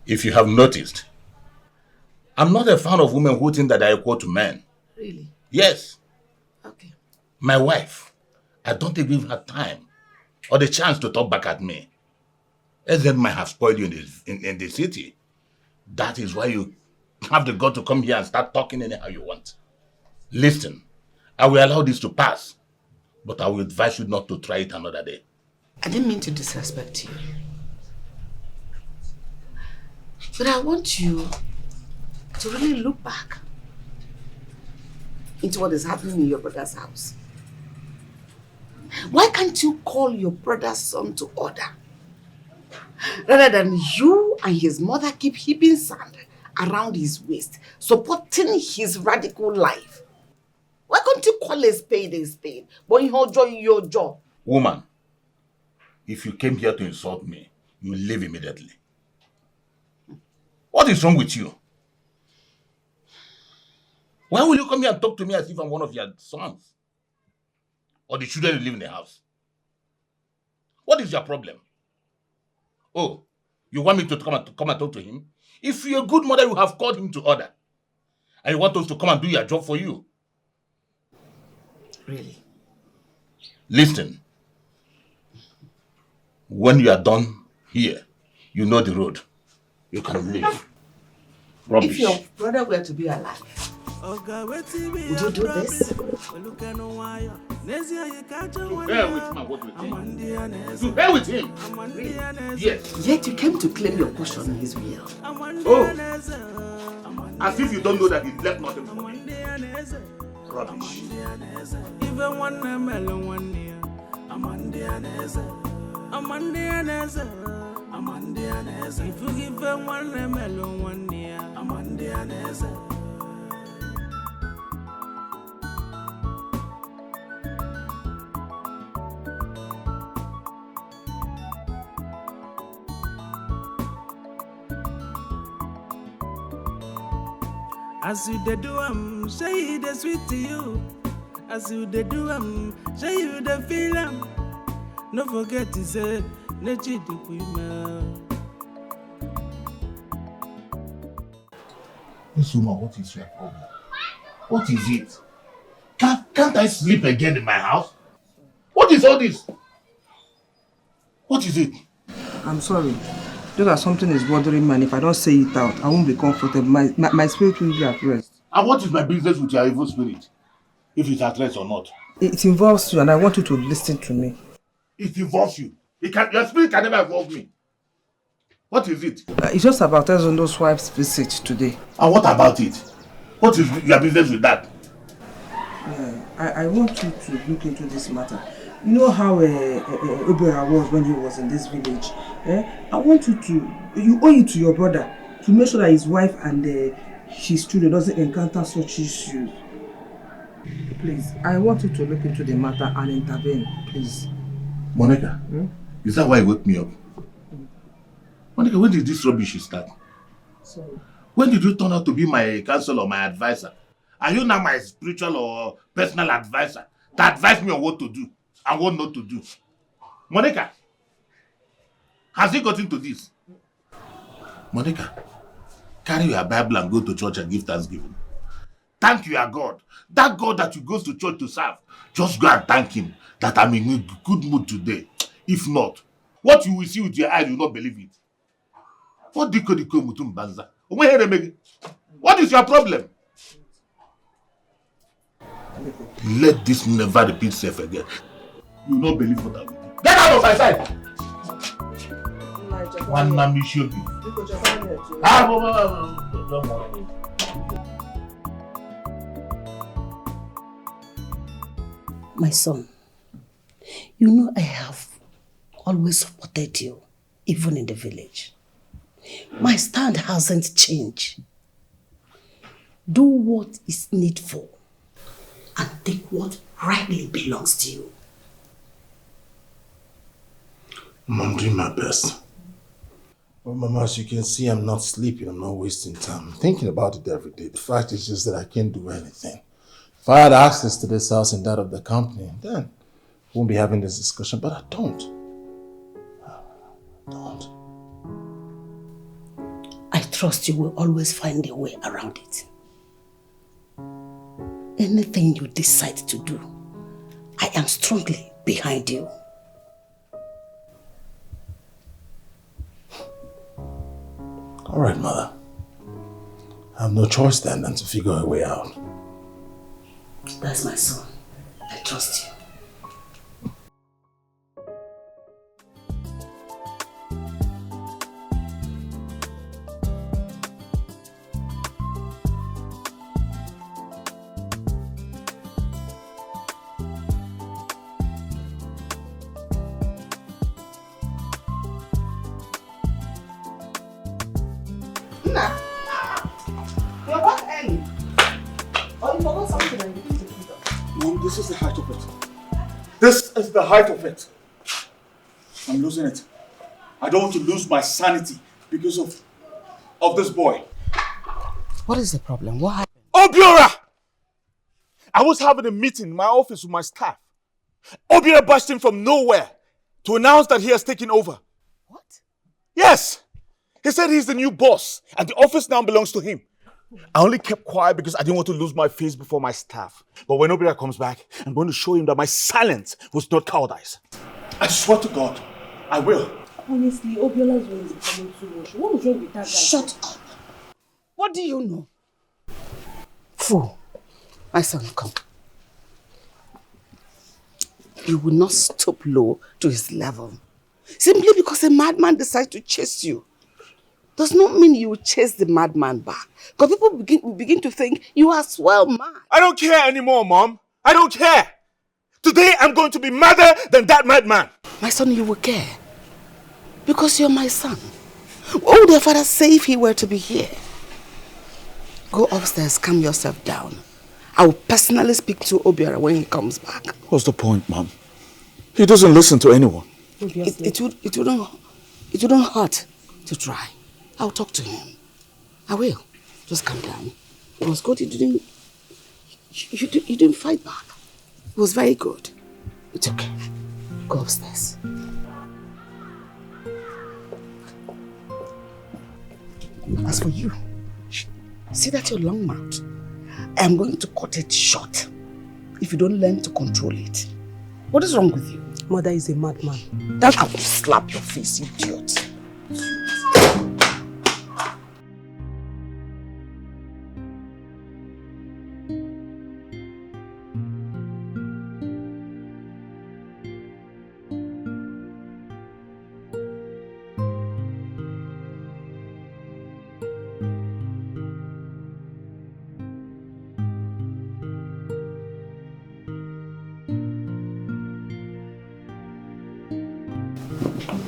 if you have noticed, I'm not a fan of women who think that they are equal to men. Really? Yes. Okay. My wife, I don't give her time or the chance to talk back at me. That might have spoiled you in the city. That is why you have the gut to come here and start talking anyhow you want. Listen, I will allow this to pass, but I will advise you not to try it another day. I didn't mean to disrespect you. But I want you to really look back into what is happening in your brother's house. Why can't you call your brother's son to order? Rather than you and his mother keep heaping sand around his waist, supporting his radical life. Why can't you call a spade? But you hold your jaw. Woman, if you came here to insult me, you leave immediately. What is wrong with you? Why will you come here and talk to me as if I'm one of your sons? Or the children who live in the house? What is your problem? Oh, you want me to come and talk to him? If you're a good mother, you have called him to order. And you want us to come and do your job for you. Really? Listen. When you are done here, you know the road. You can leave. Rubbish. If your brother were to be alive, would you do this? Bear with my word with him. You bear with him. Really? Yes. Yet you came to claim your portion in his will. Oh. As if you don't know that he left nothing for me. Rubbish. Even one melon 1 year. If you give them one melon 1 year. As you they do say they sweet to you. As you they do say you they feel no forget to say Chidi. This woman, what is your problem? What is it? Can't I sleep again in my house? What is all this? What is it? I'm sorry. Just that something is bothering me, and if I don't say it out, I won't be comfortable. My spirit will be at rest. And what is my business with your evil spirit? If it's at rest or not? It involves you, and I want you to listen to me. It involves you. Your spirit can never involve me. What is it? It's just about Ezondo's wife's visit today. And what about it? What is your business with that? I want you to look into this matter. You know how Obera was when he was in this village? I want you owe it to your brother to make sure that his wife and his children doesn't encounter such issues. Please, I want you to look into the matter and intervene, please. Monica, is that why you woke me up? Monica, when did this rubbish start? Sorry. When did you turn out to be my counselor or my advisor? Are you now my spiritual or personal advisor to advise me on what to do and what not to do? Monica, has he got into this? Monica, carry your Bible and go to church and give thanksgiving. Thank your God. That God that you go to church to serve. Just go and thank him that I'm in a good mood today. If not, what you will see with your eyes, you will not believe it. What is your problem? Let this never repeat itself again. You will not believe what I will do. Get out of my sight! One name should be. Don't worry. My son, you know I have always supported you, even in the village. My stand hasn't changed. Do what is needful and take what rightly belongs to you. I'm doing my best. But Mama, as you can see, I'm not sleeping. I'm not wasting time. I'm thinking about it every day. The fact is just that I can't do anything. If I had access to this house and that of the company, then we won't be having this discussion. But I don't. I trust you will always find a way around it. Anything you decide to do, I am strongly behind you. All right, Mother. I have no choice then than to figure a way out. That's my son. I trust you. You're back early. Oh, you forgot something and you didn't pick it up. Mom, this is the height of it. This is the height of it. I'm losing it. I don't want to lose my sanity because of this boy. What is the problem? What happened? Obiora! I was having a meeting in my office with my staff. Obiora burst in from nowhere to announce that he has taken over. What? Yes! He said he's the new boss and the office now belongs to him. I only kept quiet because I didn't want to lose my face before my staff. But when Obiora comes back, I'm going to show him that my silence was not cowardice. I swear to God, I will. Honestly, Obiola's way is becoming too much. What was wrong with that guy? Shut up. What do you know? Fool. My son, come. You will not stoop low to his level. Simply because a madman decides to chase you does not mean you will chase the madman back. Because people begin to think you are swell mad. I don't care anymore, Mom. I don't care. Today I'm going to be madder than that madman. My son, you will care. Because you're my son. What would your father say if he were to be here? Go upstairs, calm yourself down. I will personally speak to Obiora when he comes back. What's the point, Mom? He doesn't listen to anyone. It wouldn't hurt to try. I'll talk to him. I will. Just calm down. It was good. You didn't fight back. It was very good. It's okay. Go upstairs. As for you, see that your long mouth? I am going to cut it short if you don't learn to control it. What is wrong with you? Mother is a madman. That I will slap your face, idiot.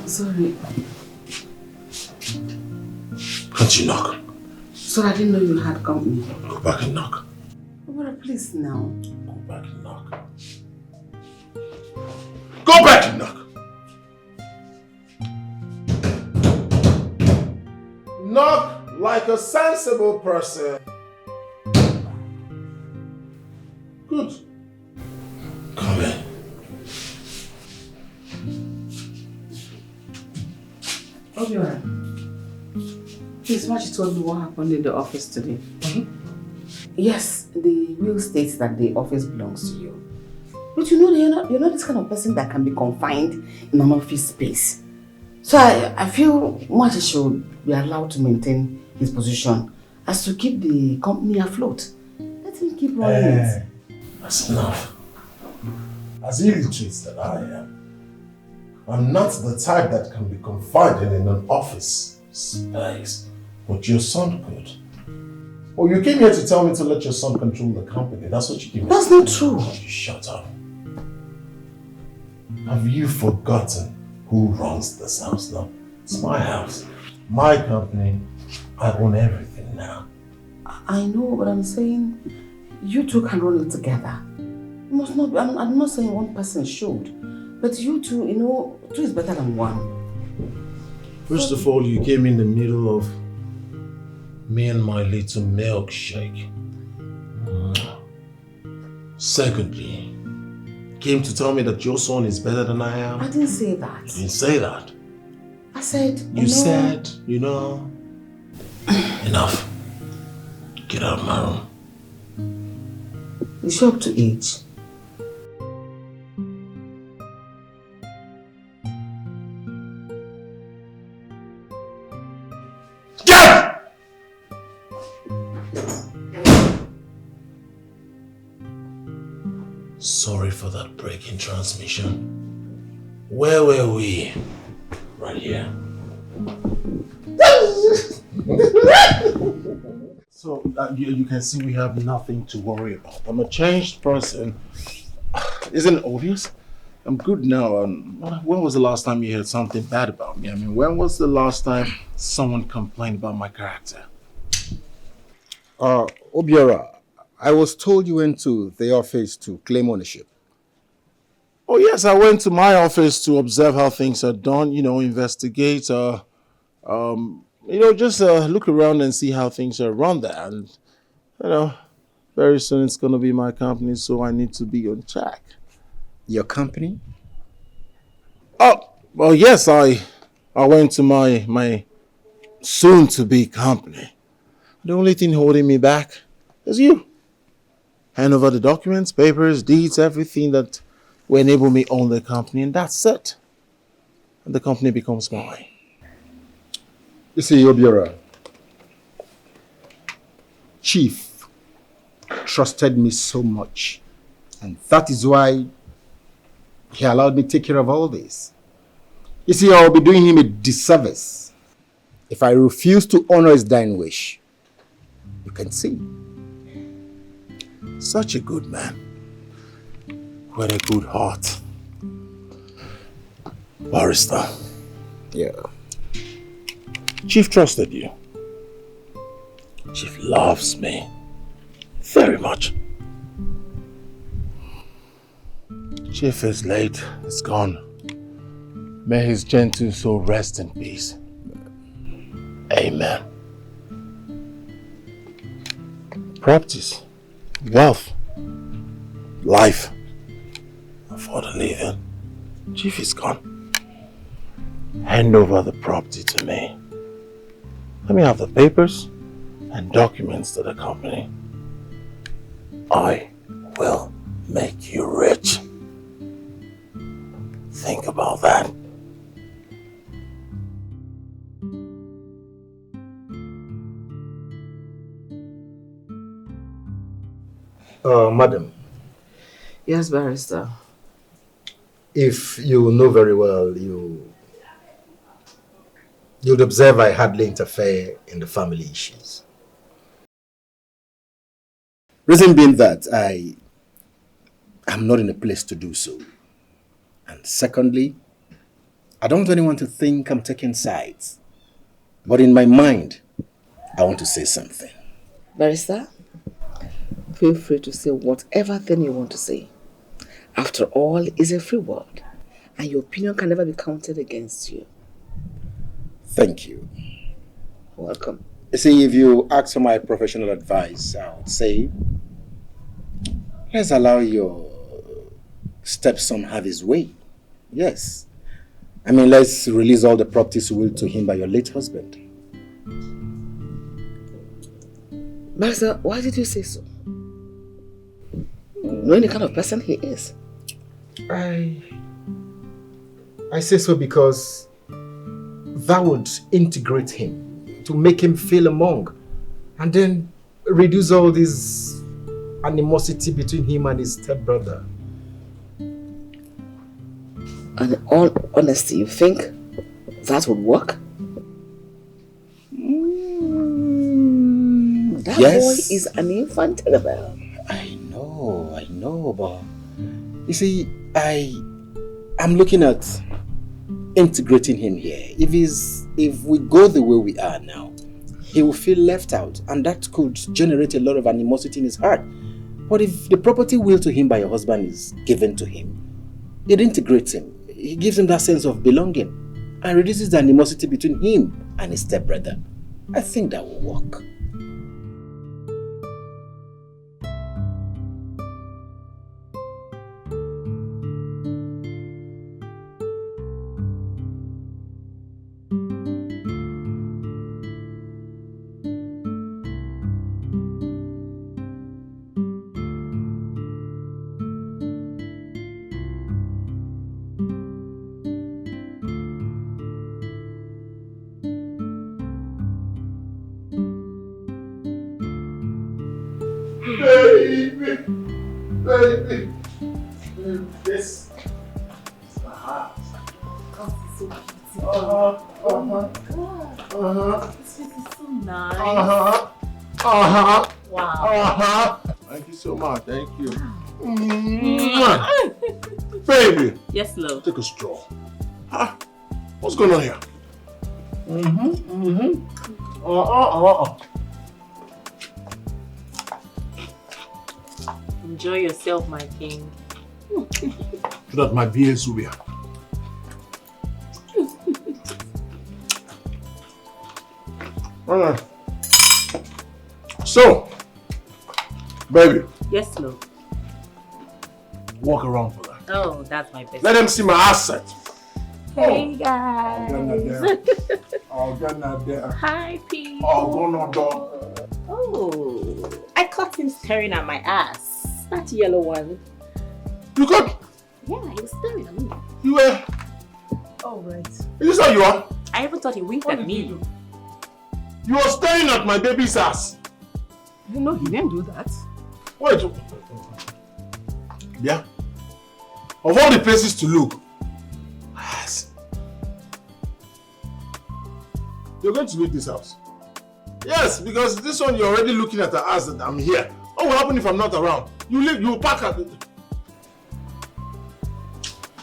Sorry. Can't you knock? Sorry, I didn't know you had company. Go back and knock. Oh, please now. Go back and knock. Go back and knock! like a sensible person. Good. Come in. Okay, right. Please, why you told me what happened in the office today? Yes, the will states that the office belongs to you. But you know, you're not this kind of person that can be confined in an office space. So I feel Machi should be allowed to maintain his position as to keep the company afloat. Let him keep running it. That's enough. As illiterate that I am, I'm not the type that can be confined in an office space. But your son could. Oh, you came here to tell me to let your son control the company. That's what you came here. That's not true. You shut up. Have you forgotten who runs this house now? It's my house, my company. I own everything now. I know, but I'm saying you two can run it together. You must not be, I'm not saying one person should, but you two, you know, two is better than one. First of all, you came in the middle of me and my little milkshake. Secondly, came to tell me that your son is better than I am. I didn't say that. You didn't say that. I said, You said, you know. Enough. Get out of my room. You show up to age. Sorry for that break in transmission. Where were we? Right here. So you can see we have nothing to worry about. I'm a changed person. Isn't it obvious? I'm good now. When was the last time you heard something bad about me? I mean, when was the last time someone complained about my character? Obiora, I was told you went to the office to claim ownership. Oh yes, I went to my office to observe how things are done, you know, investigate, just look around and see how things are run there. And, you know, very soon it's going to be my company, so I need to be on track. Your company? Oh, well, yes, I went to my soon-to-be company. The only thing holding me back is you. Hand over the documents, papers, deeds, everything that will enable me own the company, and that's it. And the company becomes mine. You see, Obiora, Chief trusted me so much, and that is why he allowed me to take care of all this. You see, I'll be doing him a disservice if I refuse to honor his dying wish. You can see. Such a good man. What a good heart. Barrister. Yeah. Chief trusted you. Chief loves me. Very much. Chief is late. It's gone. May his gentle soul rest in peace. Amen. Properties, wealth, life, for the living. Chief is gone. Hand over the property to me. Let me have the papers and documents to the company. I will make you rich. Think about that. Madam. Yes, barrister. If you know very well, you'd observe I hardly interfere in the family issues. Reason being that I am not in a place to do so. And secondly, I don't want anyone to think I'm taking sides. But in my mind, I want to say something. Barrister, feel free to say whatever thing you want to say. After all, it's a free world, and your opinion can never be counted against you. Thank you. Welcome. See, if you ask for my professional advice, I would say, let's allow your stepson have his way. Yes. I mean, let's release all the properties willed to him by your late husband. Master, why did you say so? Knowing the kind of person he is. I say so because that would integrate him, to make him feel among, and then reduce all this animosity between him and his stepbrother. And in all honesty, you think that would work? That Yes. boy is an infant rebel. I know, but you see, I'm looking at integrating him here. If we go the way we are now, he will feel left out, and that could generate a lot of animosity in his heart. But if the property willed to him by your husband is given to him, it integrates him. It gives him that sense of belonging and reduces the animosity between him and his stepbrother. I think that will work. Baby. This is my heart. Oh my god. This is so nice. Wow. Thank you so much. Thank you. Baby. Yes, love. Take a straw. What's going on here? Enjoy yourself, my king. So that my beer is here. Alright. So, baby. Yes, love. Walk around for that. Oh, that's my best. Let them see my asset. Hey guys. I'll get that there. Hi, Pete. Oh, Oh, I caught him staring at my ass. That yellow one. You got? Yeah, he was staring at me. You were? Oh, right. Is this how you are? I even thought he winked at me. You are staring at my baby's ass. No, he didn't do that. Wait. Yeah? Of all the places to look, ass. You're going to leave this house. Yes, because this one you're already looking at the ass that I'm here. What will happen if I'm not around? You leave, you pack at it.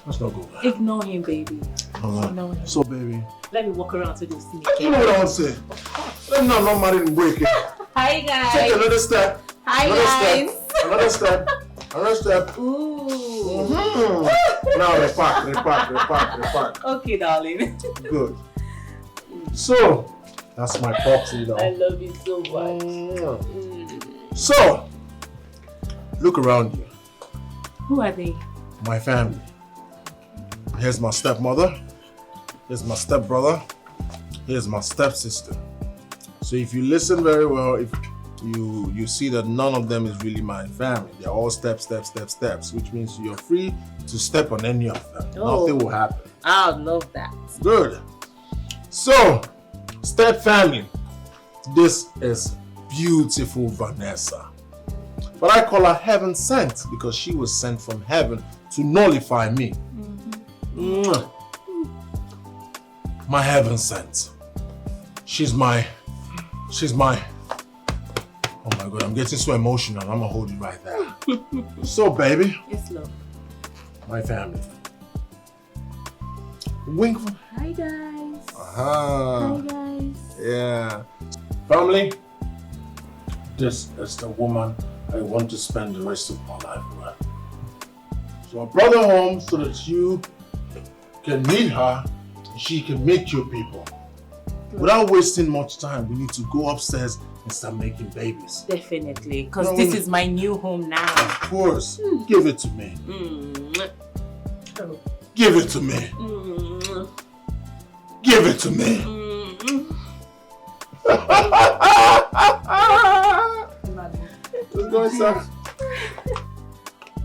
Let's not go. Ignore him, baby. Ignore him. So, baby. Let me walk around so they'll see me. You know what I want to say? Let me know I'm not married and break it. Hi, guys. Take another step. Hi, another guys. Step. Another step. Another step. Ooh. Now repack. Okay, darling. Good. So, that's my proxy though. I love you so much. So, look around you. Who are they? My family. Here's my stepmother. Here's my stepbrother. Here's my stepsister. So if you listen very well, if you see that none of them is really my family. They're all steps, which means you're free to step on any of them. Oh. Nothing will happen. I love that. Good. So, step family. This is beautiful Vanessa. But I call her heaven sent because she was sent from heaven to nullify me. Mwah. My heaven sent. She's my, oh my God, I'm getting so emotional. I'm gonna hold you right there. So baby. Yes, love. My family. Wink. Hi, guys. Hi, guys. Yeah. Family, this is the woman I want to spend the rest of my life with. So I brought her home so that you can meet her and she can meet your people. Without wasting much time, we need to go upstairs and start making babies. Definitely, because this is my new home now. Of course. Give it to me. Give it to me. Give it to me. Let's go inside.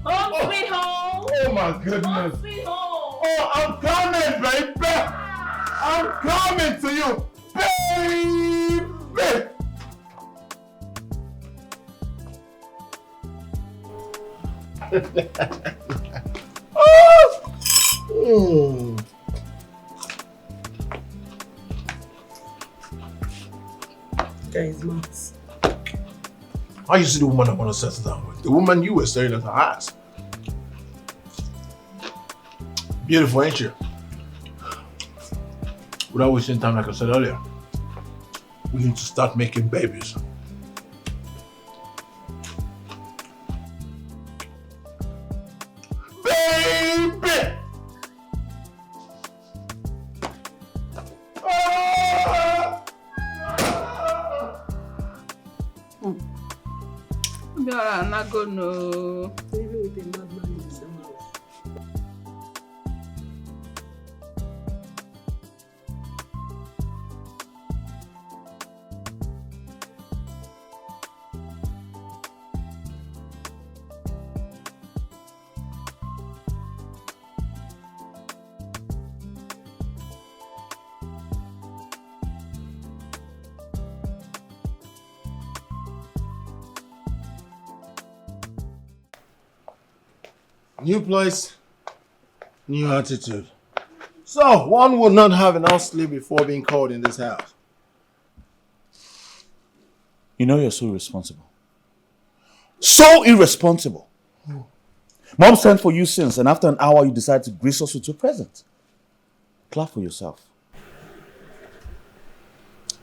Home sweet home. Oh my goodness. Home sweet home. Oh, I'm coming, baby. I'm coming to you, baby. Guys, maths. How you see the woman I want to settle down with? The woman you were staring at her eyes. Beautiful, ain't you? Without wasting time, like I said earlier, we need to start making babies. Baby! You're not gonna. Even with a madman in the same house. New place, new attitude. So, one would not have enough sleep before being called in this house. You know you're so irresponsible. So irresponsible. Mom sent for you since, and after an hour you decide to grace us with your present. Clap for yourself.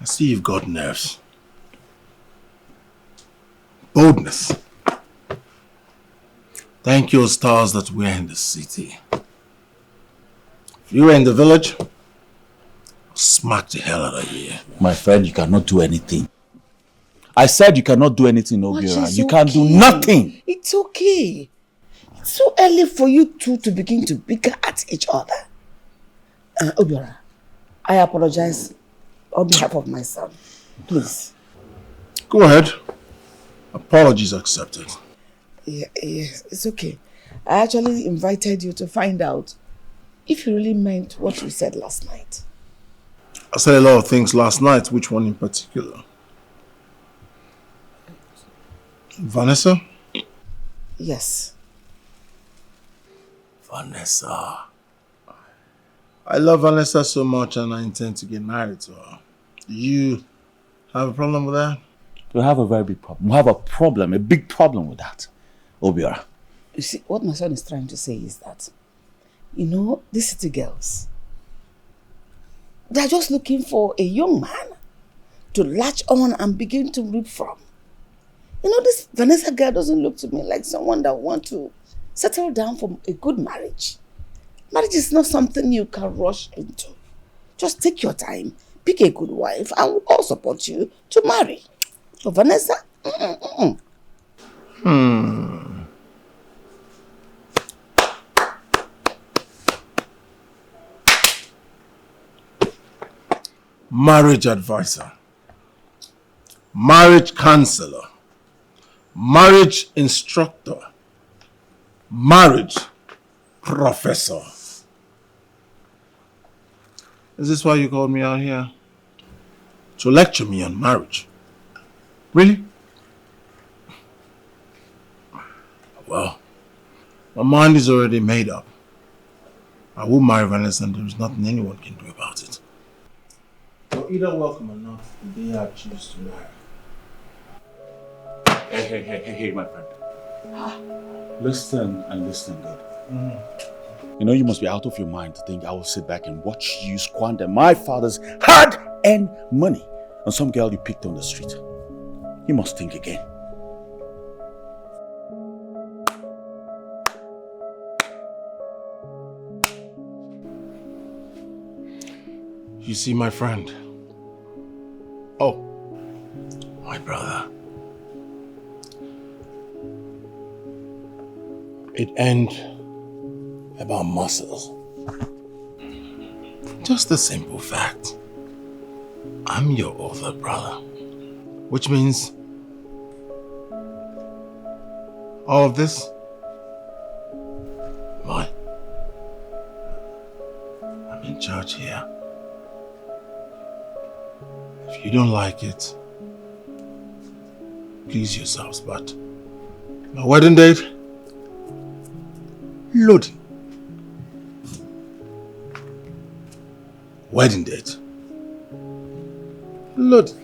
I see you've got nerves. Boldness. Thank your stars that we're in the city. If you were in the village, I'll smack the hell out of you. My friend, you cannot do anything. I said you cannot do anything, Obiora. You can't do nothing. It's okay. It's so early for you two to begin to bicker at each other. Obiora, I apologize on behalf of my son. Please. Go ahead. Apologies accepted. Yes, it's okay. I actually invited you to find out if you really meant what you said last night. I said a lot of things last night. Which one in particular? Vanessa? Yes. Vanessa. I love Vanessa so much and I intend to get married to her. Do you have a problem with that? We have a very big problem. We have a problem, a big problem with that, Obiora. You see, what my son is trying to say is that, you know, these city girls, they're just looking for a young man to latch on and begin to reap from. You know, this Vanessa girl doesn't look to me like someone that wants to settle down for a good marriage. Marriage is not something you can rush into. Just take your time, pick a good wife, and we'll all support you to marry. So Vanessa, Marriage advisor, marriage counselor, marriage instructor, marriage professor. Is this why you called me out here? To lecture me on marriage? Really? Well, my mind is already made up. I will marry Vanessa and there is nothing anyone can do about it. You're either welcome or not the day I choose to marry. Hey, my friend. Listen and listen good. You know you must be out of your mind to think I will sit back and watch you squander my father's hard-earned money on some girl you picked on the street. You must think again. You see, my friend, Oh, my brother. It ain't about muscles. Just a simple fact. I'm your older brother. Which means all of this, mine. I'm in charge here. If you don't like it, please yourselves, but my wedding date, loading. Wedding date, loading.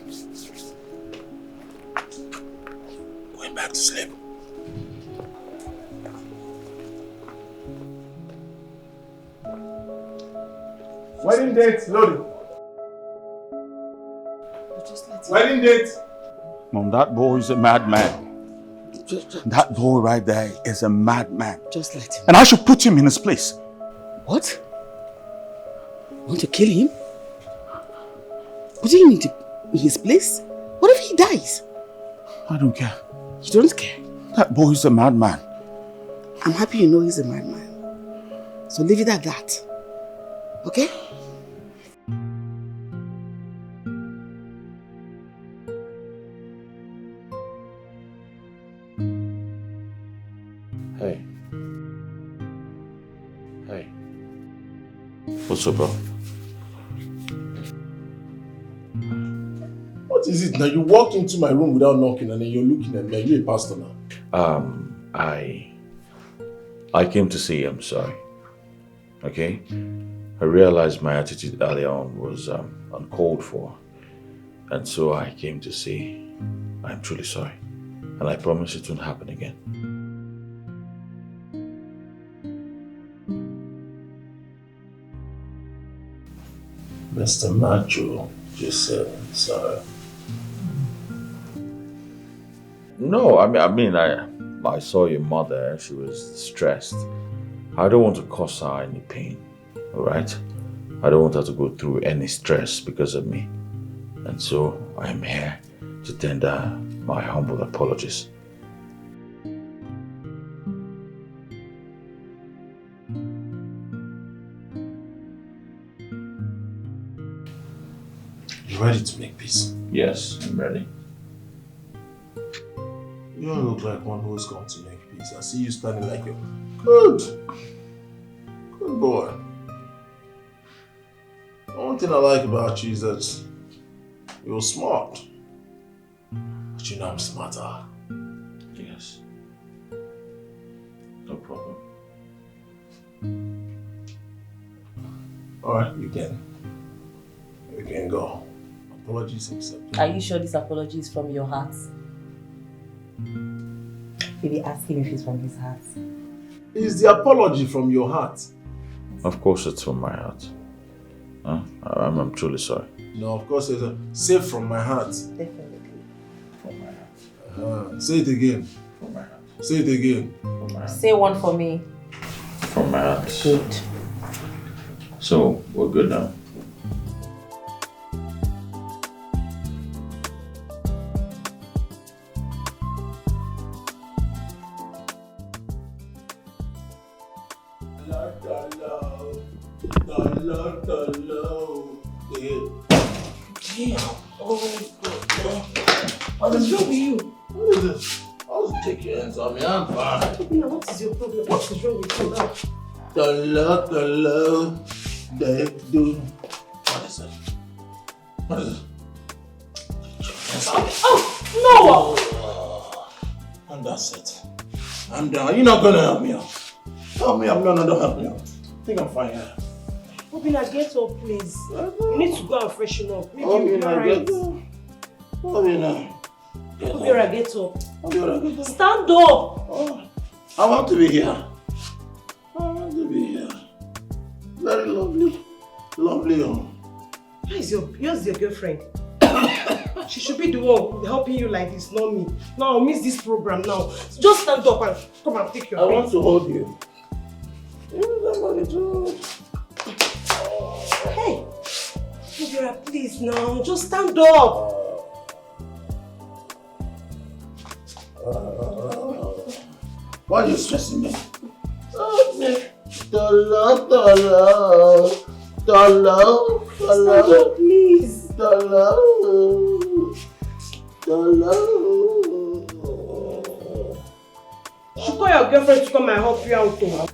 Going back to sleep. Wedding date, loading. Wedding date. Mom, that boy is a madman. That boy right there is a madman. Just let him. And I should put him in his place. What? Want to kill him? Putting him in his place? What if he dies? I don't care. You don't care? That boy is a madman. I'm happy you know he's a madman. So leave it at that. Okay? Hey. Hey. What's up, bro? What is it now? You walked into my room without knocking and then you're looking at me. Are you a pastor now? I came to say I'm sorry. Okay? I realized my attitude earlier on was uncalled for. And so I came to say I'm truly sorry. And I promise it won't happen again. Mr. Macho just said sorry. No, I saw your mother. She was stressed. I don't want to cause her any pain. Alright? I don't want her to go through any stress because of me. And so I am here to tender my humble apologies. You ready to make peace? Yes, I'm ready. You don't look like one who's going to make peace. I see you standing like a good boy. One thing I like about you is that you're smart. But you know I'm smarter. Yes. No problem. Alright, you can go. Apologies accepted. Are you sure this apology is from your heart? Maybe ask him if it's from his heart. Is the apology from your heart? Of course it's from my heart. Huh? I'm truly sorry. No, of course it's say from my heart. Definitely. From my heart. Say it again. From my heart. Say it again. From my heart. Say one for me. From my heart. Good. So, we're good now. What is wrong with you? What is this? I'll just take your hands on me. I'm fine. What is your problem? What is wrong with you now? They do. What is it? What is it? Oh, no! And that's it. I'm done. You're not gonna help me out. Help me out. No, don't help me out. I think I'm fine here. Obina, get up, please. You need to go and freshen up. Maybe Obina, right. get up. Obina, Obina, get up. Obina, get up. Stand up. Oh, I want to be here. I want to be here. Very lovely. Lovely home. Where's your girlfriend? She should be the one helping you like this, not me. Now I'll miss this program now. Just stand up and come and take your I want to hold you. Hey! Obiora, please now, just stand up. Why are you stressing me? Stand up, please. You call your girlfriend to come and help you out too.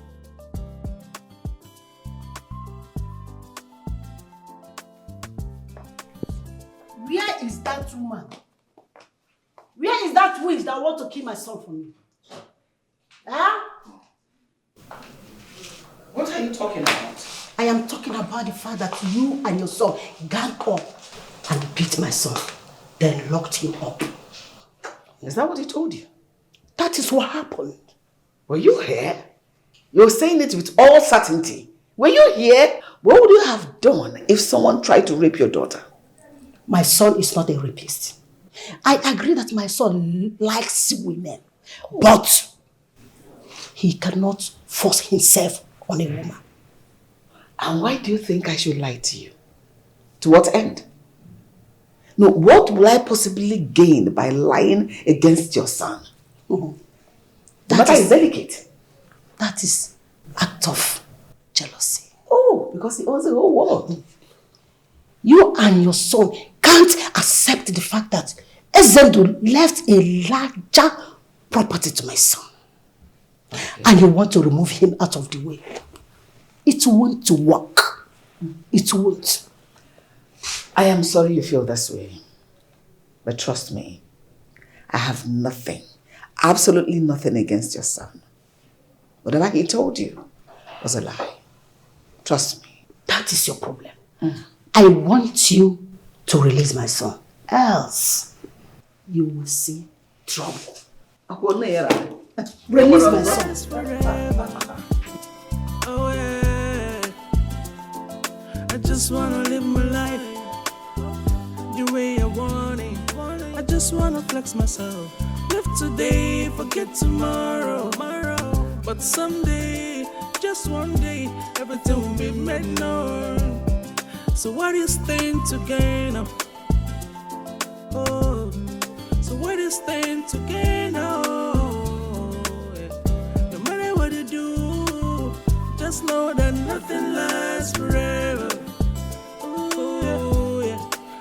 Where is that woman? Where is that witch that want to kill my son for me? Huh? What are you talking about? I am talking about the fact that you and your son gang up and beat my son, then locked him up. Is that what he told you? That is what happened. Were you here? You're saying it with all certainty. Were you here? What would you have done if someone tried to rape your daughter? My son is not a rapist. I agree that my son likes women, but he cannot force himself on a woman. And why do you think I should lie to you? To what end? No, what will I possibly gain by lying against your son? The matter is delicate. That is act of jealousy. Oh, because he owns the whole world. You and your son can't accept the fact that Ezedu left a larger property to my son. Okay. And you want to remove him out of the way. It won't work. It won't. I am sorry you feel this way. But trust me, I have nothing, absolutely nothing against your son. Whatever he told you was a lie. Trust me. That is your problem. I want you to release my son. Else, you will see trouble. Release my son. Oh yeah, I just wanna live my life the way I want it. I just wanna flex myself. Live today, forget tomorrow. But someday, just one day, everything will be made known. So what is staying to gain? Oh, so what is staying to gain? Oh, yeah. No matter what you do, just know that nothing lasts forever. Oh, yeah.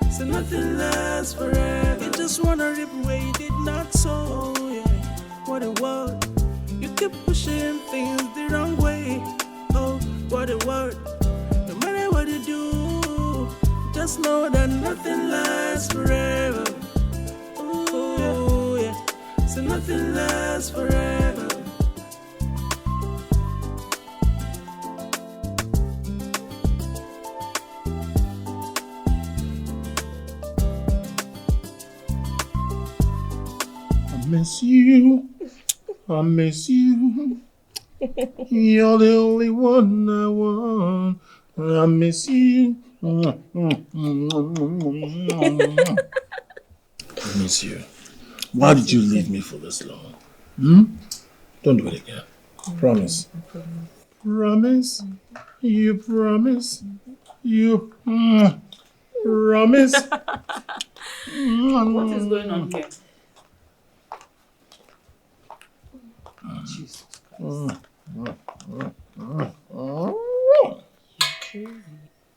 So nothing lasts forever. You just wanna rip where you did not sow. Yeah. What a world. You keep pushing things the wrong way. Oh, what a word. No matter what you do, just know that nothing lasts forever. Oh, yeah. So nothing lasts forever. I miss you. I miss you. You're the only one I want. I miss you. I miss you. Why did you leave me for this long? Don't do it again. Promise. Promise. You promise. You promise. What is going on here? Jesus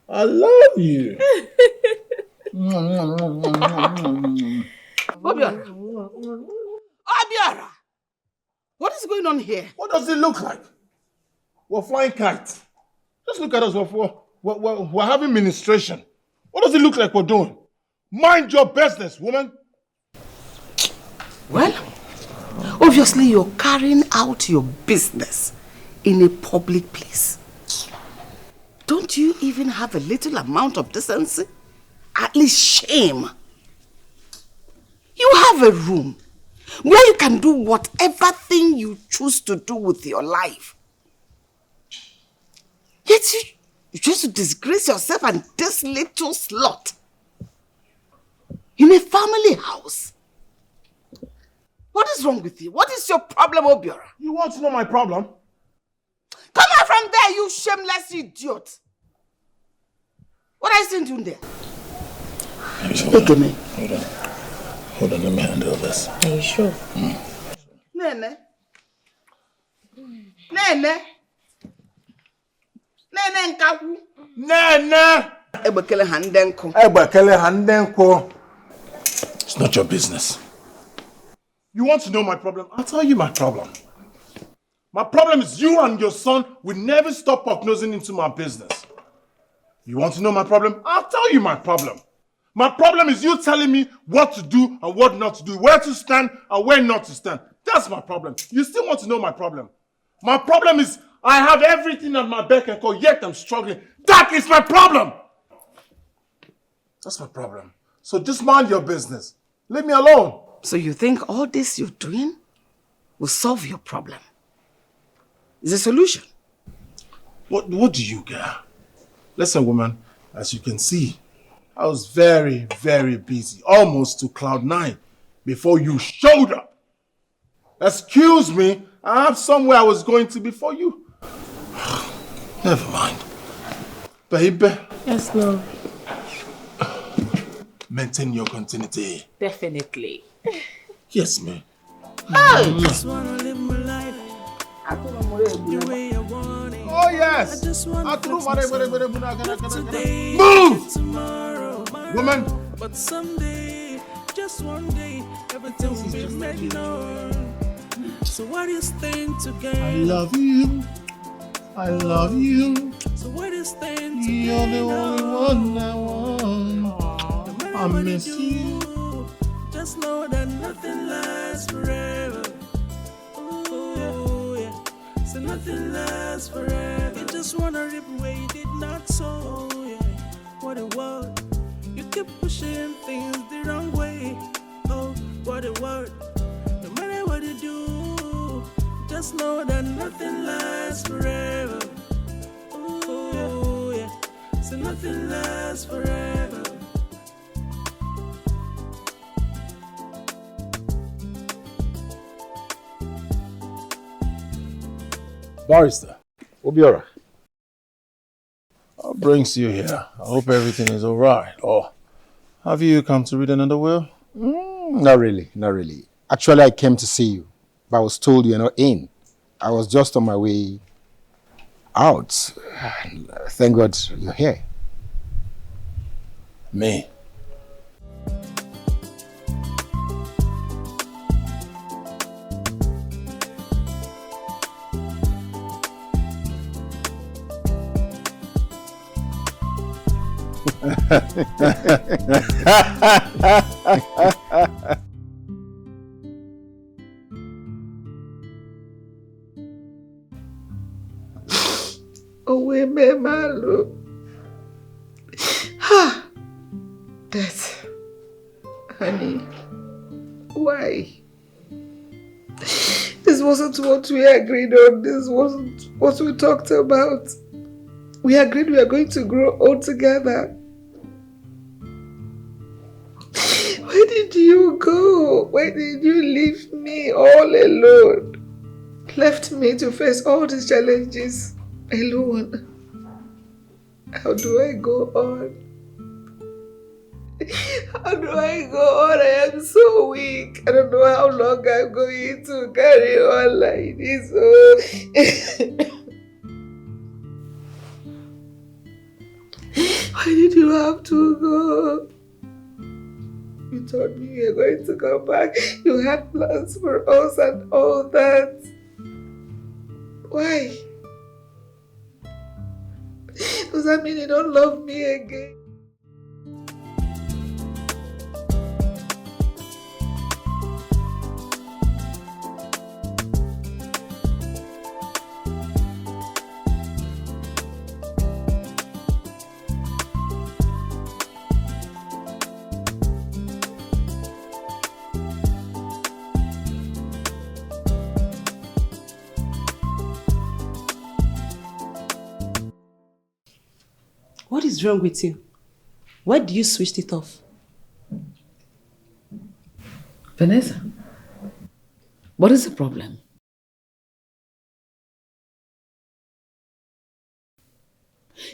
I love you. Obiora! Obiora! What is going on here? What does it look like? We're flying kites. Just look at us. We're having ministration. What does it look like we're doing? Mind your business, woman. Well, obviously you're carrying out your business in a public place. Don't you even have a little amount of decency? At least shame. You have a room where you can do whatever thing you choose to do with your life. Yet you choose to disgrace yourself and this little slut in a family house. What is wrong with you? What is your problem, Obiora? You want to know my problem? Come out from there, you shameless idiot! What are you still doing there? Hold on. Hold on, let me handle this. Are you sure? Nene. Nene. Nene nkawu. Nene. Ebekele handenko. Ebekele handenko. It's not your business. You want to know my problem? I'll tell you my problem. My problem is you and your son will never stop prognosing into my business. You want to know my problem? I'll tell you my problem. My problem is you telling me what to do and what not to do, where to stand and where not to stand. That's my problem. You still want to know my problem? My problem is I have everything at my beck and call, yet I'm struggling. That is my problem. That's my problem. So just mind your business. Leave me alone. So you think all this you're doing will solve your problem? Is a solution? What do you care? Listen, woman, as you can see, I was very, very busy, almost to cloud 9, before you showed up. Excuse me, I have somewhere I was going to before you. Never mind. Baby. Yes, love. Maintain your continuity. Definitely. Yes, man. I just wanna live my life the way I want it. Oh, yes. I just wanna move! Tomorrow, Woman. But someday, just one day, everything will be made known. So what is staying together? I love you. I love you. So what is staying together? You're the only one I want. I miss you. Just know that nothing lasts forever. Oh, yeah. So nothing lasts forever. You just wanna rip away you did not sow. Yeah. What a word. You keep pushing things the wrong way. Oh, what a word. No matter what you do, just know that nothing lasts forever. Oh, yeah. So nothing lasts forever. Barrister. Obiora. What brings you here? I hope everything is all right. Or have you come to read another will? Not really, not really. Actually, I came to see you, but I was told you're not in. I was just on my way out. Thank God you're here. Me? Owe me malu. Ha! Death. Honey. Why? This wasn't what we agreed on. This wasn't what we talked about. We agreed we are going to grow old together. Where did you go? Why did you leave me all alone? Left me to face all these challenges alone. How do I go on? How do I go on? I am so weak. I don't know how long I'm going to carry on like this. Oh. Why did you have to go? You told me you were going to come back. You had plans for us and all that. Why? Does that mean you don't love me again? What is wrong with you? Why do you switch it off? Vanessa, what is the problem?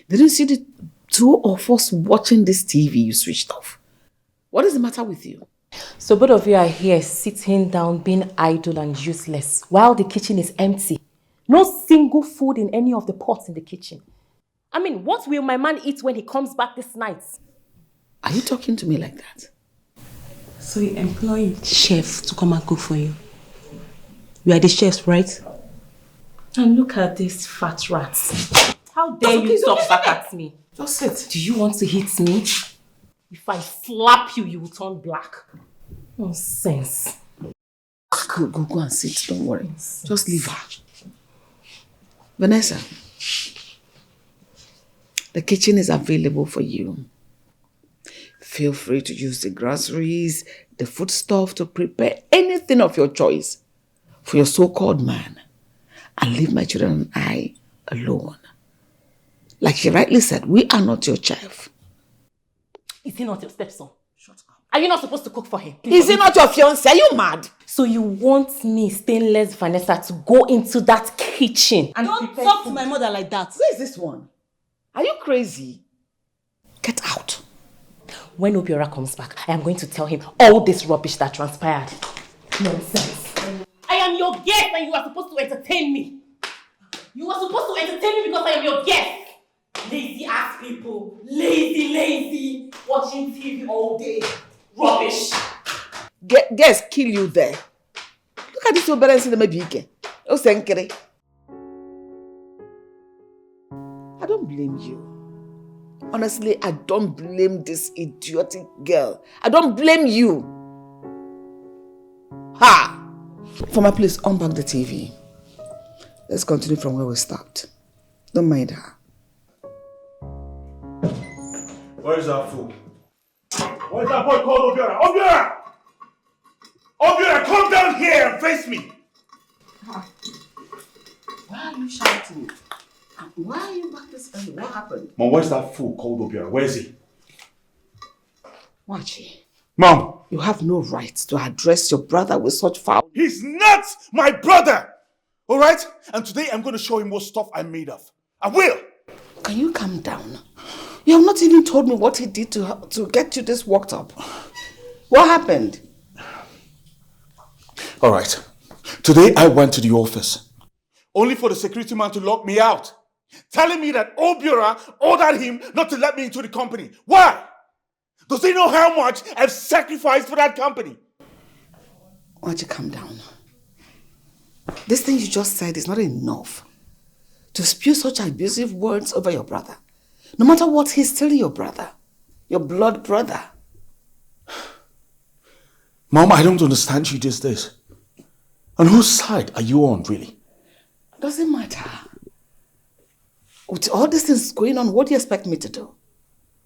Didn't you see two of us watching this TV you switched off. What is the matter with you? So both of you are here sitting down being idle and useless while the kitchen is empty. No single food in any of the pots in the kitchen. I mean, what will my man eat when he comes back this night? Are you talking to me like that? So you employ chef to come and cook for you? You are the chefs, right? And look at these fat rats. How dare you talk back at me? Just sit. Do you want to hit me? If I slap you, you will turn black. Nonsense. Go and sit, don't worry. Just leave her. Vanessa, the kitchen is available for you. Feel free to use the groceries, the foodstuff to prepare anything of your choice for your so-called man and leave my children and I alone. Like she rightly said, we are not your chef. Is he not your stepson? Shut up. Are you not supposed to cook for him? Is he not your fiancé? Are you mad? So you want me, stainless Vanessa, to go into that kitchen and don't talk to my mother like that. Who is this one? Are you crazy? Get out. When Obiora comes back, I am going to tell him all this rubbish that transpired. Nonsense. I am your guest and you are supposed to entertain me. You are supposed to entertain me because I am your guest. Lazy ass people. Lazy. Watching TV all day. Rubbish. Guests kill you there. Look at this Obiora in the Dike. I don't blame you. Honestly, I don't blame this idiotic girl. I don't blame you. Ha! Former, please unplug the TV. Let's continue from where we stopped. Don't mind her. Where is that fool? Where is that boy called Obiora? Obiora! Obiora, come down here and face me! Why are you shouting? Why are you back this early? What happened? Mom, where's that fool called Obiora? Where is he? Wachi. Mom! You have no right to address your brother with such foul... He's not my brother! Alright? And today I'm going to show him what stuff I'm made of. I will! Can you calm down? You have not even told me what he did to get you this worked up. What happened? Alright. Today I went to the office. Only for the security man to lock me out. Telling me that Obiora ordered him not to let me into the company. Why? Does he know how much I've sacrificed for that company? Why don't you calm down? This thing you just said is not enough to spew such abusive words over your brother. No matter what, he's still your brother. Your blood brother. Mom, I don't understand you these days. On whose side are you on, really? Doesn't matter. With all these things going on, what do you expect me to do?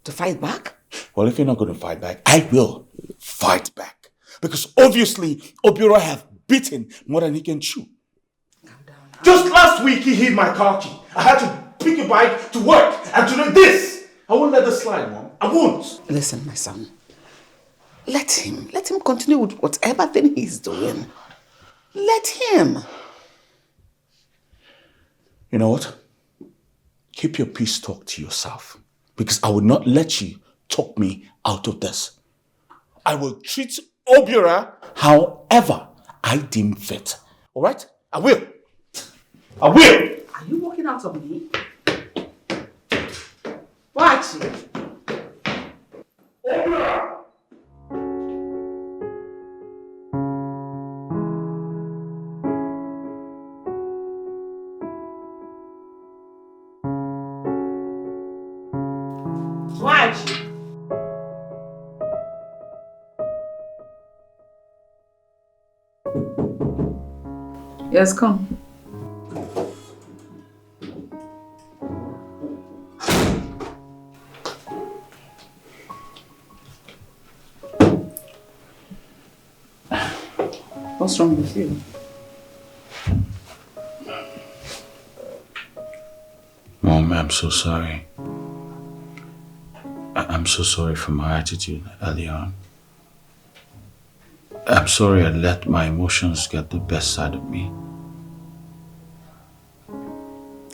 To fight back? Well, if you're not going to fight back, I will fight back. Because obviously, Obiora have bitten more than he can chew. Just last week, he hid my car key. I had to pick a bike to work. And to do this, I won't let this slide, Mom. I won't. Listen, my son. Let him continue with whatever thing he's doing. Let him. You know what? Keep your peace talk to yourself. Because I will not let you talk me out of this. I will treat Obiora however I deem fit. Alright? I will. I will. Are you walking out on me? Watch it. Obiora! Yes, come. What's wrong with you? Mom, I'm so sorry. I'm so sorry for my attitude early on. I'm sorry I let my emotions get the best side of me.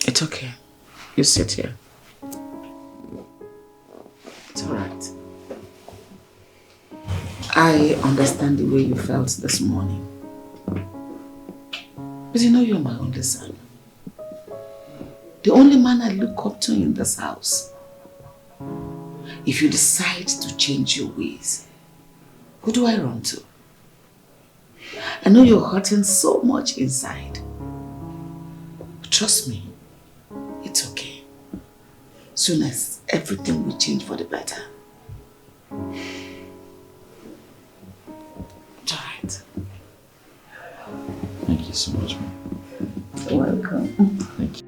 It's okay. You sit here. It's alright. I understand the way you felt this morning. But you know you're my only son. The only man I look up to in this house. If you decide to change your ways, who do I run to? I know you're hurting so much inside. But trust me, it's okay. Soon as everything will change for the better. It's alright. Thank you so much, man. You're welcome. Thank you.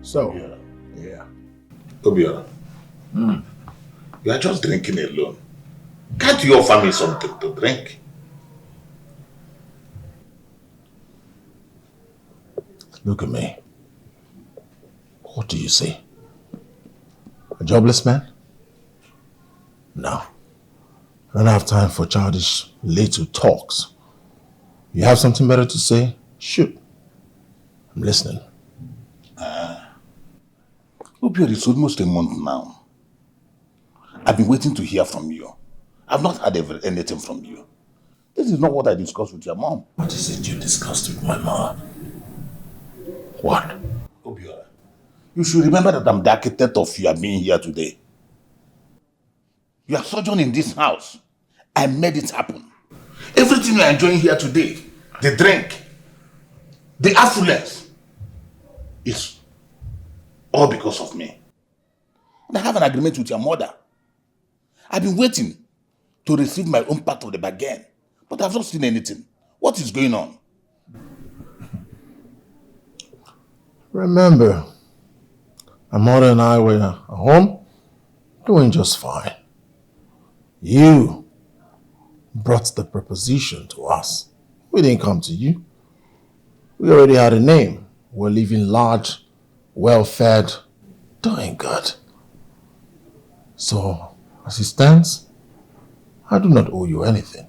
So, yeah. Obiora, you are just drinking alone. Can't you offer me something to drink? Look at me. What do you say? A jobless man? No. I don't have time for childish little talks. You have something better to say? Shoot. I'm listening. Obiora, it's almost a month now. I've been waiting to hear from you. I've not heard anything from you. This is not what I discussed with your mom. What is it you discussed with my mom? What? Obiora, you should remember that I'm the architect of your being here today. You are sojourn in this house. I made it happen. Everything you are enjoying here today, the drink, the affluence, is all because of me. And I have an agreement with your mother. I've been waiting to receive my own part of the bargain, but I've not seen anything. What is going on? Remember, my mother and I were at home, doing just fine. You brought the proposition to us. We didn't come to you. We already had a name. We're living large, well-fed, doing good. So, as it stands, I do not owe you anything.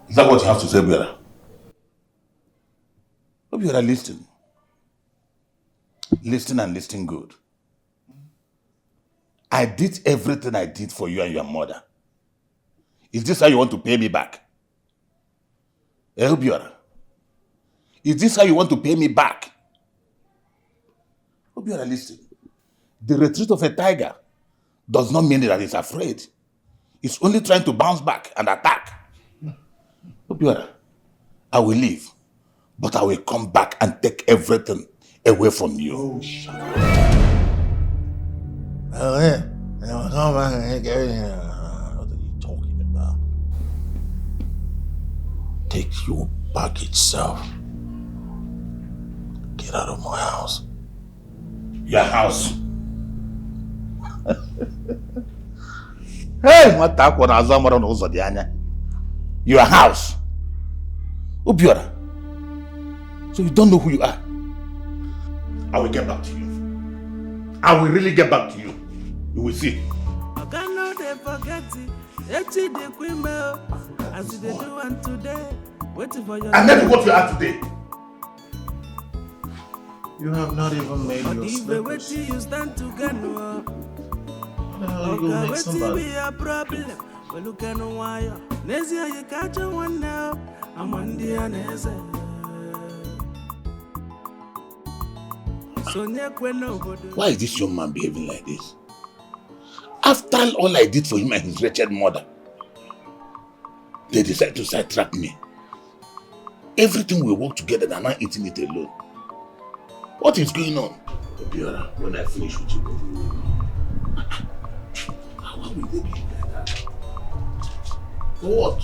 Is that what you have to say, Obiora? Obiora, listen. Listen and listen good. I did everything I did for you and your mother. Is this how you want to pay me back? Obiora, is this how you want to pay me back? Obiora, listen. The retreat of a tiger does not mean that it's afraid. It's only trying to bounce back and attack. Obiora, I will leave, but I will come back and take everything away from you. Oh, shut up. Oh, yeah. I'll come back and take everything. What are you talking about? Take your baggage self. Get out of my house. Your house? Hey, what talk when I was on Ozodiana? Your house? Obiora. So you don't know who you are? I will get back to you. I will really get back to you. You will see. I cannot forget it. As they do one today. Waiting for your. And that is what you are today. You have not even made your slippers. You stand to get no. How you gonna make somebody? Be a problem. Well, look at no wire. Nezia, you catch one now. I'm on the anese. Why is this young man behaving like this? After all I did for him and his wretched mother, they decide to sidetrack me. Everything we work together and I'm not eating it alone. What is going on? Obiora, when I finish with you, how will they be like that? For what?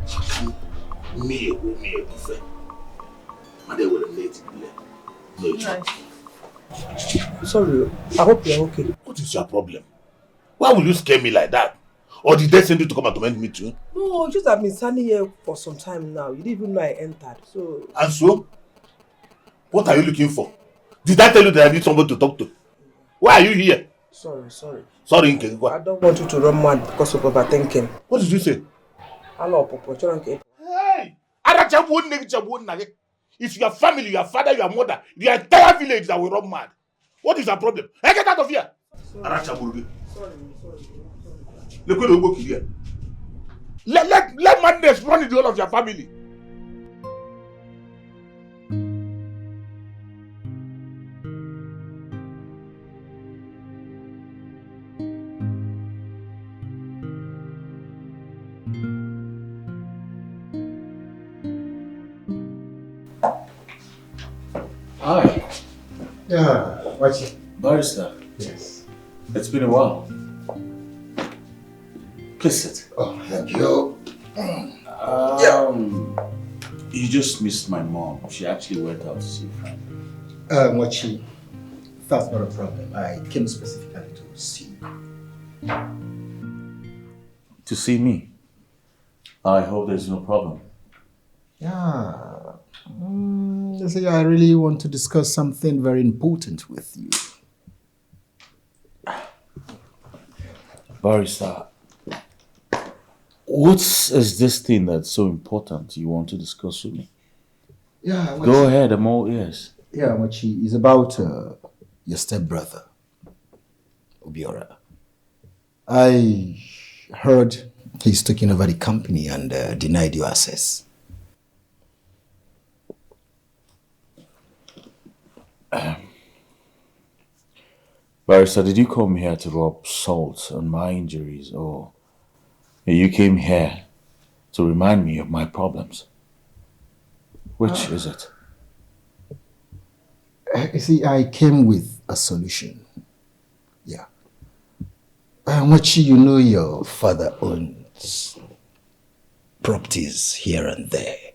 How can me a different? And they will relate it. No, sorry, I hope you're okay. What is your problem? Why will you scare me like that? Or did they send you to come and torment me too? No, just I've been standing here for some time now. You didn't even know I entered. So. And so? What are you looking for? Did I tell you that I need somebody to talk to? Why are you here? Sorry. Sorry, Nke. I don't want you to run mad because of overthinking. What did you say? Hello, Popo. Hey! It's your family, your father, your mother, the entire village that will run mad. What is your problem? Hey, get out of here! Sorry. Let madness run in the whole of your family. Hi. Yeah, what's it? Barrister. Yes. It's been a while. Please sit. Oh, thank you. You just missed my mom. She actually went out to see a friend. Mochi, that's not a problem. I came specifically to see you. To see me? I hope there's no problem. Yeah. You see, I really want to discuss something very important with you. Barrister, what is this thing that's so important you want to discuss with me? Yeah. Go ahead, I'm all ears. Yeah, Mochi, it's about your stepbrother, Obiora. I heard he's taking over the company and denied you access. Barrister, did you come here to rub salt on my injuries, or you came here to remind me of my problems? Which is it? You see, I came with a solution. Yeah. Mochi, you know your father owns properties here and there.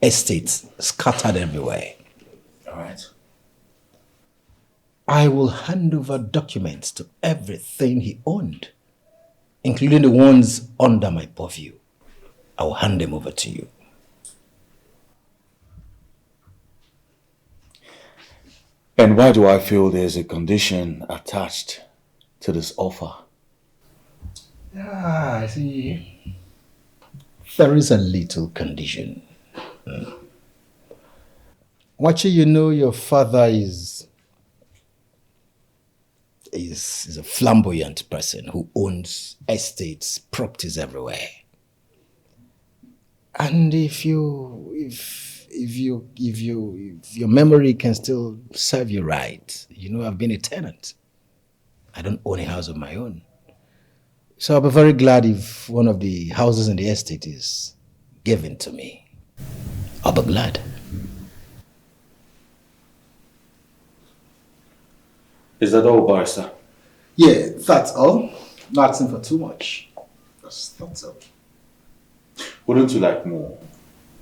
Estates scattered everywhere. All right. I will hand over documents to everything he owned, including the ones under my purview. I will hand them over to you. And why do I feel there's a condition attached to this offer? Ah, I see. There is a little condition. Mochi, you know your father is a flamboyant person who owns estates, properties everywhere. And if your memory can still serve you right, you know I've been a tenant. I don't own a house of my own. So I'll be very glad if one of the houses in the estate is given to me. I'll be glad. Is that all, Barrister? Yeah, that's all. Not asking for too much. That's all. Wouldn't you like more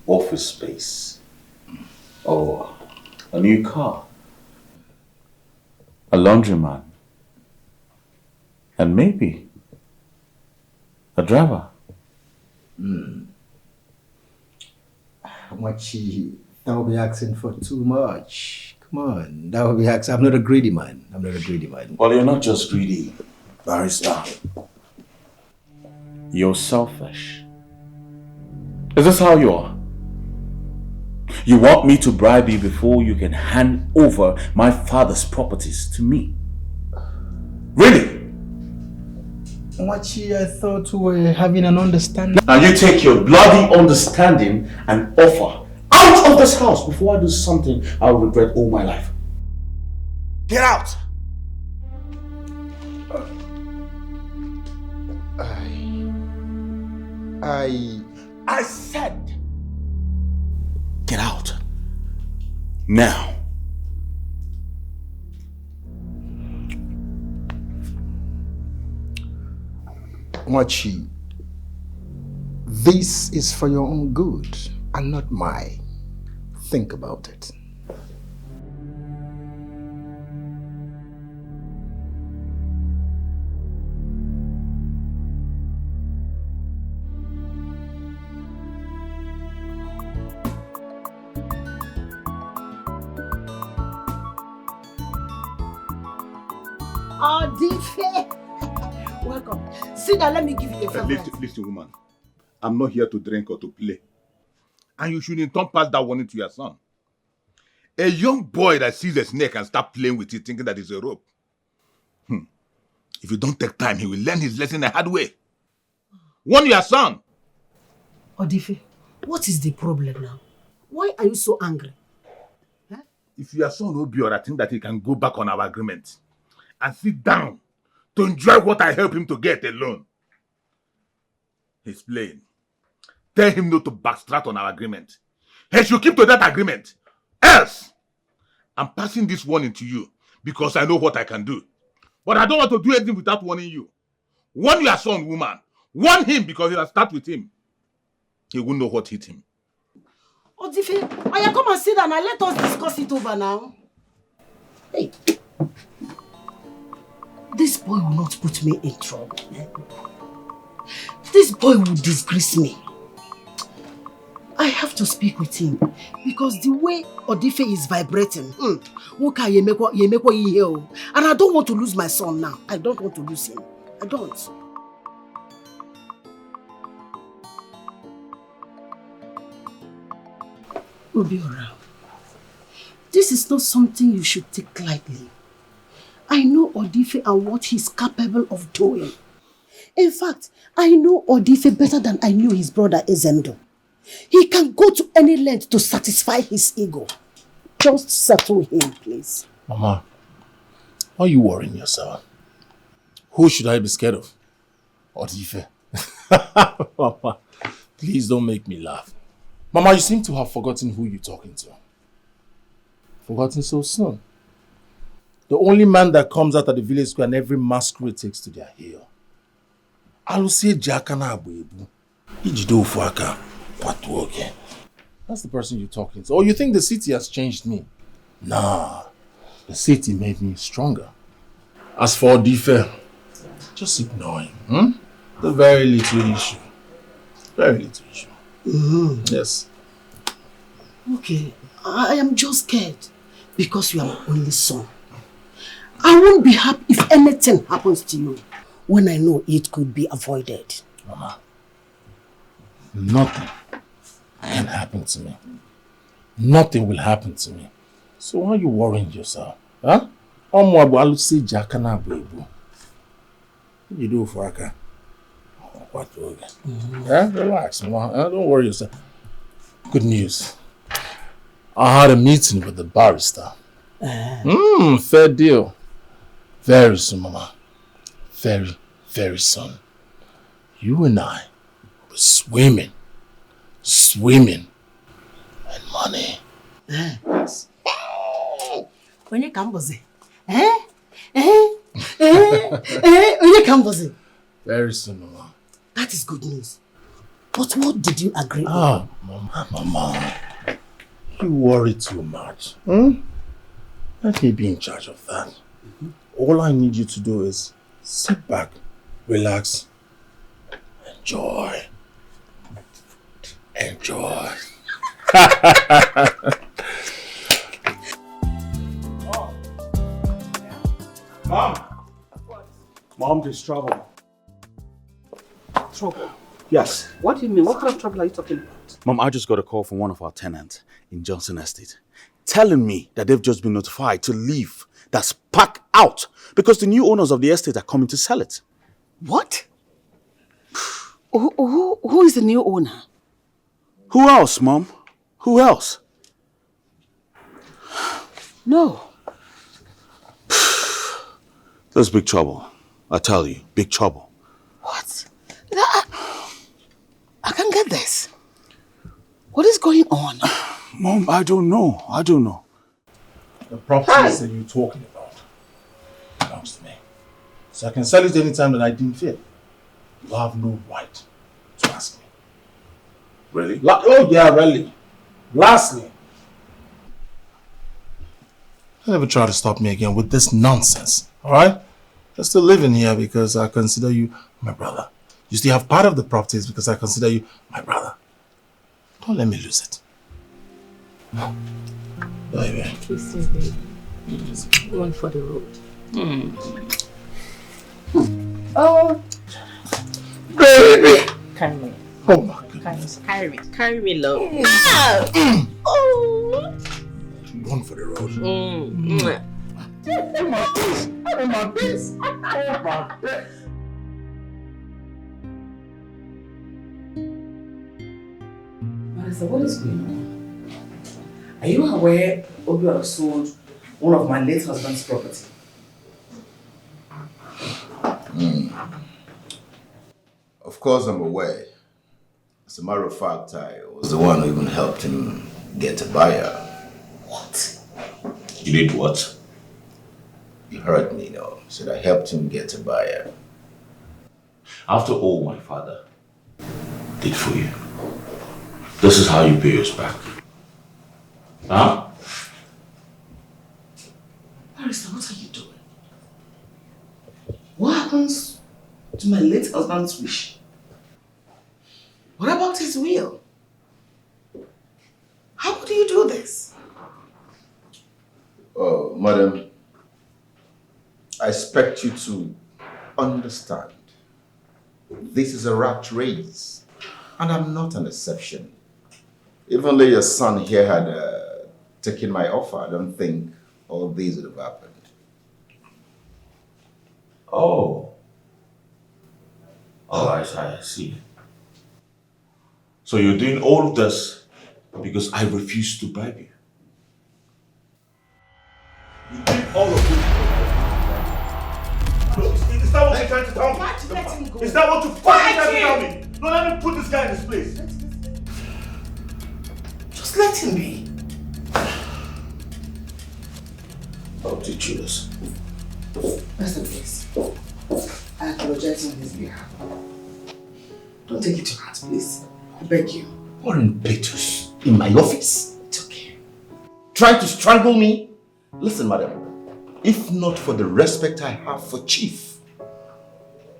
office space? Or a new car? A laundromat? And maybe a driver? Mochi, that will be asking for too much. Come on, that would be asking. I'm not a greedy man. Well, you're not just greedy, Barrister. You're selfish. Is this how you are? You want me to bribe you before you can hand over my father's properties to me? Really? Mochi, I thought we were having an understanding. Now you take your bloody understanding and offer out of this house before I do something I will regret all my life. Get out! I said, get out. Now. Mochi, this is for your own good and not mine. Think about it. Dike. Welcome. Sit down, let me give you a favor. Listen, woman. I'm not here to drink or to play. And you shouldn't turn past that warning to your son. A young boy that sees a snake and start playing with it thinking that it's a rope. If you don't take time, he will learn his lesson the hard way. Warn your son. Odife, what is the problem now? Why are you so angry? Huh? If your son will be I think that he can go back on our agreement and sit down to enjoy what I help him to get alone. He's playing. Tell him not to backtrack on our agreement. He should keep to that agreement. Else, I'm passing this warning to you because I know what I can do. But I don't want to do anything without warning you. Warn your son, woman. Warn him because if I start with him, he won't know what hit him. Odife, Aya, come and sit down and let us discuss it over now. Hey. This boy will not put me in trouble. This boy will disgrace me. I have to speak with him because the way Odife is vibrating, and I don't want to lose my son now. I don't want to lose him. I don't. Obiora, this is not something you should take lightly. I know Odife and what he's capable of doing. In fact, I know Odife better than I knew his brother Ezendo. He can go to any length to satisfy his ego. Just settle him, please. Mama, why are you worrying yourself? Who should I be scared of? Odife. Mama, please don't make me laugh. Mama, you seem to have forgotten who you're talking to. Forgotten so soon. The only man that comes out of the village square and every masquerade takes to their heel. Alusie Jakana Abuebu. Ijido Fuaka. Patuoke. That's the person you're talking to. Or you think the city has changed me? Nah. The city made me stronger. As for Odife, just ignore him. The very little issue. Very little issue. Yes. Okay. I am just scared because you are my only son. I won't be happy if anything happens to you when I know it could be avoided. Mama, nothing can happen to me. Nothing will happen to me. So why are you worrying yourself? Huh? You do for Aka. Yeah, relax, Mama. Don't worry yourself. Good news. I had a meeting with the barrister. Fair deal. Very soon, Mama. Very, very soon. You and I will be swimming in money. Yes. When you come, Very soon, Mama. That is good news. But what did you agree on? Mama. You worry too much. Let me be in charge of that. All I need you to do is sit back, relax, enjoy. Mom, there's trouble. Trouble? Yes. What do you mean? What kind of trouble are you talking about? Mom, I just got a call from one of our tenants in Johnson Estate telling me that they've just been notified to leave. That's packed out because the new owners of the estate are coming to sell it. What? Who is the new owner? Who else, Mom? Who else? No. There's big trouble. I tell you, big trouble. What? I can't get this. What is going on? Mom, I don't know. The properties that you're talking about belongs to me. So I can sell it anytime that I deem fit. You have no right to ask me. Really? Oh yeah, really. Lastly, never try to stop me again with this nonsense, alright? You're still living here because I consider you my brother. You still have part of the properties because I consider you my brother. Don't let me lose it. Baby. Please, baby. One for the road. Oh, baby. Carry me. Oh my goodness. Carry me, love. Ah. Oh. One for the road. oh my face. Oh my face. Oh my face. Marisa, what is going on? Are you aware Obiora sold one of my late husband's property? Of course I'm aware. As a matter of fact, I was the one who even helped him get a buyer. What? You did what? You heard me, no? Said I helped him get a buyer. After all my father did for you, this is how you pay us back. Huh? Marisa, what are you doing? What happens to my late husband's wish? What about his will? How could you do this? Oh, madam, I expect you to understand. This is a rat race, and I'm not an exception. Even though your son here had taken my offer, I don't think all these would have happened. Oh. Alright, I see. So you're doing all of this because I refuse to bribe you. You did all of it. No, is that what you're trying to tell me? Why let him go? Is that what you're trying to tell me? No, let me put this guy in his place. Just let him be. I'll teach you this. Rest in peace. I apologize on his behalf. Don't take it to heart, please. I beg you. What impetus? In my office? It's okay. Trying to strangle me? Listen, madam. If not for the respect I have for Chief,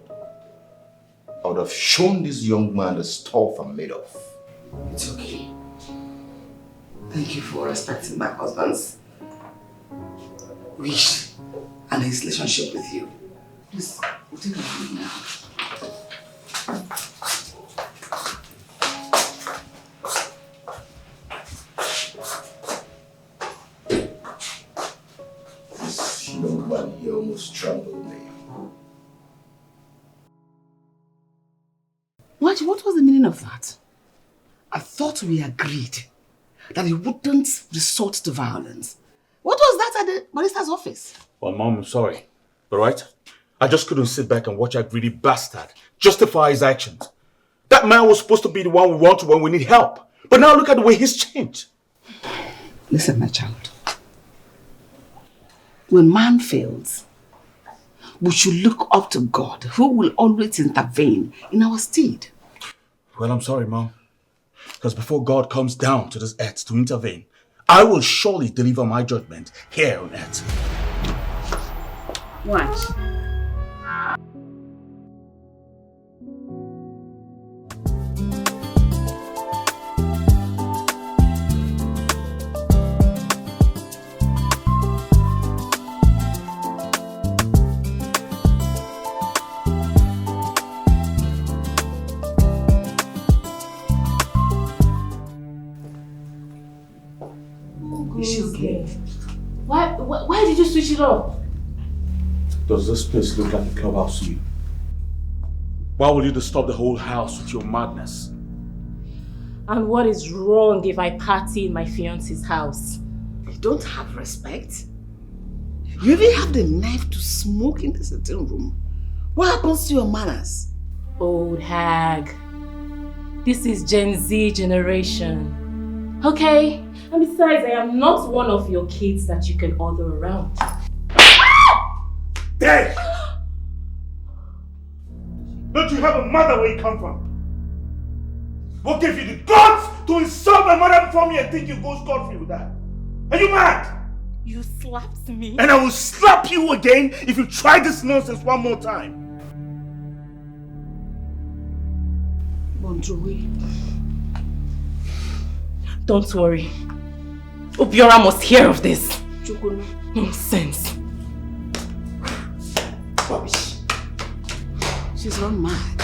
I would have shown this young man the stuff I'm made of. It's okay. Thank you for respecting my husband's wish and his relationship with you. Please, we'll take a break now. This young man here almost strangled me. What was the meaning of that? I thought we agreed that he wouldn't resort to violence. What was that at the barrister's office? Well, Mom, I'm sorry. But right? I just couldn't sit back and watch that greedy bastard justify his actions. That man was supposed to be the one we run to when we need help. But now look at the way he's changed. Listen, my child. When man fails, we should look up to God, who will always intervene in our stead. Well, I'm sorry, Mom. Because before God comes down to this earth to intervene, I will surely deliver my judgment here on earth. Watch. Why did you switch it off? Does this place look like a clubhouse to you? Why will you disturb the whole house with your madness? And what is wrong if I party in my fiance's house? You don't have respect? You even have the knife to smoke in the sitting room. What happens to your manners? Old hag. This is Gen Z generation. Okay? And besides, I am not one of your kids that you can order around. Dead! Don't you have a mother where you come from? What gave you the guts to insult my mother before me and think you go scot-free with that? Are you mad? You slapped me. And I will slap you again if you try this nonsense one more time. Bonjour. Don't worry. Obiora must hear of this. Chukuna. Nonsense. Rubbish. She's run mad.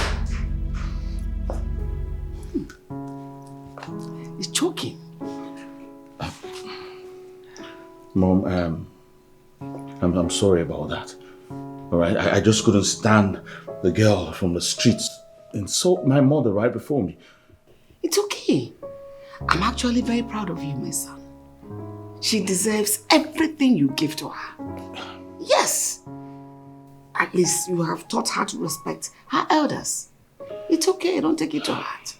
He's choking. Mom, I'm sorry about that. All right, I just couldn't stand the girl from the streets insult my mother right before me. It's okay. I'm actually very proud of you, my son. She deserves everything you give to her. Yes. At least you have taught her to respect her elders. It's okay, don't take it to heart.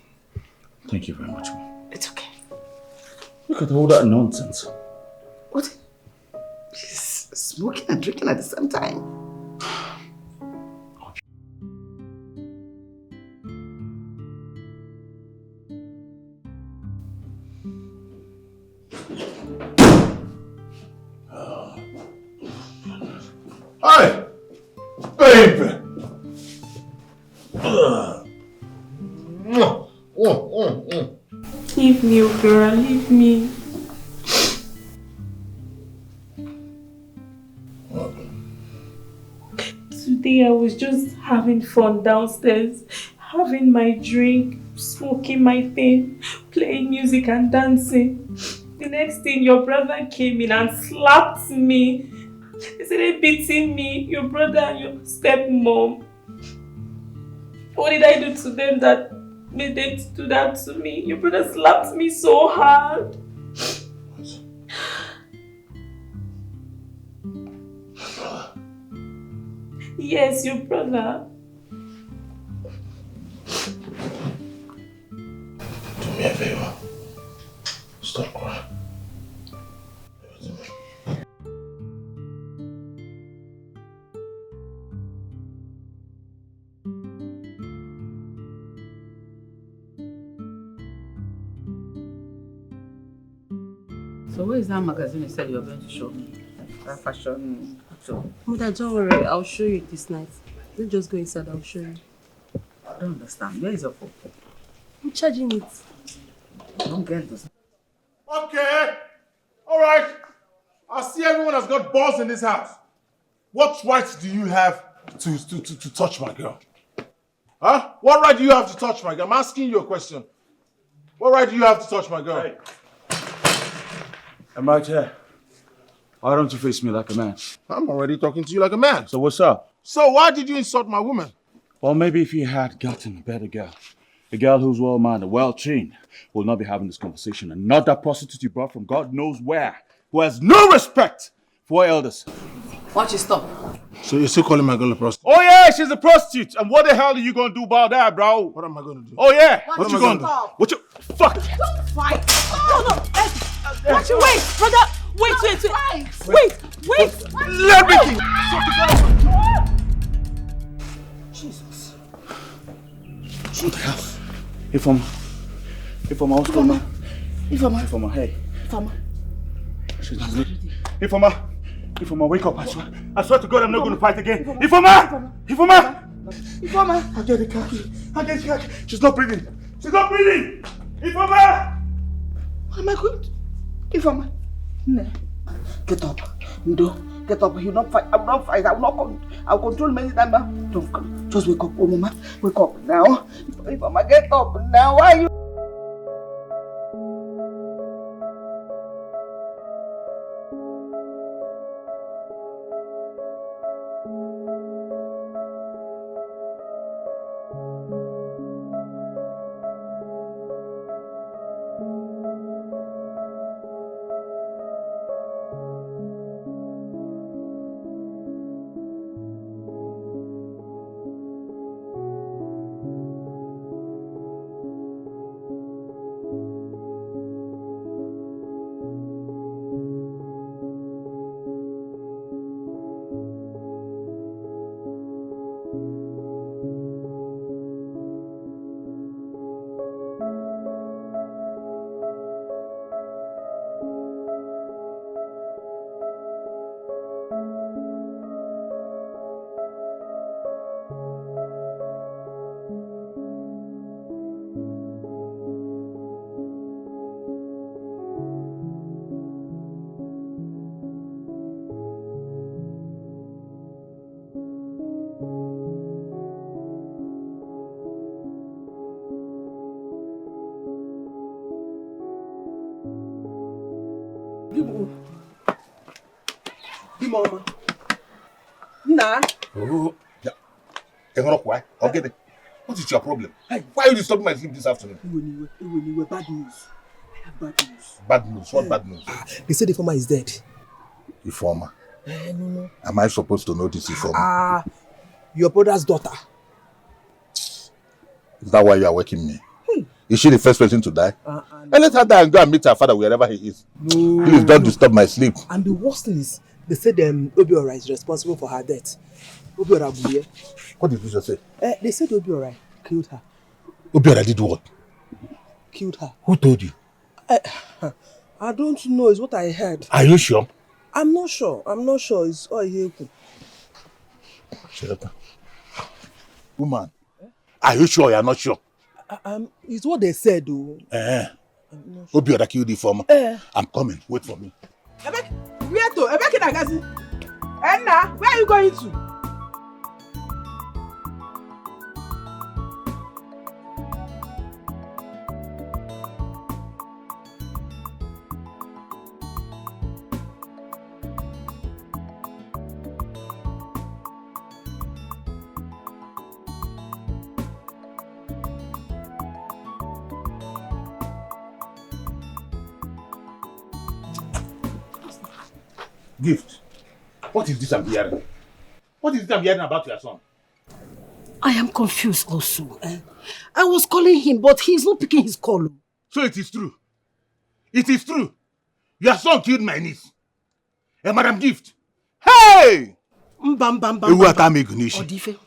Thank you very much, Mom. It's okay. Look at all that nonsense. What? She's smoking and drinking at the same time. Hi, baby. Leave me, Opera, leave me. Today I was just having fun downstairs, having my drink, smoking my thing, playing music and dancing. The next thing, your brother came in and slapped me. He started beating me, your brother and your stepmom. What did I do to them that made them do that to me? Your brother slapped me so hard. Yes, your brother. Do me a favor. Stop crying. So where is that magazine you said you were going to show me? That fashion show. Mother, don't worry. I'll show you this night. Don't just go inside. I'll show you. I don't understand. Where is your phone? I'm charging it. I don't get this. Okay. All right. I see everyone has got balls in this house. What rights do you have to touch my girl? Huh? What right do you have to touch my girl? I'm asking you a question. What right do you have to touch my girl? Hey. I'm right here. Why don't you face me like a man? I'm already talking to you like a man. So what's up? So why did you insult my woman? Well, maybe if you had gotten a better girl, a girl who's well-mannered, well-trained, we'll not be having this conversation. And not that prostitute you brought from God knows where, who has no respect for her elders. Why don't you stop? So you're still calling my girl a prostitute? Oh yeah, she's a prostitute. And what the hell are you gonna do about that, bro? What am I gonna do? Oh yeah, what you gonna do? What you fuck? Don't fight. No. Watch you wait, brother. Wait. Let me think. Jesus. What the hell? Ifama, hey. She's not ready. Ifama, wake up. I swear to God, I'm not going to fight again. Ifama! I get the khaki. She's not breathing. Ifama! What am I going to do? Ifama. No. Get up. Ndo. Get up. You'll not fight. I will not fight. I'll control many times. Don't. Just wake up. Oh, Mama. Wake up now. Ifama, get up now. Why are you? Mama. Nah. Oh, yeah. Why? I'll get it. What is your problem? Hey. Why are you disturbing my sleep this afternoon? Bad news. I have bad news. Bad news? What bad news? They say the former is dead. Informer? No. Am I supposed to know this informer? Your brother's daughter. Is that why you are waking me? Is she the first person to die? And let her die and go and meet her father wherever he is. No. Please don't disturb my sleep. And the worst thing is, they said Obiora is responsible for her death. Obiora Buye. What did you just say? They said Obiora killed her. Obiora did what? Killed her. Who told you? I don't know. It's what I heard. Are you sure? I'm not sure. It's all here. Shut up. Woman, are you sure you are not sure? It's what they said, though. Obiora killed the former. I'm coming. Wait for me. Where are you going to? Gift. What is this I'm hearing? What is it I'm hearing about your son? I am confused also. I was calling him, but he's not picking his call. So it is true. It is true. Your son killed my niece. Madam Gift. Hey! Odife.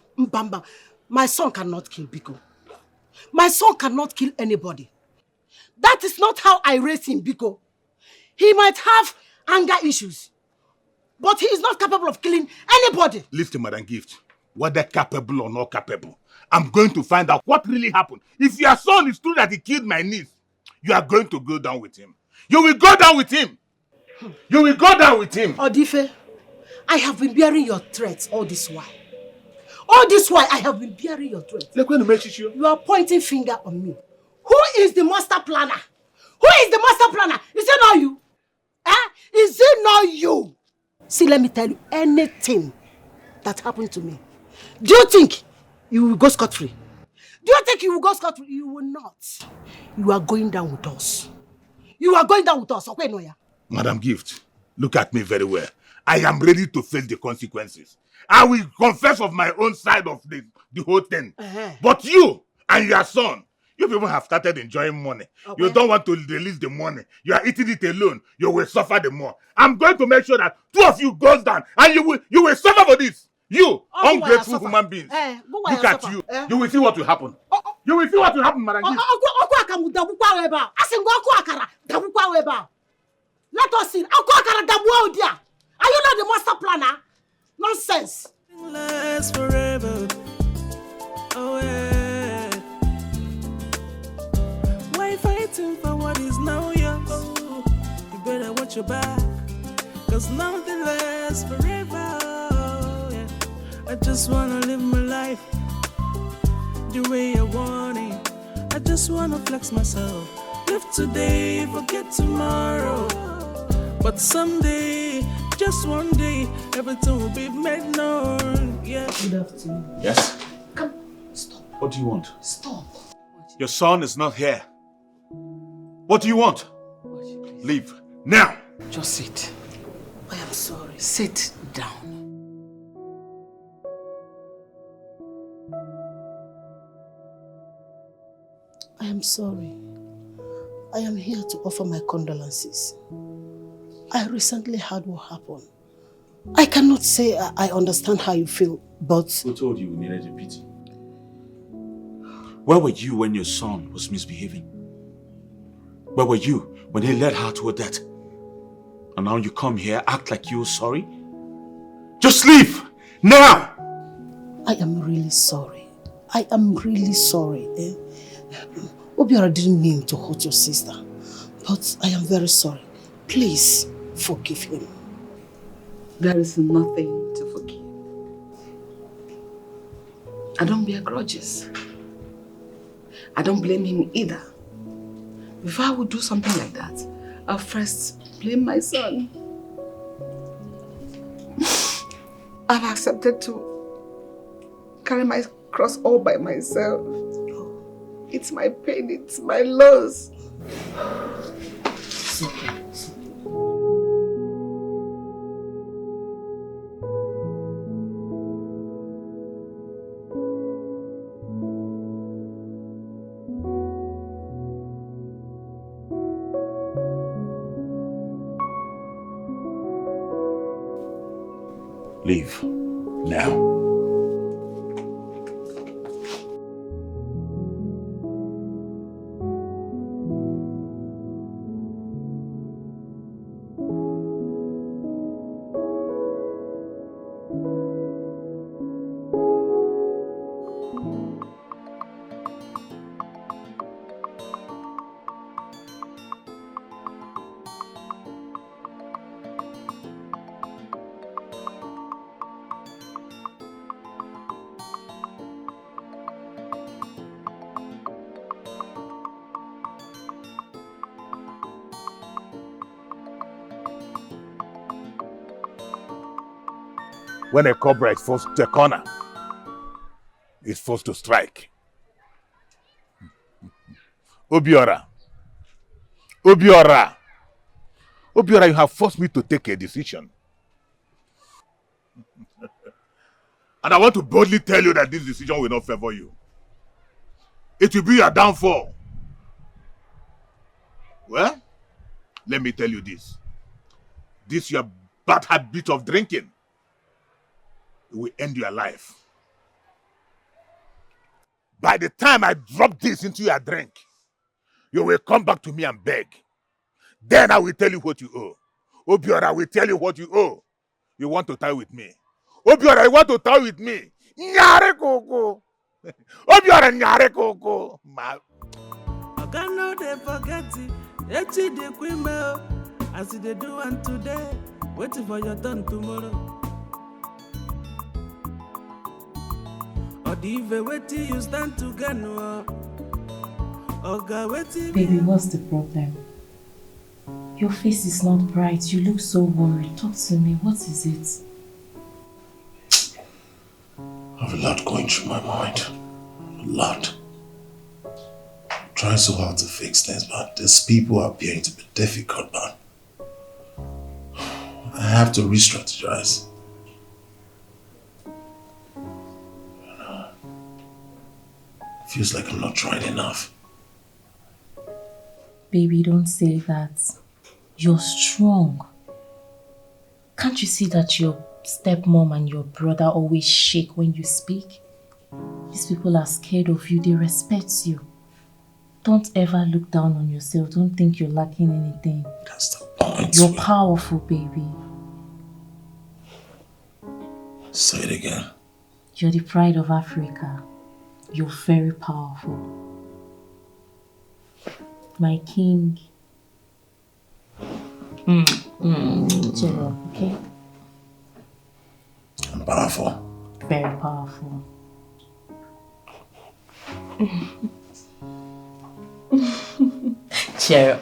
My son cannot kill Biko. My son cannot kill anybody. That is not how I raised him, Biko. He might have anger issues, but he is not capable of killing anybody. Listen, Madam Gift. Whether capable or not capable, I'm going to find out what really happened. If your son is true that he killed my niece, you are going to go down with him. You will go down with him. You will go down with him. Odife, I have been bearing your threats all this while. All this while, I have been bearing your threats. You are pointing finger on me. Who is the master planner? Who is the master planner? Is it not you? Is it not you? See, let me tell you, anything that happened to me, do you think you will go scot-free? Do you think you will go scot-free? You will not. You are going down with us. You are going down with us. Okay, Noya? Madam Gift, look at me very well. I am ready to face the consequences. I will confess of my own side of the whole thing. But you and your son, you people have started enjoying money. Okay. You don't want to release the money. You are eating it alone. You will suffer the more. I'm going to make sure that two of you goes down and you will suffer for this. You, ungrateful human beings. Look at you. You will see what will happen. You will see what will happen, Madam Gift. Let us see. Are you not the master planner? Nonsense. Last forever. Oh yeah. Why fighting for what is now yours? You better watch your back, 'cause nothing lasts forever. Yeah. I just wanna live my life the way I want it. I just wanna flex myself. Live today, forget tomorrow. But someday, just one day, everything will be made known. Yeah. Good afternoon. Yes? Come, stop. What do you want? Stop. Your son is not here. What do you want? Leave. Now! Just sit. I am sorry. Sit down. I am sorry. I am here to offer my condolences. I recently heard what happened. I cannot say I understand how you feel, but... Who told you we needed your pity? Where were you when your son was misbehaving? Where were you when he led her to her death? And now you come here, act like you're sorry? Just leave! Now! I am really sorry. I am really sorry. Obiora didn't mean to hurt your sister, but I am very sorry. Please forgive him. There is nothing to forgive. I don't bear grudges. I don't blame him either. If I would do something like that, I'll first blame my son. I've accepted to carry my cross all by myself. It's my pain, it's my loss. It's okay. Leave. Now. When a cobra is forced to a corner, it's forced to strike. Obiora. Obiora. Obiora, you have forced me to take a decision. And I want to boldly tell you that this decision will not favor you. It will be your downfall. Well, let me tell you this. This your bad habit of drinking will end your life. By the time I drop this into your drink, you will come back to me and beg. Then I will tell you what you owe. Obiora will tell you what you owe. You want to tie with me. Obiora, you want to tie with me. Nyare koko. Obiora nyare koko. I cannot forget it. Chidi kwime. As they do one today, waiting for your turn tomorrow. Baby, what's the problem? Your face is not bright. You look so worried. Talk to me. What is it? I have a lot going through my mind. A lot. I'm trying so hard to fix things, but these people are appearing to be difficult, man. I have to re-strategize. Feels like I'm not trying enough. Baby, don't say that. You're strong. Can't you see that your stepmom and your brother always shake when you speak? These people are scared of you. They respect you. Don't ever look down on yourself. Don't think you're lacking anything. That's the point. You're powerful, baby. Say it again. You're the pride of Africa. You're very powerful. My king. Chill, okay? I'm powerful. Very powerful. Cheer up.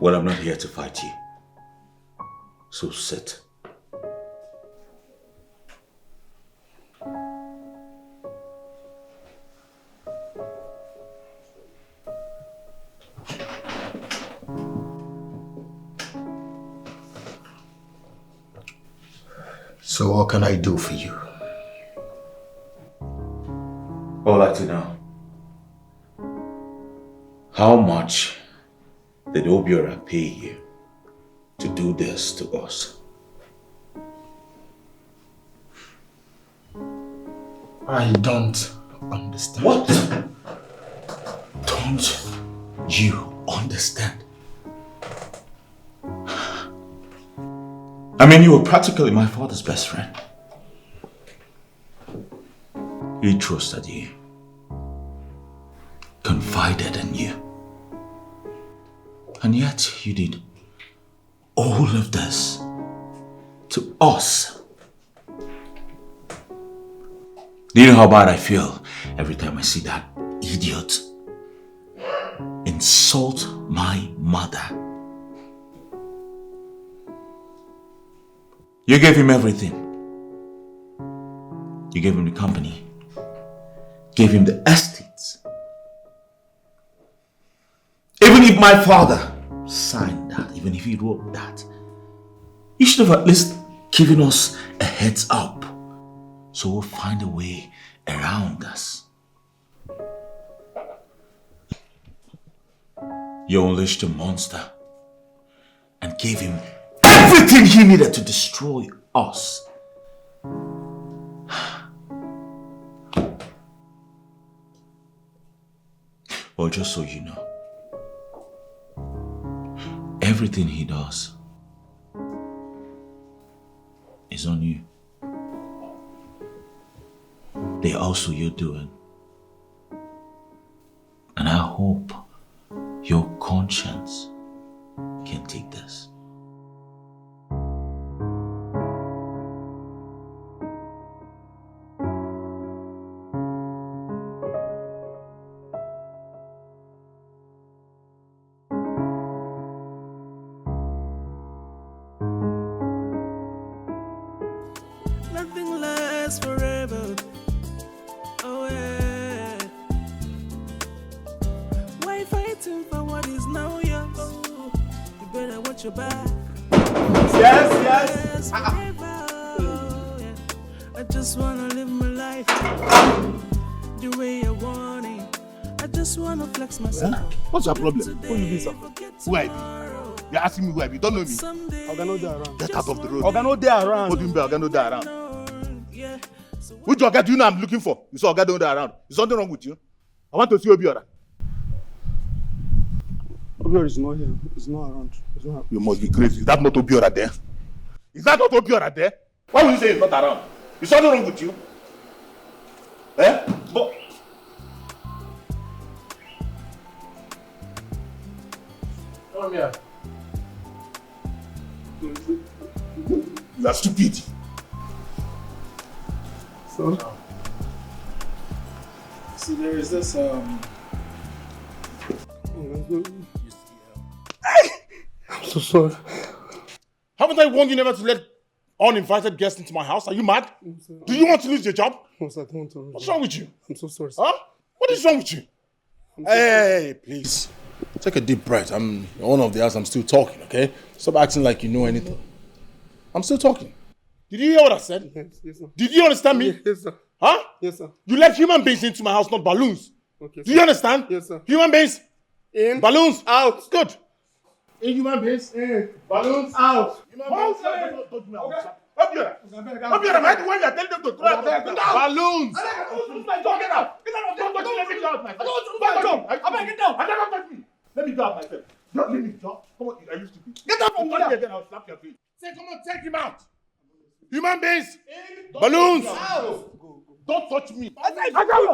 Well, I'm not here to fight you. So sit. So what can I do for you? I would like to know, how much did Obiora pay you to do this to us? I don't understand. What? Don't you understand? I mean, you were practically my father's best friend. He trusted you, confided in you, and yet you did all of this to us. Do you know how bad I feel every time I see that idiot insult my mother? You gave him everything. You gave him the company, gave him the estates. Even if my father signed that, even if he wrote that, you should have at least given us a heads up so we'll find a way around us. You unleashed a monster and gave him everything he needed to destroy us. Well, just so you know, everything he does is on you. They're also your doing. And I hope your conscience can take this. Nothing lasts forever. Oh yeah. Why fighting for what is now yours? Oh, you better watch your back. Yes. Forever. Oh, yeah. I just wanna live my life the way I want it. I just wanna flex myself. What's your problem? Who you be, sir? Who I be? You're asking me who I be. You don't know me. Organo dey around. Get out of the road. Organo dey around. What do you mean by Organo dey around? Which Oga do you know I'm looking for? You saw Oga don't dey around. Is something wrong with you? I want to see Obiora. Obiora is not here. He's not around. He's not. You must be crazy. Is that not Obiora there? Is that not Obiora there? Why would you say he's not around? Is something wrong with you? Eh? But come here. You are stupid. So, see, there is this I'm so sorry. Haven't I warned you never to let uninvited guests into my house? Are you mad? Do you want to lose your job? No, sir, I don't want to. What's wrong with you? I'm so sorry, sir. Huh? What is wrong with you? Hey, please. Take a deep breath. I'm the owner of the house. I'm still talking, okay? Stop acting like you know anything. I'm still talking. Did you hear what I said? Yes, sir. Did you understand me? Yes, sir. Huh? Yes, sir. You let human beings into my house, not balloons. Okay, Do you understand? Yes, sir. Human beings, in, balloons, out. Good. In human beings, in, balloons, out. Human beings, Up here, am I the one you are telling them to throw out? Balloons. Get out. Don't touch me. Let me go out myself. Get down. I never touch me. Let me go out myself. Let me go. Come on, I used to be. Get out from here. Again, I'll slap your face. Say, come on, take him out. Human beings, balloons. Don't touch me. I said you go. Go.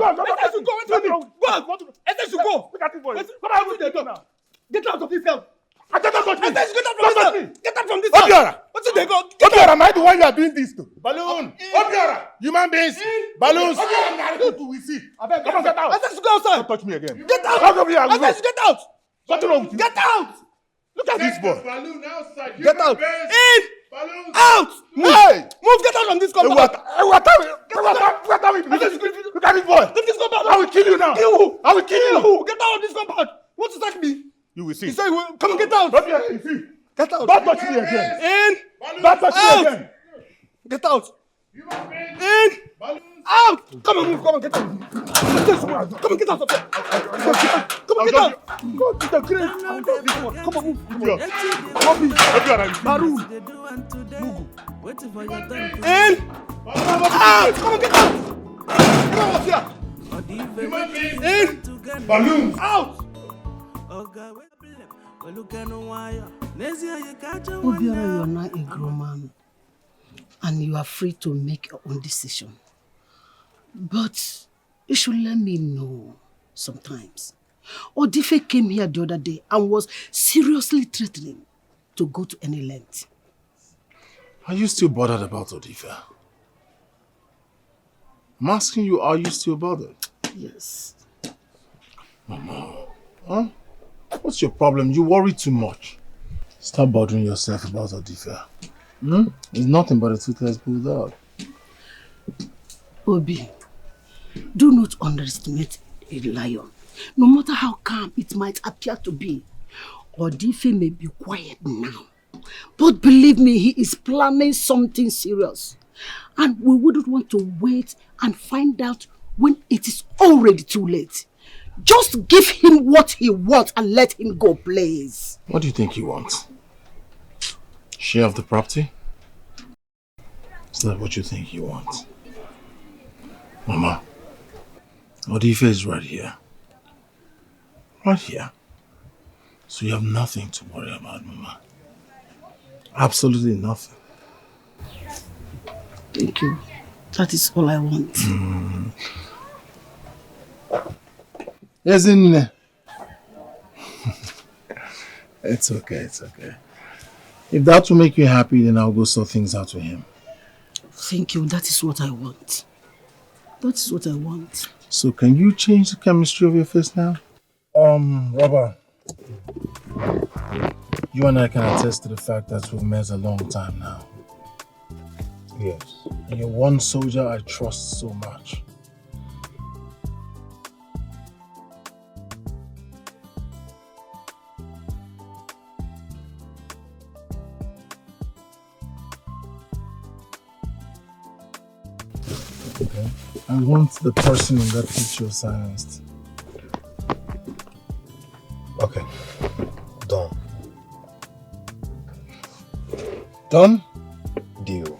Look at this boy. Come out with the door. Get out of this house. Get out of this. Get out from this house. Obiora. What's it they go? Obiora, am I the one you are doing this to? Balloon. Obiora. Human beings. Balloons. Obiora, we see. Come on, get out. I said you go outside. Don't touch me again. Get out. Out of here. I said you get out. What's wrong with you? Get out. Look at this boy. Balloon outside. Get out. In. Balloons. Out. Hey. Move. Get out from this compound. Look at this boy. Leave this compound. I will kill you now. I will kill you. Get out of this compound. What does that mean? You will see. He said, come on, get out. Get out. Don't touch me again. In. Don't touch me again. Get out. In. Out. Come on, move. Come on, get out. Come on, get out of there. Come on, get out. Come on, move. Maru. In. Out. Come on, get out. Come on, here. In. Balloons. Out. Obiora, you're not a grown man. and you are free to make your own decision. But you should let me know sometimes. Odife came here the other day and was seriously threatening to go to any length. Are you still bothered about Odife? I'm asking you, are you still bothered? Yes. Mama, huh? What's your problem? You worry too much. Stop bothering yourself about Odife. It's nothing but a toothless bulldog. Obi, do not underestimate a lion. No matter how calm it might appear to be, Odife may be quiet now. But believe me, he is planning something serious. And we wouldn't want to wait and find out when it is already too late. Just give him what he wants and let him go, please. What do you think he wants? Share of the property? Is that what you think he wants? Mama, Odife is right here. Right here. So you have nothing to worry about, Mama. Absolutely nothing. Thank you. That is all I want. Yes, Nnebe. It's okay, it's okay. If that will make you happy, then I'll go sort things out with him. Thank you. That is what I want. That is what I want. So can you change the chemistry of your face now? Robert. You and I can attest to the fact that we've met a long time now. Yes. And you're one soldier I trust so much. Okay. I want the person in that picture silenced. Okay. Done. Done? Deal.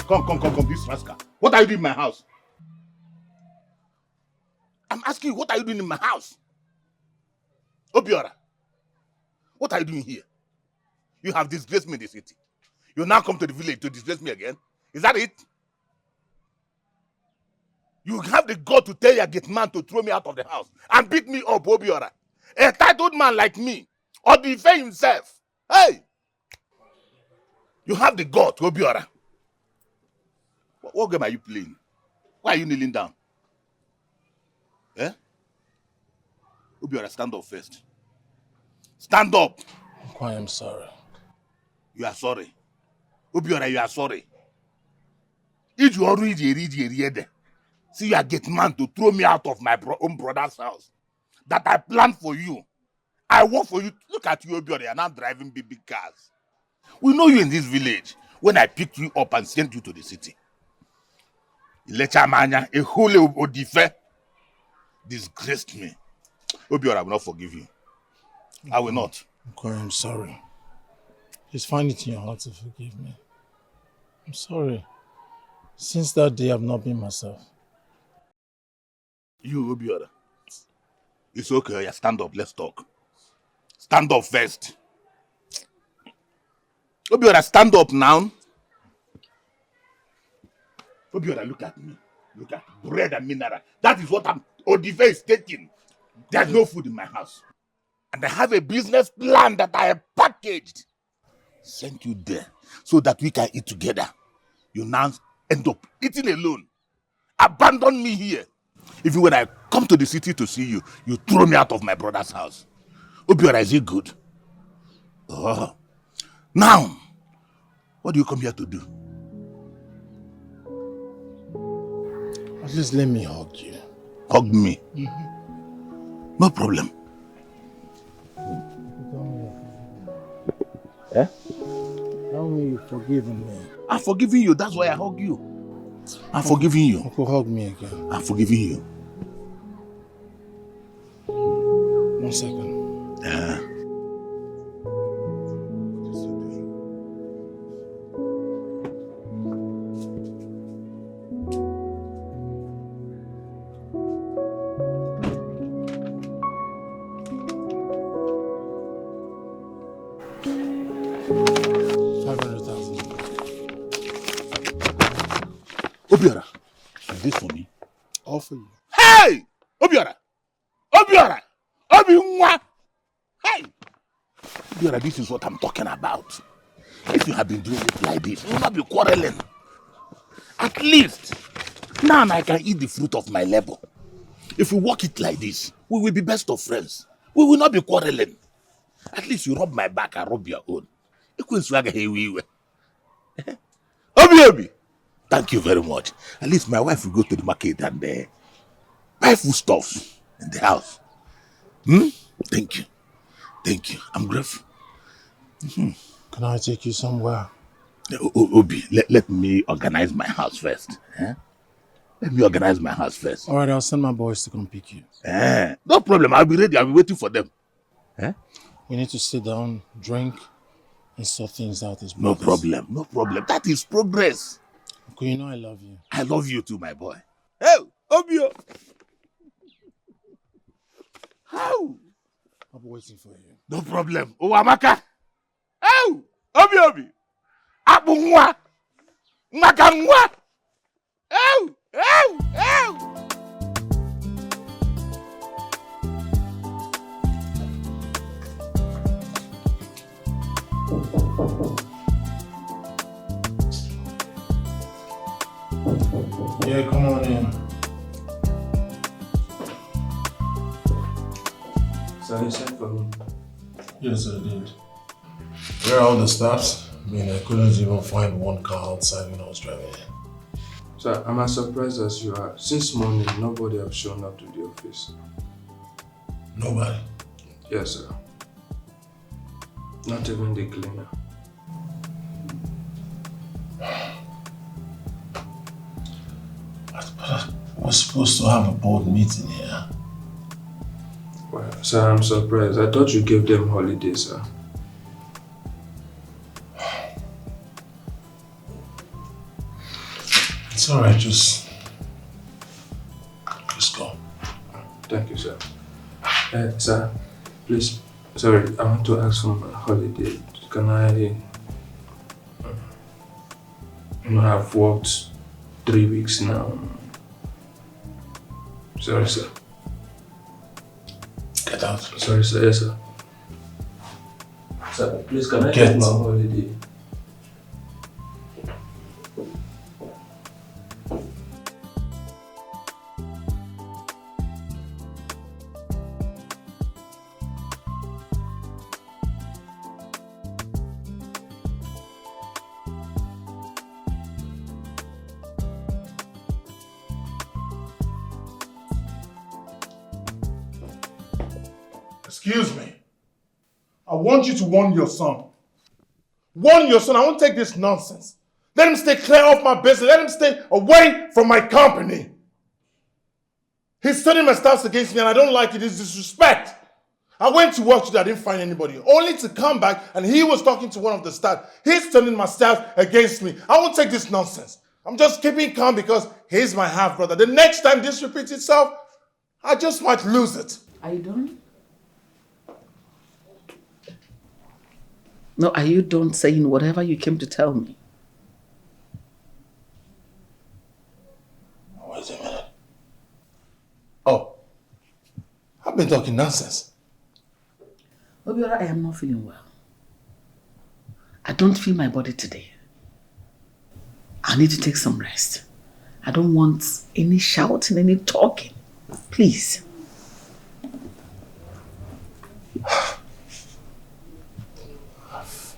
Come, this rascal. What are you doing in my house? I'm asking you, what are you doing in my house? Obiora, what are you doing here? You have disgraced me in the city. You now come to the village to disgrace me again? Is that it? You have the gut to tell your gate man to throw me out of the house and beat me up, Obiora. A titled man like me, or the Ife himself. Hey! You have the gut, Obiora. What game are you playing? Why are you kneeling down? Eh? Obiora, stand up first. Stand up! I am sorry. You are sorry. Obiora, you are sorry. If you already see you get man to throw me out of my own brother's house that I planned for you. I work for you. Look at you, Obiora, you are now driving big cars. We know you in this village when I picked you up and sent you to the city. Ilechamanya, a whole Odife disgraced me. Obiora, I will not forgive you. I will not. Okay, I'm sorry. Just find it in your heart to forgive me. I'm sorry. Since that day, I've not been myself. You, Obiora. It's okay. Yeah, stand up. Let's talk. Stand up first. Obiora, stand up now. Obiora, look at me. Look at bread and mineral. That is what Odife is taking. There's no food in my house. And I have a business plan that I have packaged. Sent you there so that we can eat together. You now end up eating alone. Abandon me here. Even when I come to the city to see you, you throw me out of my brother's house. Obiora, is it good? Oh. Now, what do you come here to do? Just let me hug you. Hug me? No problem. Eh? Tell me you've forgiven me. I've forgiven you. That's why I hug you. I'm forgiving you. Uncle, hug me again. I'm forgiving you. 1 second. Obiora, is this for me? All for you. Hey! Obiora! Obiora! Obi-nwa! Hey! Obiora, this is what I'm talking about. If you have been doing it like this, we will not be quarreling. At least, now I can eat the fruit of my labor. If we walk it like this, we will be best of friends. We will not be quarreling. At least you rub my back, I rub your own. Obi! Thank you very much. At least my wife will go to the market and buy foodstuffs in the house. Thank you. Thank you. I'm grateful. Can I take you somewhere? Obi, let me organize my house first. Let me organize my house first. All right, I'll send my boys to come pick you. No problem. I'll be ready. I'll be waiting for them. We need to sit down, drink, and sort things out as No brothers. problem. No problem. That is progress. Uncle, you know I love you. I love you too, my boy. Hey, Obio. How? I'll be waiting for you. No problem. Oh, Amaka. Oh, Obi. Abu nwa. Maka nwa. Oh. Yeah, come on in. So you sent for me? Yes, I did. Where are all the staffs? I mean, I couldn't even find one car outside when I was driving in. Sir, I'm as surprised as you are. Since morning, nobody have shown up to the office. Nobody? Yes, sir. Not even the cleaner. But we're supposed to have a board meeting here. Well, sir, I'm surprised. I thought you gave them holiday, sir. It's alright, just go. Thank you, sir. Sir, please, sorry, I want to ask for my holiday. Can I... I've worked 3 weeks now. Sorry, sir. Get out. Sorry, sir. Yes, sir. Sir, please, can I get my holiday? Excuse me. I want you to warn your son. Warn your son. I won't take this nonsense. Let him stay clear off my business. Let him stay away from my company. He's turning my staffs against me and I don't like it. It's disrespect. I went to work today. I didn't find anybody. Only to come back and he was talking to one of the staff. He's turning my staff against me. I won't take this nonsense. I'm just keeping calm because he's my half-brother. The next time this repeats itself, I just might lose it. Are you done? No, are you done saying whatever you came to tell me? Wait a minute. Oh, I've been talking nonsense. Obiora, I am not feeling well. I don't feel my body today. I need to take some rest. I don't want any shouting, any talking. Please.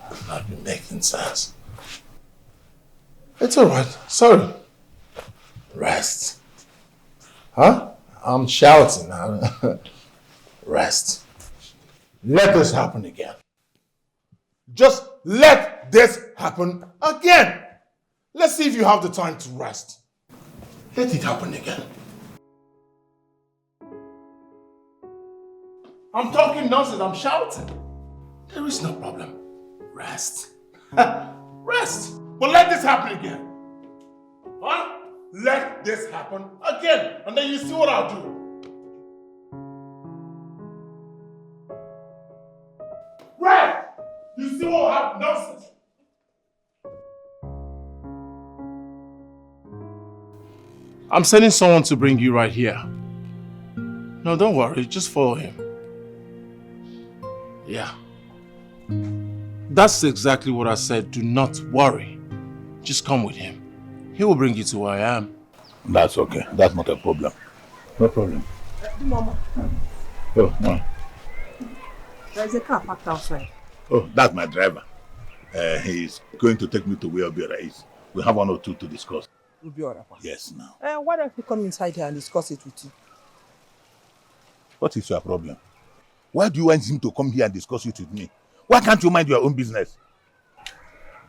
I've not been making sense. It's alright. Sorry. Rest. Huh? I'm shouting. Rest. Let this happen again. Just let this happen again. Let's see if you have the time to rest. Let it happen again. I'm talking nonsense, I'm shouting. There is no problem. Rest. Rest. But let this happen again. Huh? Let this happen again. And then you see what I'll do. Right! You see what will happen? Nonsense. I'm sending someone to bring you right here. No, don't worry. Just follow him. Yeah. That's exactly what I said. Do not worry. Just come with him. He will bring you to where I am. That's okay. That's not a problem. No problem. Mama, Oh, no. there is a car parked outside. Oh, that's my driver. He's going to take me to where Obiora is. We have 1 or 2 to discuss. Obiora? Yes, now. Why don't you come inside here and discuss it with you? What is your problem? Why do you want him to come here and discuss it with me? Why can't you mind your own business?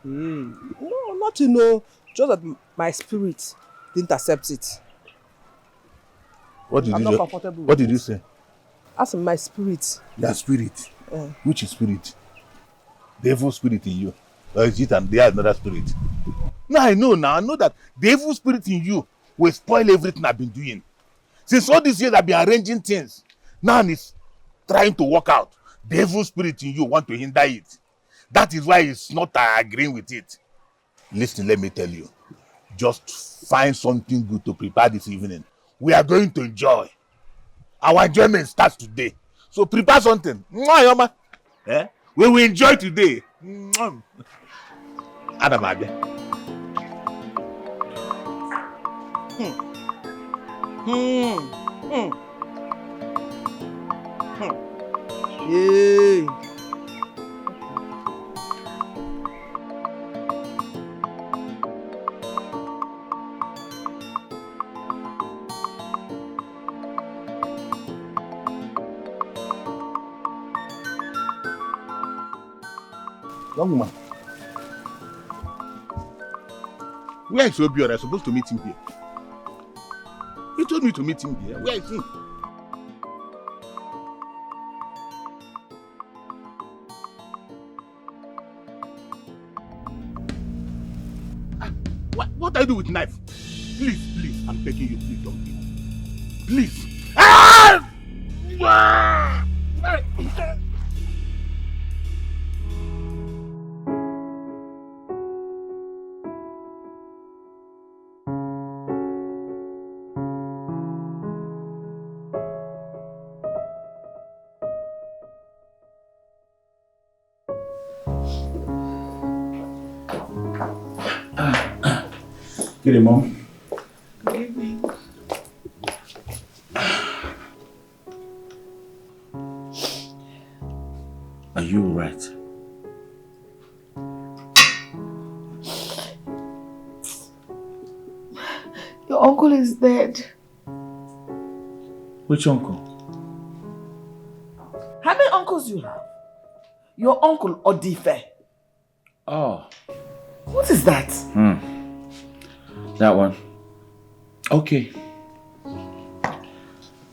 No, not to know. Just that my spirit didn't accept it. What did I'm you not do? comfortable What with did you it. say? As in my spirit. Your spirit. Uh, Which spirit? The evil spirit in you. Or is it and there another spirit? No, I know now. I know that the evil spirit in you will spoil everything I've been doing. Since all these years I've been arranging things. Now it's trying to work out. The evil spirit in you want to hinder it. That is why it's not agreeing with it. Listen, let me tell you. Just find something good to prepare this evening. We are going to enjoy. Our enjoyment starts today. So prepare something. Mwah, eh? We will enjoy today. Adamade. Yay! Young woman. Where is Obiora? I'm supposed to meet him here. He told me to meet him here. Where is he? What do I do with knife? Please, I'm begging you, please don't kill me. Please. Ah! Ah! Good evening, Mom. Good evening. Are you alright? Your uncle is dead. Which uncle? How many uncles you have? Your uncle Odife. Oh. What is that? That one. Okay.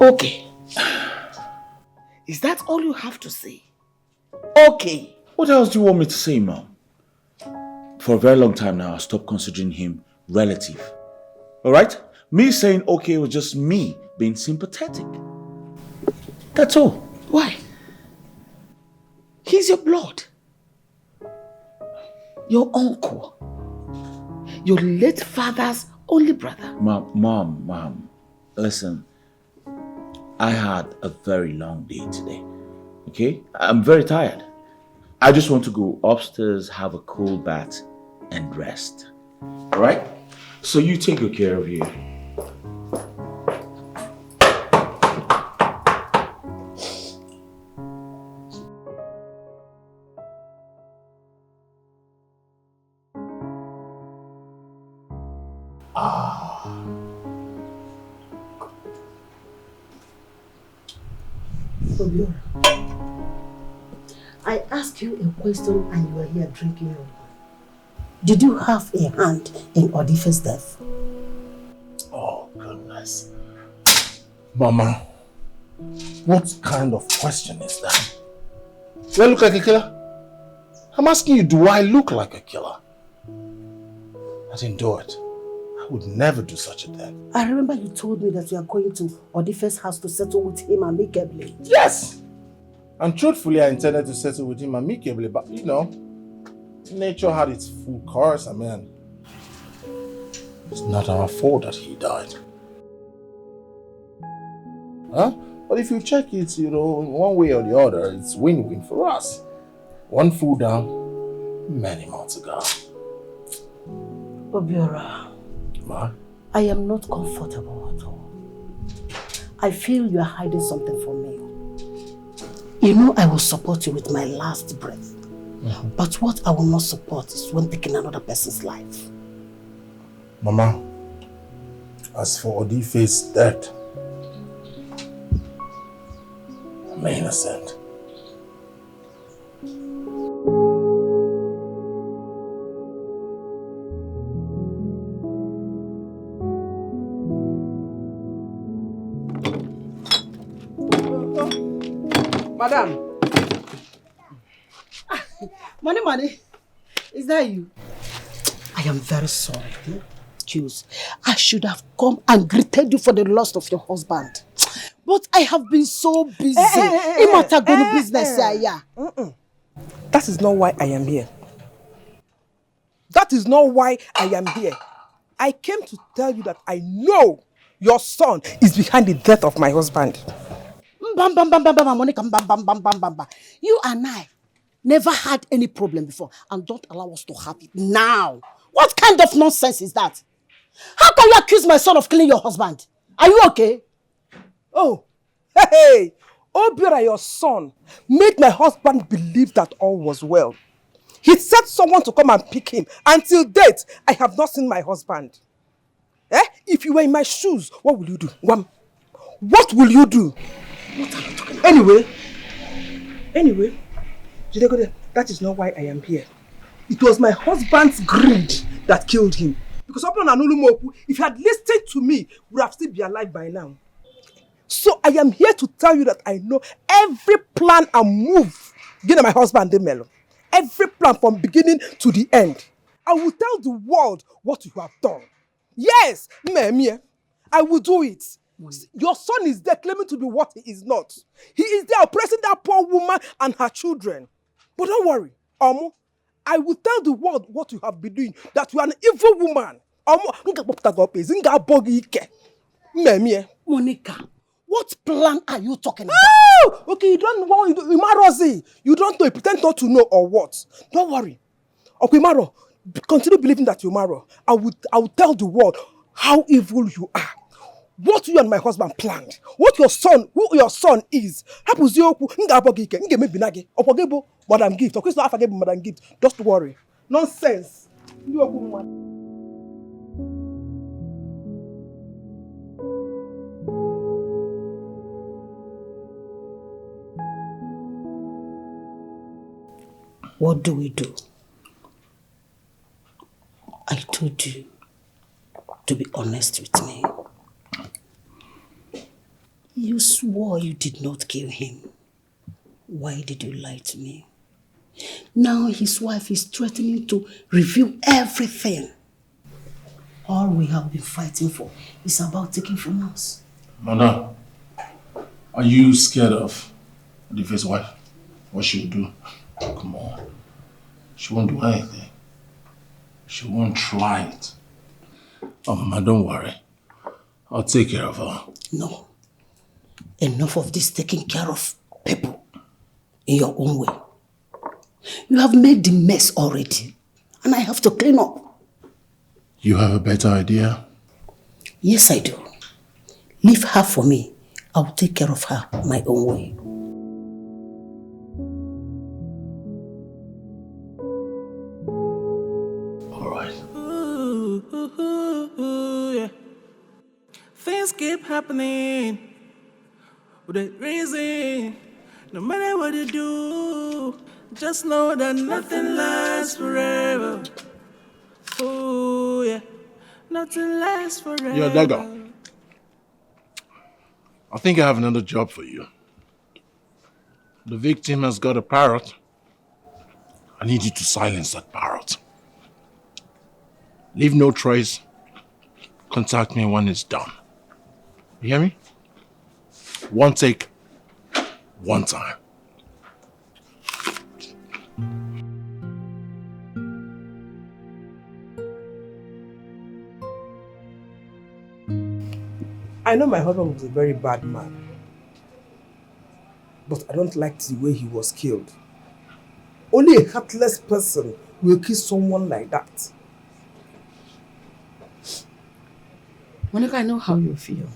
Okay. Is that all you have to say? Okay. What else do you want me to say, Mom? For a very long time now, I stopped considering him relative. Alright? Me saying okay was just me being sympathetic. That's all. Why? He's your blood. Your uncle. Your late father's only brother. Mom, listen. I had a very long day today. Okay? I'm very tired. I just want to go upstairs, have a cool bath, and rest. Alright? So you take good care of you. I asked you a question and you were here drinking your wine. Did you have a hand in Odife's death? Oh, goodness. Mama, what kind of question is that? Do I look like a killer? I'm asking you, do I look like a killer? I didn't do it. I would never do such a thing. I remember you told me that you are going to Odife's house to settle with him amicably. Yes! And truthfully, I intended to settle with him amicably, but you know, nature had its full course. I mean, it's not our fault that he died. Huh? But if you check it, you know, in one way or the other, it's win-win for us. One fool down, many more to go. Obiora, Ma? I am not comfortable at all. I feel you are hiding something from me. You know I will support you with my last breath. But what I will not support is when taking another person's life. Mama, as for Odife's death, I'm innocent. Madam. Money. Is that you? I am very sorry. Choose. I should have come and greeted you for the loss of your husband. But I have been so busy. Business. That is not why I am here. That is not why I am here. I came to tell you that I know your son is behind the death of my husband. Monica, you and I never had any problem before, and don't allow us to have it now. What kind of nonsense is that? How can you accuse my son of killing your husband? Are you okay? Oh, hey, Obiora, your son, made my husband believe that all was well. He sent someone to come and pick him. Until date, I have not seen my husband. If you were in my shoes, what will you do? What will you do? What are you talking about? Anyway, Jidegode, that is not why I am here. It was my husband's greed that killed him. Because if he had listened to me, he would have still be alive by now. So I am here to tell you that I know every plan and move given my husband Demelo. Every plan from beginning to the end. I will tell the world what you have done. Yes, I will do it. Your son is there claiming to be what he is not. He is there oppressing that poor woman and her children. But don't worry, I will tell the world what you have been doing, that you are an evil woman. Monica, what plan are you talking about? Oh, okay, you don't want you don't know, you pretend not to know or what. Don't worry. Okay, Maro, continue believing that you marry. I will tell the world how evil you are. What you and my husband planned. What who your son is. Madam gift. Madam gift. Just worry. Nonsense. What do we do? I told you to be honest with me. You swore you did not kill him. Why did you lie to me? Now his wife is threatening to reveal everything. All we have been fighting for is about taking from us. Mother, are you scared of Odife's wife? What she will do? Come on. She won't do anything. She won't try it. Oh, Mama, don't worry. I'll take care of her. No. Enough of this taking care of people in your own way. You have made the mess already, and I have to clean up. You have a better idea? Yes, I do. Leave her for me. I will take care of her my own way. All right. Yeah. Things keep happening with a reason. No matter what you do, Just know that nothing lasts forever. Oh yeah, nothing lasts forever. Yo, Dagger. I think I have another job for you. The victim has got a parrot. I need you to silence that parrot. Leave no trace. Contact me when it's done. You hear me? One take, one time. I know my husband was a very bad man, but I don't like the way he was killed. Only a heartless person will kill someone like that. Monica, I know how you feel.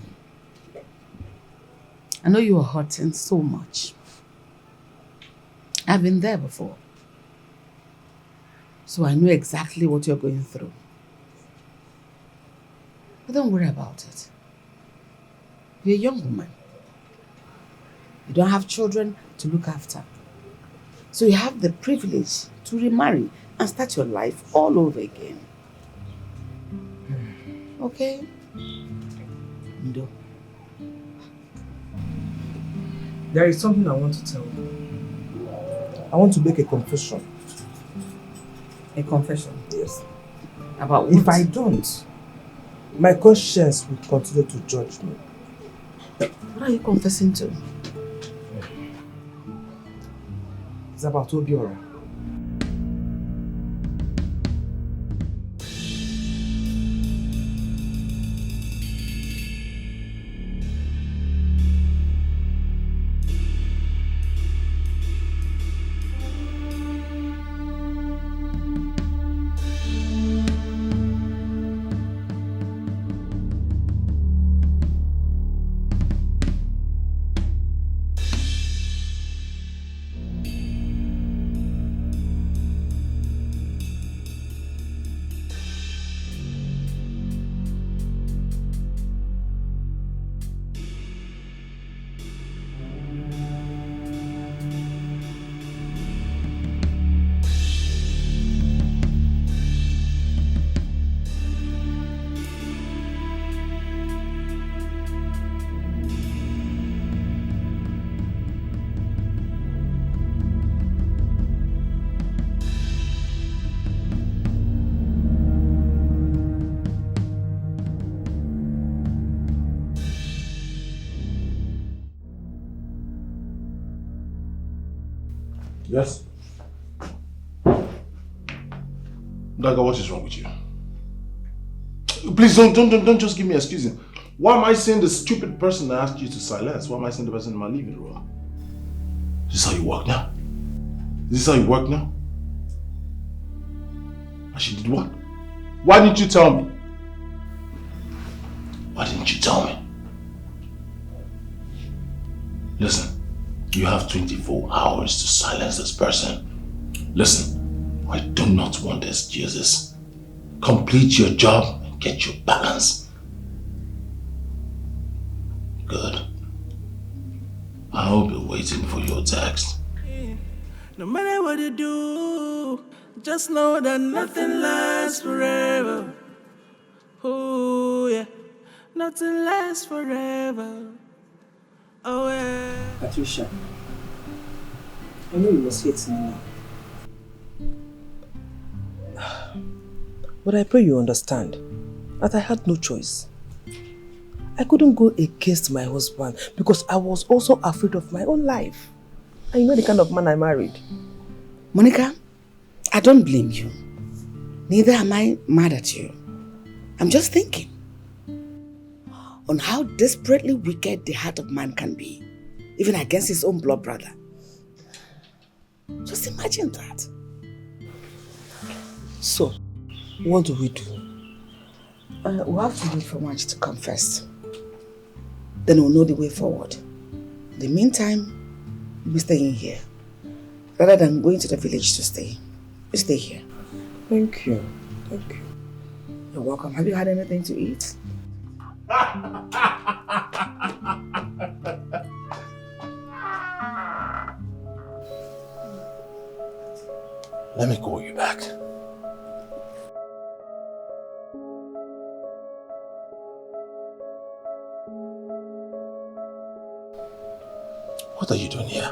I know you are hurting so much. I've been there before. So I know exactly what you're going through. But don't worry about it. You're a young woman. You don't have children to look after. So you have the privilege to remarry and start your life all over again. Okay? Ndo. There is something I want to tell you. I want to make a confession. A confession? Yes. About what? If I don't, my conscience will continue to judge me. What are you confessing to? It's about Obiora. Yes? Daga, what is wrong with you? Please don't just give me excuses. Why am I saying the stupid person that asked you to silence? Why am I saying the person in my living room? Is this how you work now? Is this how you work now? And she did what? Why didn't you tell me? Why didn't you tell me? Listen. You have 24 hours to silence this person. Listen, I do not want excuses. Complete your job and get your balance. Good. I'll be waiting for your text. No matter what you do, just know that nothing lasts forever. Oh yeah, nothing lasts forever. Oh yeah. Patricia, I know you was hating me now. But I pray you understand that I had no choice. I couldn't go against my husband because I was also afraid of my own life. And you know the kind of man I married. Monica, I don't blame you. Neither am I mad at you. I'm just thinking on how desperately wicked the heart of man can be, even against his own blood brother. Just imagine that. So, what do we do? We'll have to wait for March to confess. Then we'll know the way forward. In the meantime, you'll be staying here. Rather than going to the village to stay, you stay here. Thank you. Thank you. You're welcome. Have you had anything to eat? Let me call you back. What are you doing here?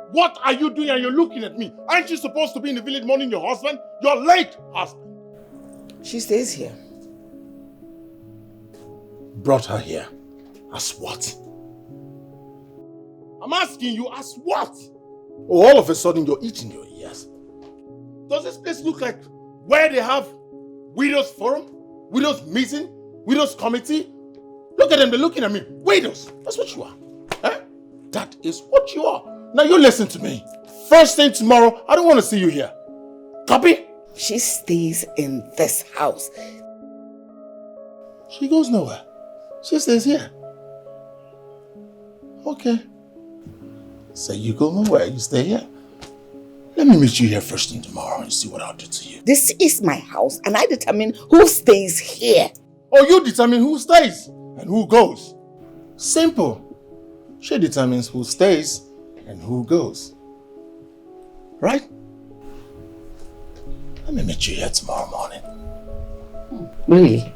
What are you doing and you're looking at me? Aren't you supposed to be in the village mourning your husband? Your late husband. She stays here. Brought her here. As what? I'm asking you, as what? Oh, all of a sudden you're itching your ears. Does this place look like where they have widows forum? Widows meeting? Widows committee? Look at them, they're looking at me. Widows, that's what you are. Eh? That is what you are. Now you listen to me. First thing tomorrow, I don't want to see you here. Copy? She stays in this house. She goes nowhere. She stays here. Okay. So you go nowhere, you stay here. Let me meet you here first thing tomorrow and see what I'll do to you. This is my house and I determine who stays here. Oh, you determine who stays and who goes. Simple. She determines who stays and who goes. Right? Let me meet you here tomorrow morning. Really?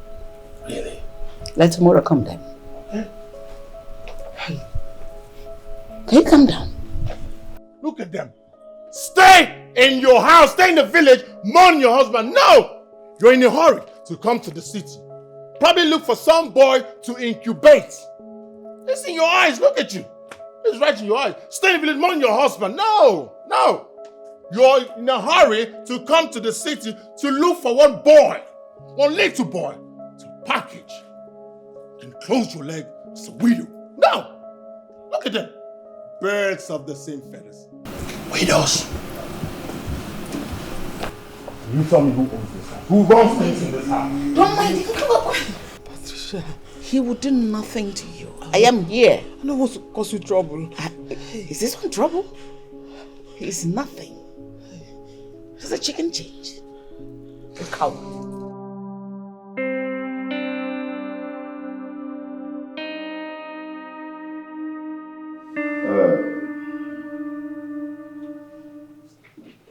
Really? Let tomorrow come then. Okay. Hey. Can you come down? Look at them. Stay in your house, stay in the village, mourn your husband. No! You're in a hurry to come to the city. Probably look for some boy to incubate. It's in your eyes, look at you. It's right in your eyes. Stay in the village, mourn your husband. No! No! You're in a hurry to come to the city to look for one boy, one little boy, to package and close your leg as a widow. No! Look at them. Birds of the same feathers. Widows. You tell me who owns this house. Who runs things in this house? Don't mind him. Come on. Patricia. He will do nothing to you. I am here. I don't want to cause you trouble. Is this one trouble? He's nothing. He's a chicken change. A cow.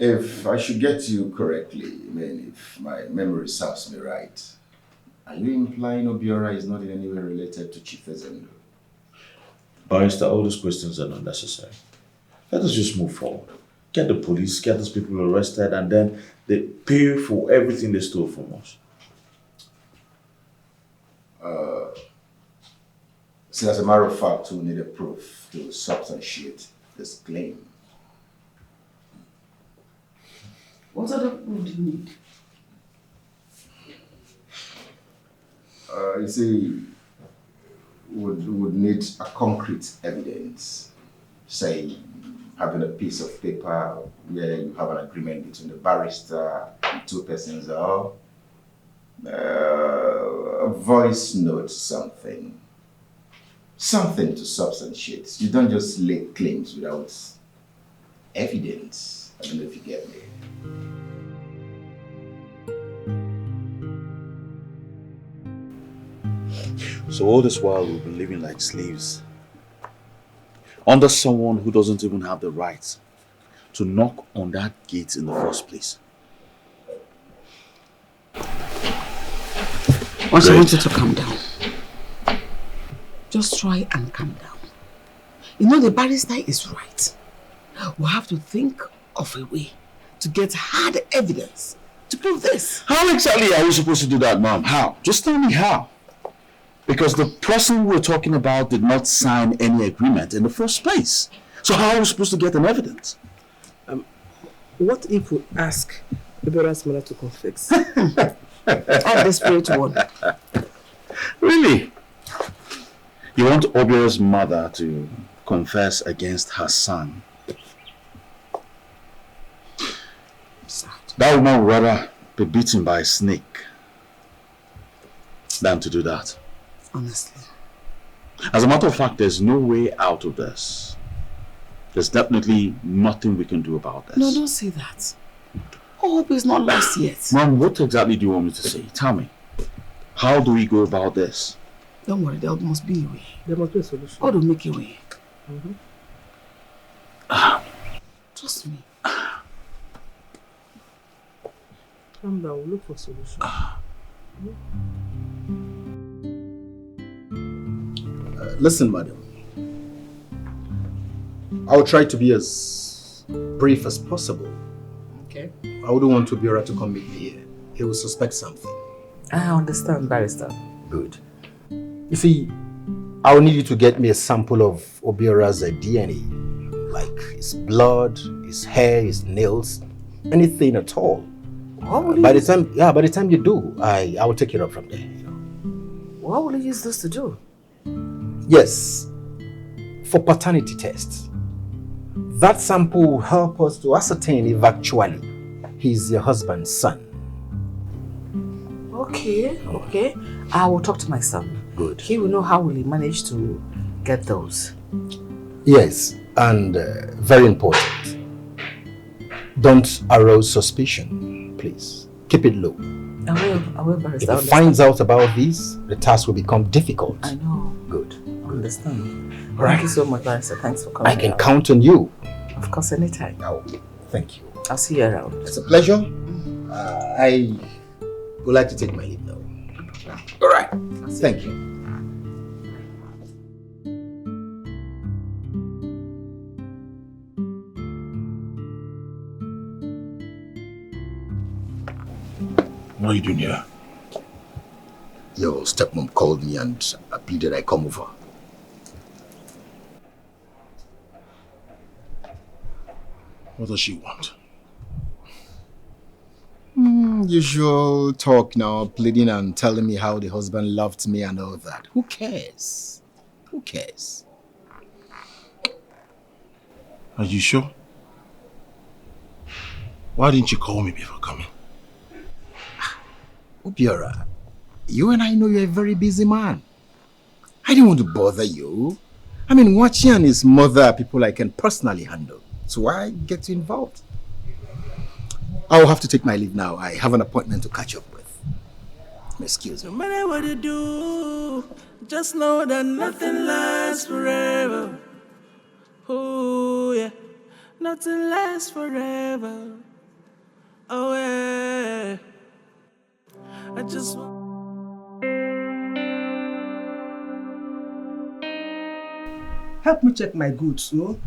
If I should get you correctly, I mean, if my memory serves me right, are you implying Obiora is not in any way related to Chief Ezendo? Barrister, all those questions are not necessary. Let us just move forward. Get the police, get those people arrested, and then they pay for everything they stole from us. See, as a matter of fact, we need a proof to substantiate this claim. What other proof do you need? You see, would need a concrete evidence. Say, having a piece of paper where you have an agreement between the barrister and two persons, or a voice note, something to substantiate. You don't just lay claims without evidence. I don't know if you get me. So all this while we've been living like slaves, under someone who doesn't even have the right to knock on that gate in the first place. I want you to calm down. Just try and calm down. You know, the barrister is right. We have to think of a way to get hard evidence to prove this. How exactly are we supposed to do that, Mom? How? Just tell me how. Because the person we're talking about did not sign any agreement in the first place. So how are we supposed to get an evidence? What if we ask Obiora's mother to confess? I'm desperate one. Really? You want Obiora's mother to confess against her son? That woman would rather be beaten by a snake than to do that. Honestly. As a matter of fact, there's no way out of this. There's definitely nothing we can do about this. No, don't say that. Hope is not lost yet. Mom, what exactly do you want me to say? Tell me. How do we go about this? Don't worry, there must be a way. There must be a solution. God will make a way. Trust me. Calm down, we'll look for solution. Listen, madam. I'll try to be as brief as possible. Okay. I wouldn't want Obiora to come meet me here. He will suspect something. I understand, barrister. Good. You see, I'll need you to get me a sample of Obiora's DNA. Like his blood, his hair, his nails, anything at all. By the time you do, I will take it up from there. What will you use this to do? Yes, for paternity tests. That sample will help us to ascertain if actually he's your husband's son. Okay. I will talk to my son. Good. He will know how will he manage to get those. Yes, and very important. Don't arouse suspicion, please. Keep it low. I will, barrister. If he finds out about this, the task will become difficult. I know. Good. I understand. Right. Thank you so much, barrister. Thanks for coming. I can count on you. Of course, anytime. Oh, thank you. I'll see you around. It's a pleasure. I would like to take my leave now. All right. Thank you. What are you doing here? Your stepmom called me and pleaded I come over. What does she want? Usual talk now, pleading and telling me how the husband loved me and all that. Who cares? Who cares? Are you sure? Why didn't you call me before coming? Obiora, you and I know you're a very busy man. I didn't want to bother you. I mean, Wachi and his mother are people I can personally handle. So why get you involved? I'll have to take my leave now. I have an appointment to catch up with. Excuse me. No matter what you do, just know that nothing lasts forever. Oh yeah, nothing lasts forever. Oh yeah, I just want. Help me check my goods, no?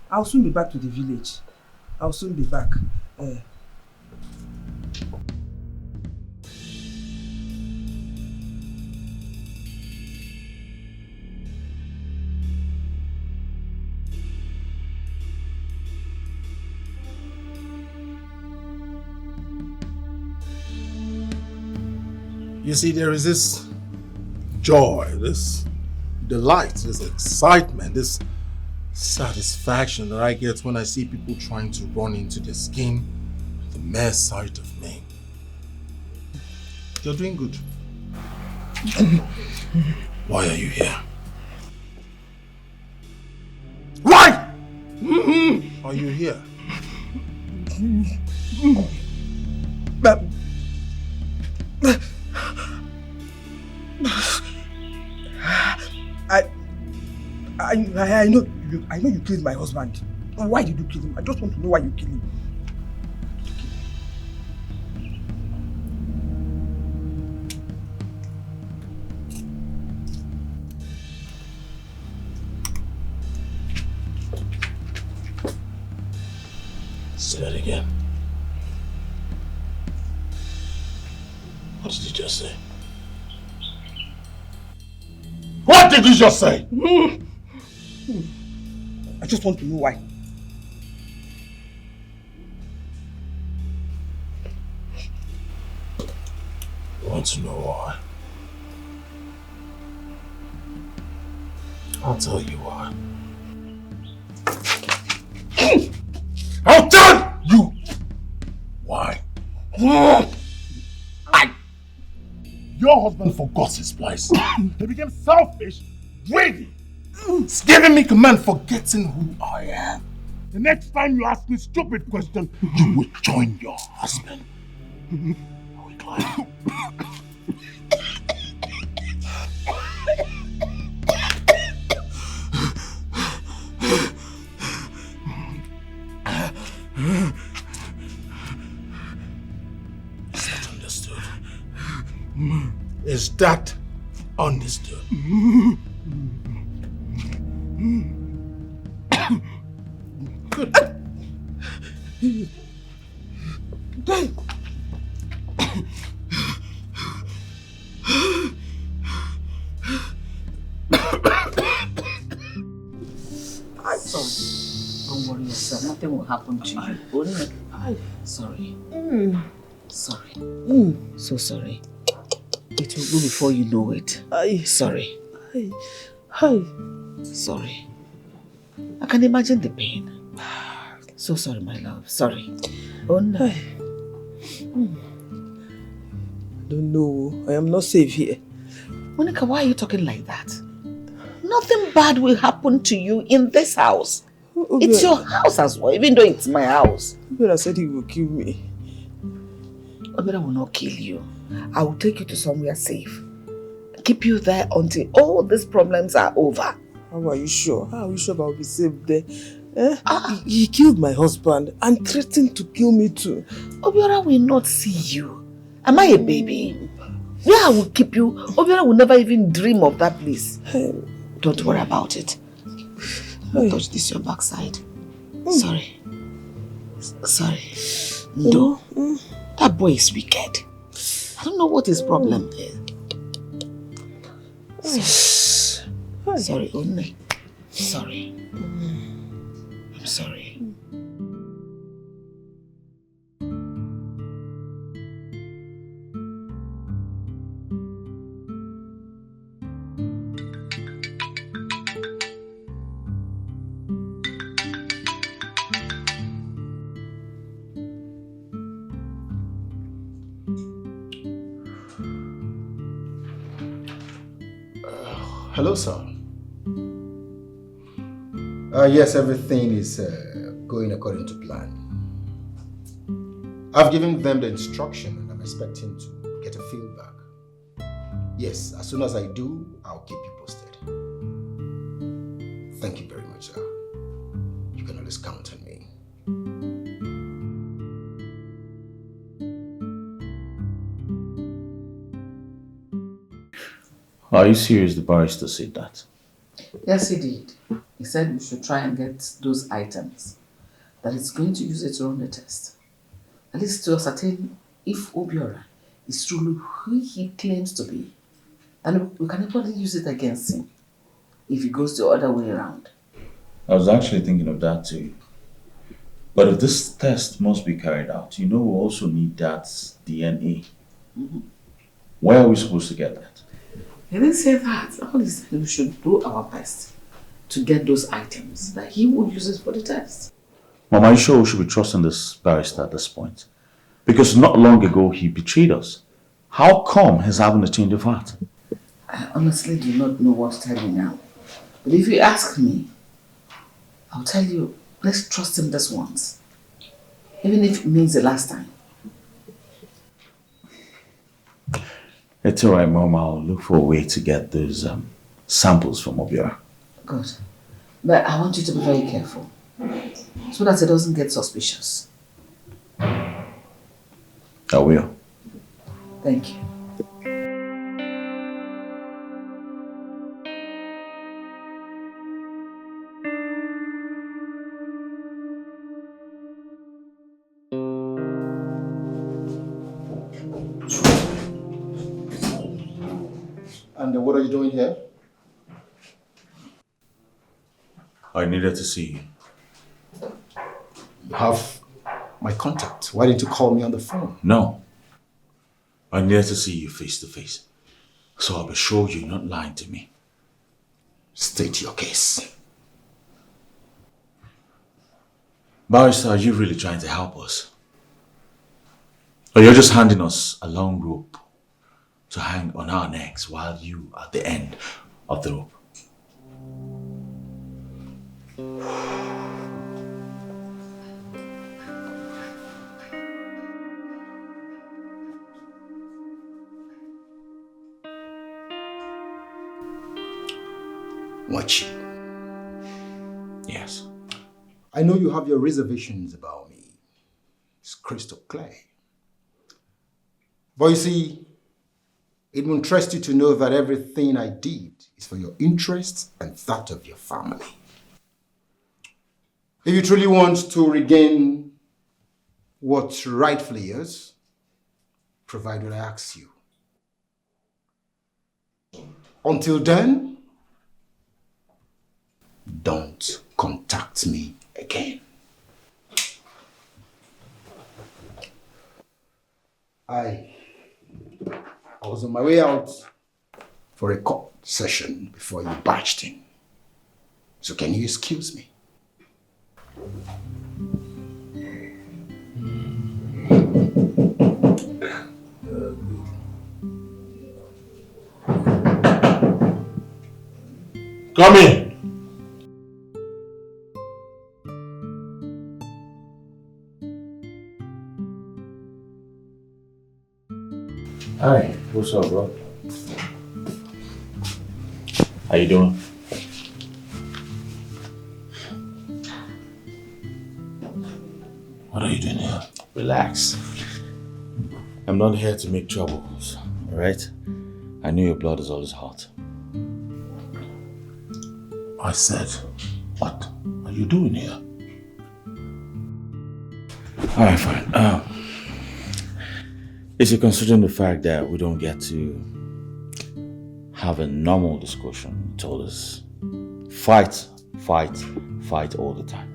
I'll soon be back to the village. I'll soon be back. You see, there is this joy, this delight, this excitement, this satisfaction that I get when I see people trying to run into the skin, the mere sight of me. You're doing good. Why are you here? Why are you here? I know you killed my husband. Why did you kill him? I just want to know why you killed him. Say that again. What did you just say? What did you just say? I just want to know why. You want to know why? I'll tell you why. I'll tell you why. Your husband forgot his place. He became selfish, greedy. It's giving me command, forgetting who I am. The next time you ask me stupid question, you will join your husband. Are we clear? Is that understood? Good. Don't worry yourself. Nothing will happen to you. Only. Sorry. Sorry. So sorry. It will go before you know it. Sorry. Sorry. I can imagine the pain. So sorry, my love. Sorry. Oh no. I don't know. I am not safe here. Monica, why are you talking like that? Nothing bad will happen to you in this house. It's your house as well, even though it's my house. Obera said he will kill me. Obera will not kill you. I will take you to somewhere safe. Keep you there until all these problems are over. How are you sure? How are you sure I will be safe there? He killed my husband and threatened to kill me too. Obiora will not see you. Am I a baby? Where I will keep you, Obiora will never even dream of that place. Don't worry about it. Don't touch this your backside. Sorry. Sorry. No. That boy is wicked. I don't know what his problem is. Sorry, Only. Sorry. I'm sorry. Hello, sir. Yes, everything is going according to plan. I've given them the instruction and I'm expecting to get a feedback. Yes, as soon as I do, I'll keep you posted. Thank you very much, sir. You can always count on me. Are you serious the barrister said that? Yes, he did. He said we should try and get those items. That it's going to use it to run the test. At least to ascertain if Obiora is truly who he claims to be. And we can equally use it against him if he goes the other way around. I was actually thinking of that too. But if this test must be carried out, you know we also need that DNA. Where are we supposed to get that? He didn't say that. All he said we should do our best to get those items that he will use it for the test. Mom, are you sure we should be trusting this barrister at this point? Because not long ago he betrayed us. How come he's having a change of heart? I honestly do not know what to tell you now. But if you ask me, I'll tell you, let's trust him this once. Even if it means the last time. It's alright, Mom. I'll look for a way to get those samples from Obiora. Good. But I want you to be very careful. So that it doesn't get suspicious. I will. Thank you. And what are you doing here? I needed to see you. You have my contact. Why didn't you call me on the phone? No. I needed to see you face to face. So I'll be sure you're not lying to me. State your case. Barrister, are you really trying to help us? Or you're just handing us a long rope to hang on our necks while you are at the end of the rope? Watch. Yes. I know you have your reservations about me. It's crystal clear. But you see, it will interest you to know that everything I did is for your interests and that of your family. If you truly want to regain what's rightfully yours, provide what I ask you. Until then, don't contact me again. I was on my way out for a court session before you barged in. So can you excuse me? Come in. Hi, what's up, bro? How you doing? What are you doing here? Relax. I'm not here to make troubles, alright? I know your blood is always hot. I said, what are you doing here? Alright, fine. Is it considering the fact that we don't get to have a normal discussion? You told us fight all the time.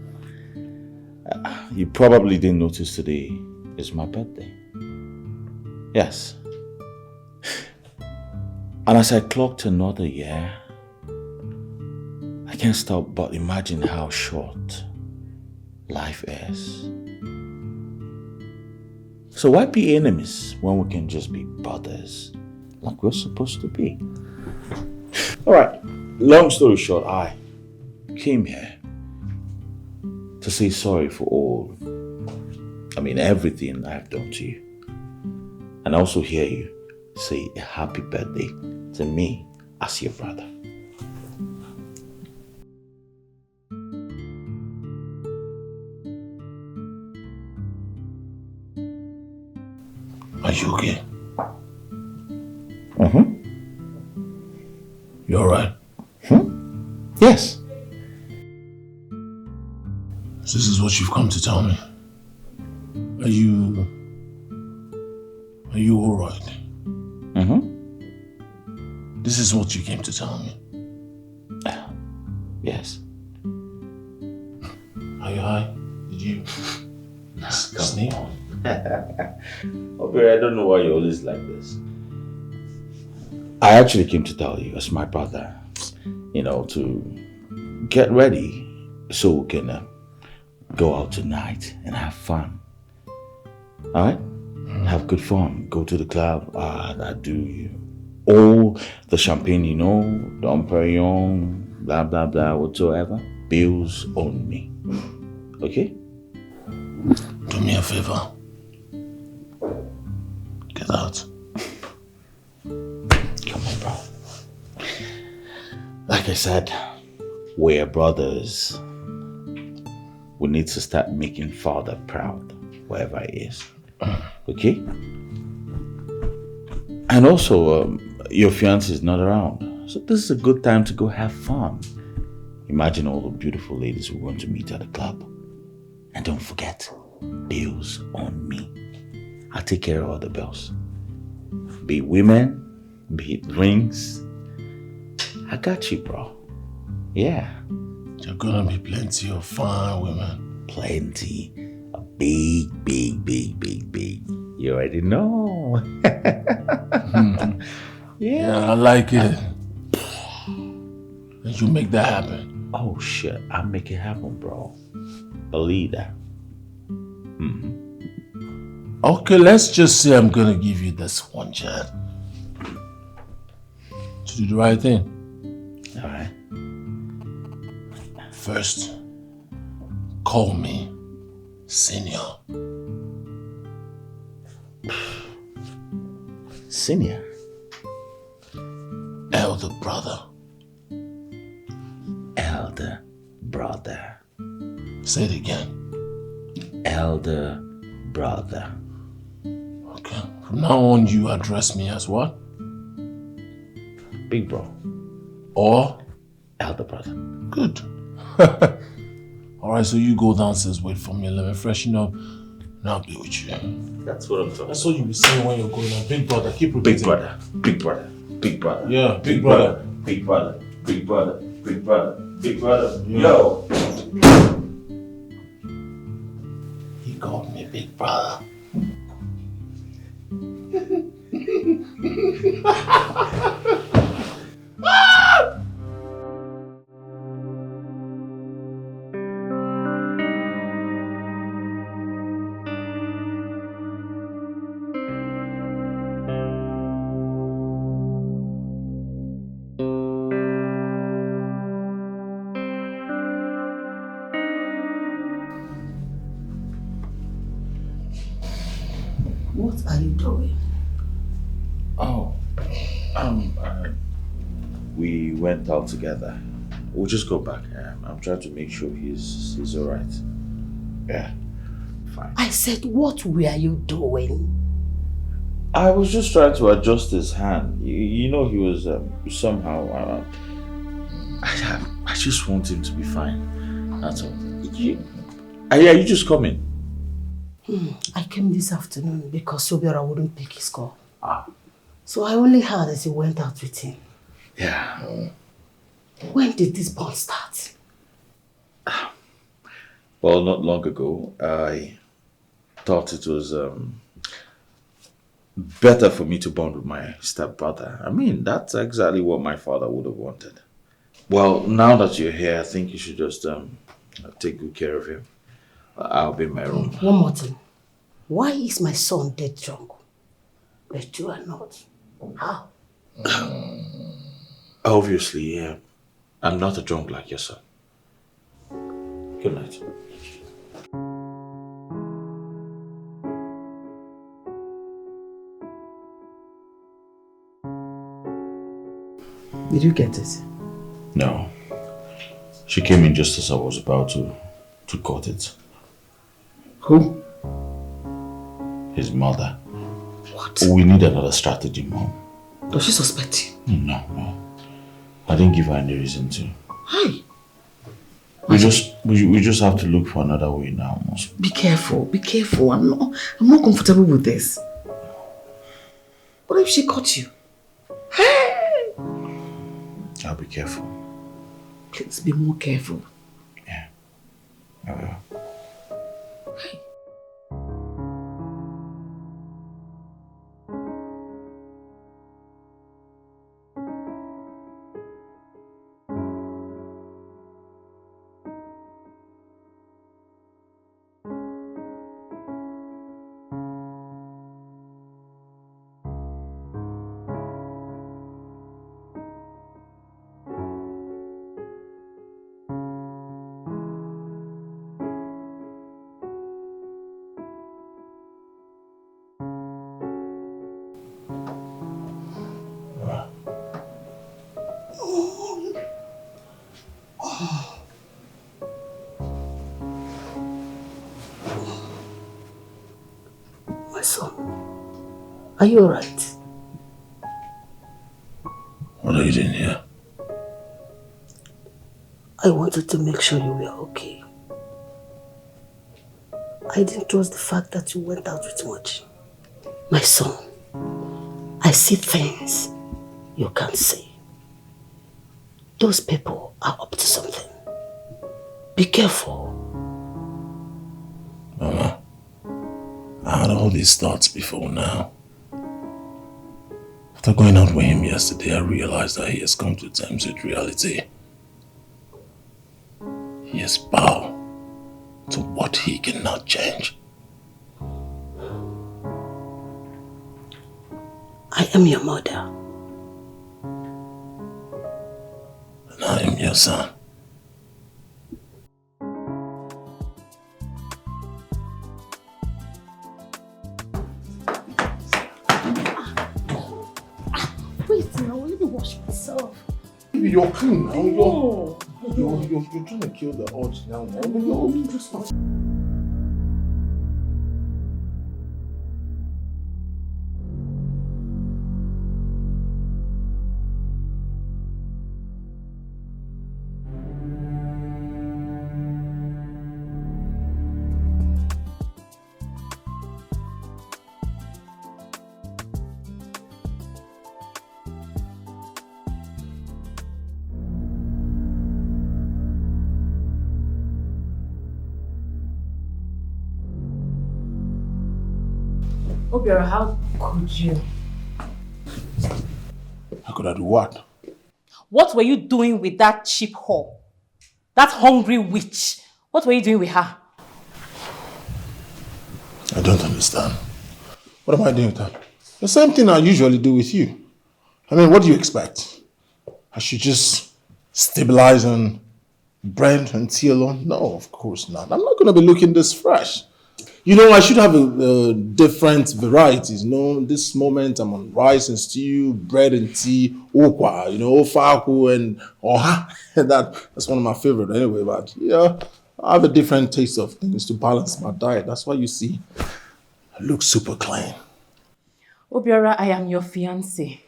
You probably didn't notice today is my birthday. Yes. And as I clocked another year, I can't stop but imagine how short life is. So why be enemies when we can just be brothers like we're supposed to be? Alright, long story short, I came here to say sorry for everything I've done to you. And also hear you say a happy birthday to me as your brother. Are you okay? You alright? Yes. So this is what you've come to tell me. Are you alright? This is what you came to tell me. Yes. Are you high? Did you sneeze? Okay, I don't know why you're always like this. I actually came to tell you, as my brother, to get ready so we can go out tonight and have fun. Alright? Have good fun. Go to the club. I do all the champagne, Dom Perignon, blah, blah, blah, whatsoever. Bills on me. Okay? Do me a favor. Get out. Come on, bro. Like I said, we're brothers. We need to start making father proud, wherever he is. Okay? And also, your fiancé is not around. So this is a good time to go have fun. Imagine all the beautiful ladies we're going to meet at the club. And don't forget, bills on me. I'll take care of all the bills. Be it women, be it drinks. I got you, bro. Yeah. There are gonna be plenty of fine women. Plenty. A big. You already know. Yeah, I like it. And you make that happen. Oh shit, I'll make it happen, bro. Believe that. Okay, let's just say I'm gonna give you this one chance to do the right thing. Alright. First, call me Senior. Senior? Elder brother. Elder brother. Say it again. Elder brother. Okay. From now on, you address me as what? big bro. Or? Elder brother. Good. Alright, so you go downstairs, wait for me, let me freshen up, and I'll be with you. That's what I'm talking about. That's what you be saying when you're going on. Big brother, keep repeating. Big brother, big brother, big brother. Yeah, big brother. Big brother, big brother, big brother, big brother. Yeah. Yo! He called me big brother. What are you doing? Oh, we went out together. We'll just go back. I'm trying to make sure he's all right. Yeah, fine. I said, what were you doing? I was just trying to adjust his hand. You know, he was somehow. I just want him to be fine. That's all. You just come in. I came this afternoon because Sobiora wouldn't pick his call. So I only heard as he went out with him. Yeah. When did this bond start? Well, not long ago. I thought it was better for me to bond with my stepbrother. I mean, that's exactly what my father would have wanted. Well, now that you're here, I think you should just take good care of him. I'll be in my room. One more thing. Why is my son dead drunk? But you are not. How? Obviously, yeah. I'm not a drunk like your son. Good night. Did you get it? No. She came in just as I was about to cut it. Who? His mother. What? We need another strategy, Mom. Does she suspect you? No. I didn't give her any reason to. Hi. We just have to look for another way now, Mom. Be careful. Be careful. I'm not comfortable with this. What if she caught you? Hey! I'll be careful. Please be more careful. Yeah. I will. My son, are you alright? What are you doing here? I wanted to make sure you were okay. I didn't trust the fact that you went out with Moji. My son, I see things you can't see. Those people are up to something. Be careful. Mama, I had all these thoughts before now. After going out with him yesterday, I realized that he has come to terms with reality. He has bowed to what he cannot change. I am your mother. And I am your son. Wait now, let me wash myself. You're clean now. No. You're trying to kill the odds now. No, just wash. Obiora, how could you? How could I do what? What were you doing with that cheap whore? That hungry witch? What were you doing with her? I don't understand. What am I doing with her? The same thing I usually do with you. I mean, what do you expect? I should just stabilize on bread and tea alone? No, of course not. I'm not going to be looking this fresh. You know, I should have different varieties. You know, this moment I'm on rice and stew, bread and tea, okwa, you know, ofaku and oha. That's one of my favorite anyway. But yeah, I have a different taste of things to balance my diet. That's why you see I look super clean. Obiora, I am your fiancé.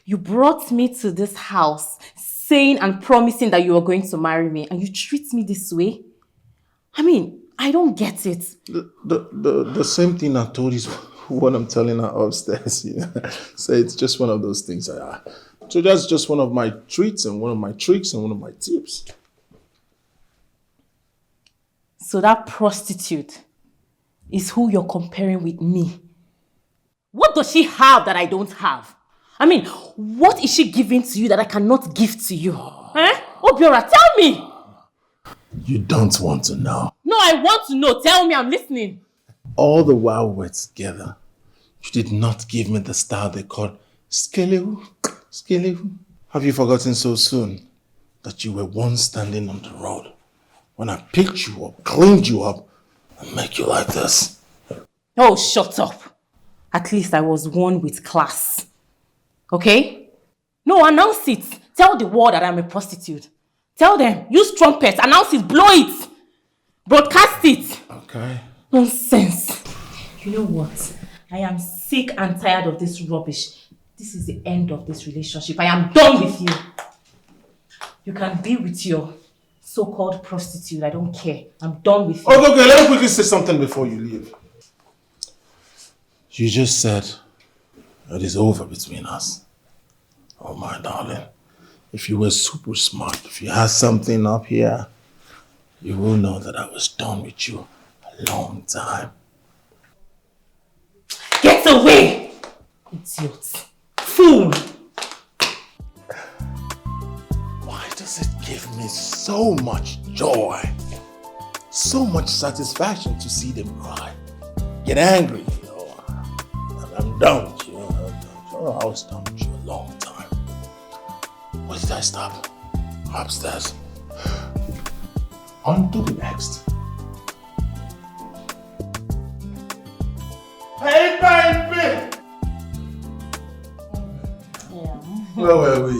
You brought me to this house saying and promising that you were going to marry me, and you treat me this way? I mean, I don't get it. The same thing I told you is what I'm telling her upstairs. You know? So it's just one of those things. So that's just one of my treats and one of my tricks and one of my tips. So that prostitute is who you're comparing with me. What does she have that I don't have? I mean, what is she giving to you that I cannot give to you? Eh? Obiora, tell me! You don't want to know. No, I want to know. Tell me, I'm listening. All the while we're together, you did not give me the style they call skelewu. Have you forgotten so soon that you were once standing on the road when I picked you up, cleaned you up, and make you like this? Oh, shut up. At least I was one with class. Okay? No, announce it. Tell the world that I'm a prostitute. Tell them. Use trumpets. Announce it. Blow it. Broadcast it. Okay. Nonsense. You know what? I am sick and tired of this rubbish. This is the end of this relationship. I am done with you. You can be with your so-called prostitute. I don't care. I'm done with you. Okay, let me quickly say something before you leave. You just said it is over between us. Oh, my darling. If you were super smart, if you had something up here, you will know that I was done with you a long time. Get away! Idiot. Fool! Why does it give me so much joy, so much satisfaction to see them cry, get angry, you know? I'm done with you. I was done with you a long time. Where did I stop? Upstairs. On to the next. Hey, baby! Where were we?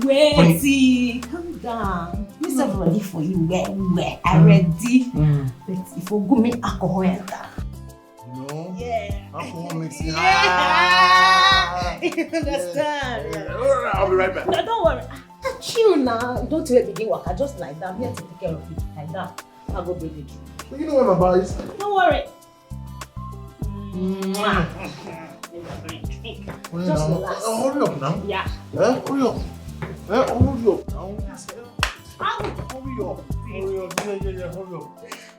Wait, calm down. Myself ready for you. Where? I ready. But if you go make alcohol enter. No? Yeah. Alcohol makes me You understand? Yeah. I'll be right back. No, don't worry. Chill now. You don't let me begin work. I just like that. I'm here to take care of it. Like that. I'll go bring it. So you know where my bar is? Don't worry. Well, Just now, relax. hurry up now. Yeah. Hurry up. Hurry up now. Hurry up. Hurry up. Yeah. Hurry up.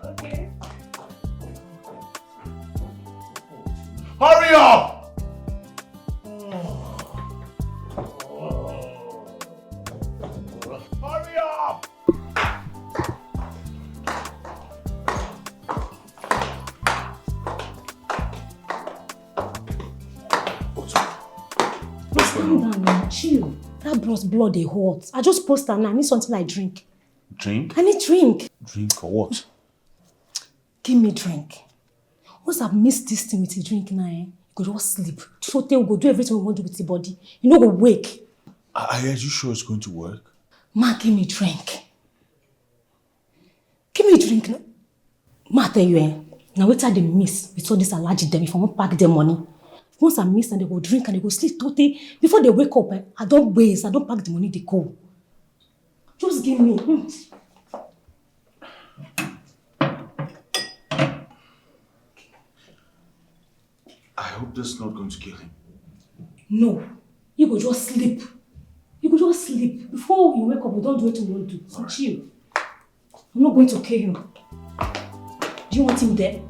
Okay. Hurry up! Hurry up! Calm down now. Chill. That bro's blood they hot. I just post her now. I need something I drink. Drink? I need drink. Drink for what? Give me drink. Once I've missed this thing with the drink now, you go just sleep. So they will go do everything we want to do with the body. You know, go wake. Are you sure it's going to work? Ma, give me drink. Give me drink now. Ma, tell you, now wait till they miss with all this allergy them if I won't pack their money. Once I miss and they go drink and they go sleep totally. Before they wake up, I don't waste, I don't pack the money, they go. Just give me. I hope this is not going to kill him. No. You go just sleep. You go just sleep. Before you wake up, you don't do what you want to do. So chill. I'm not going to kill him. Do you want him dead?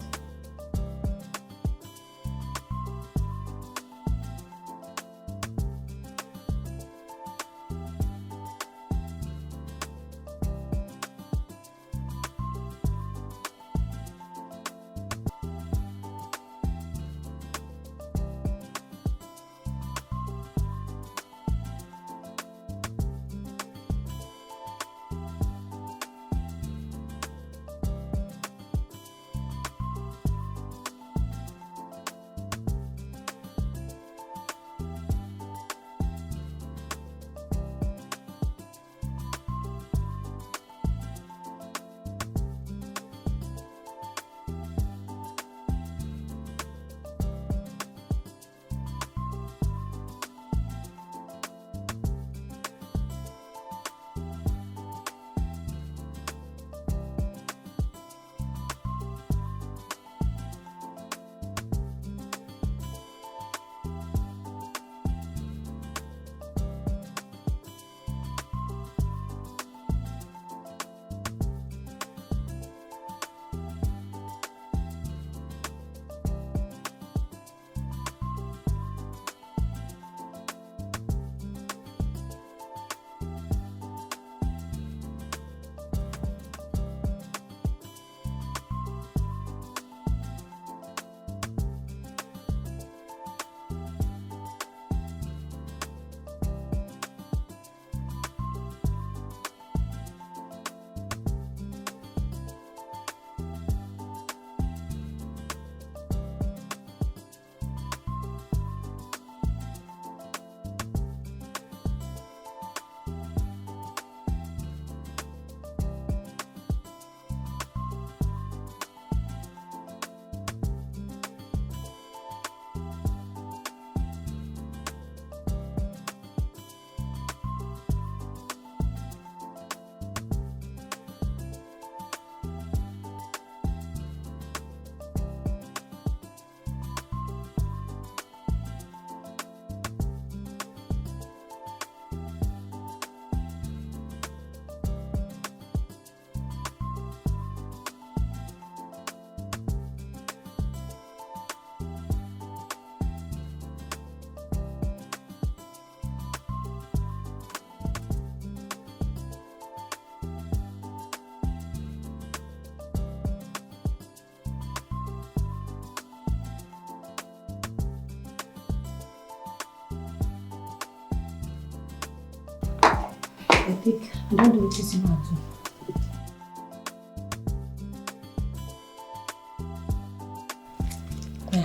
I think I don't do what you want to.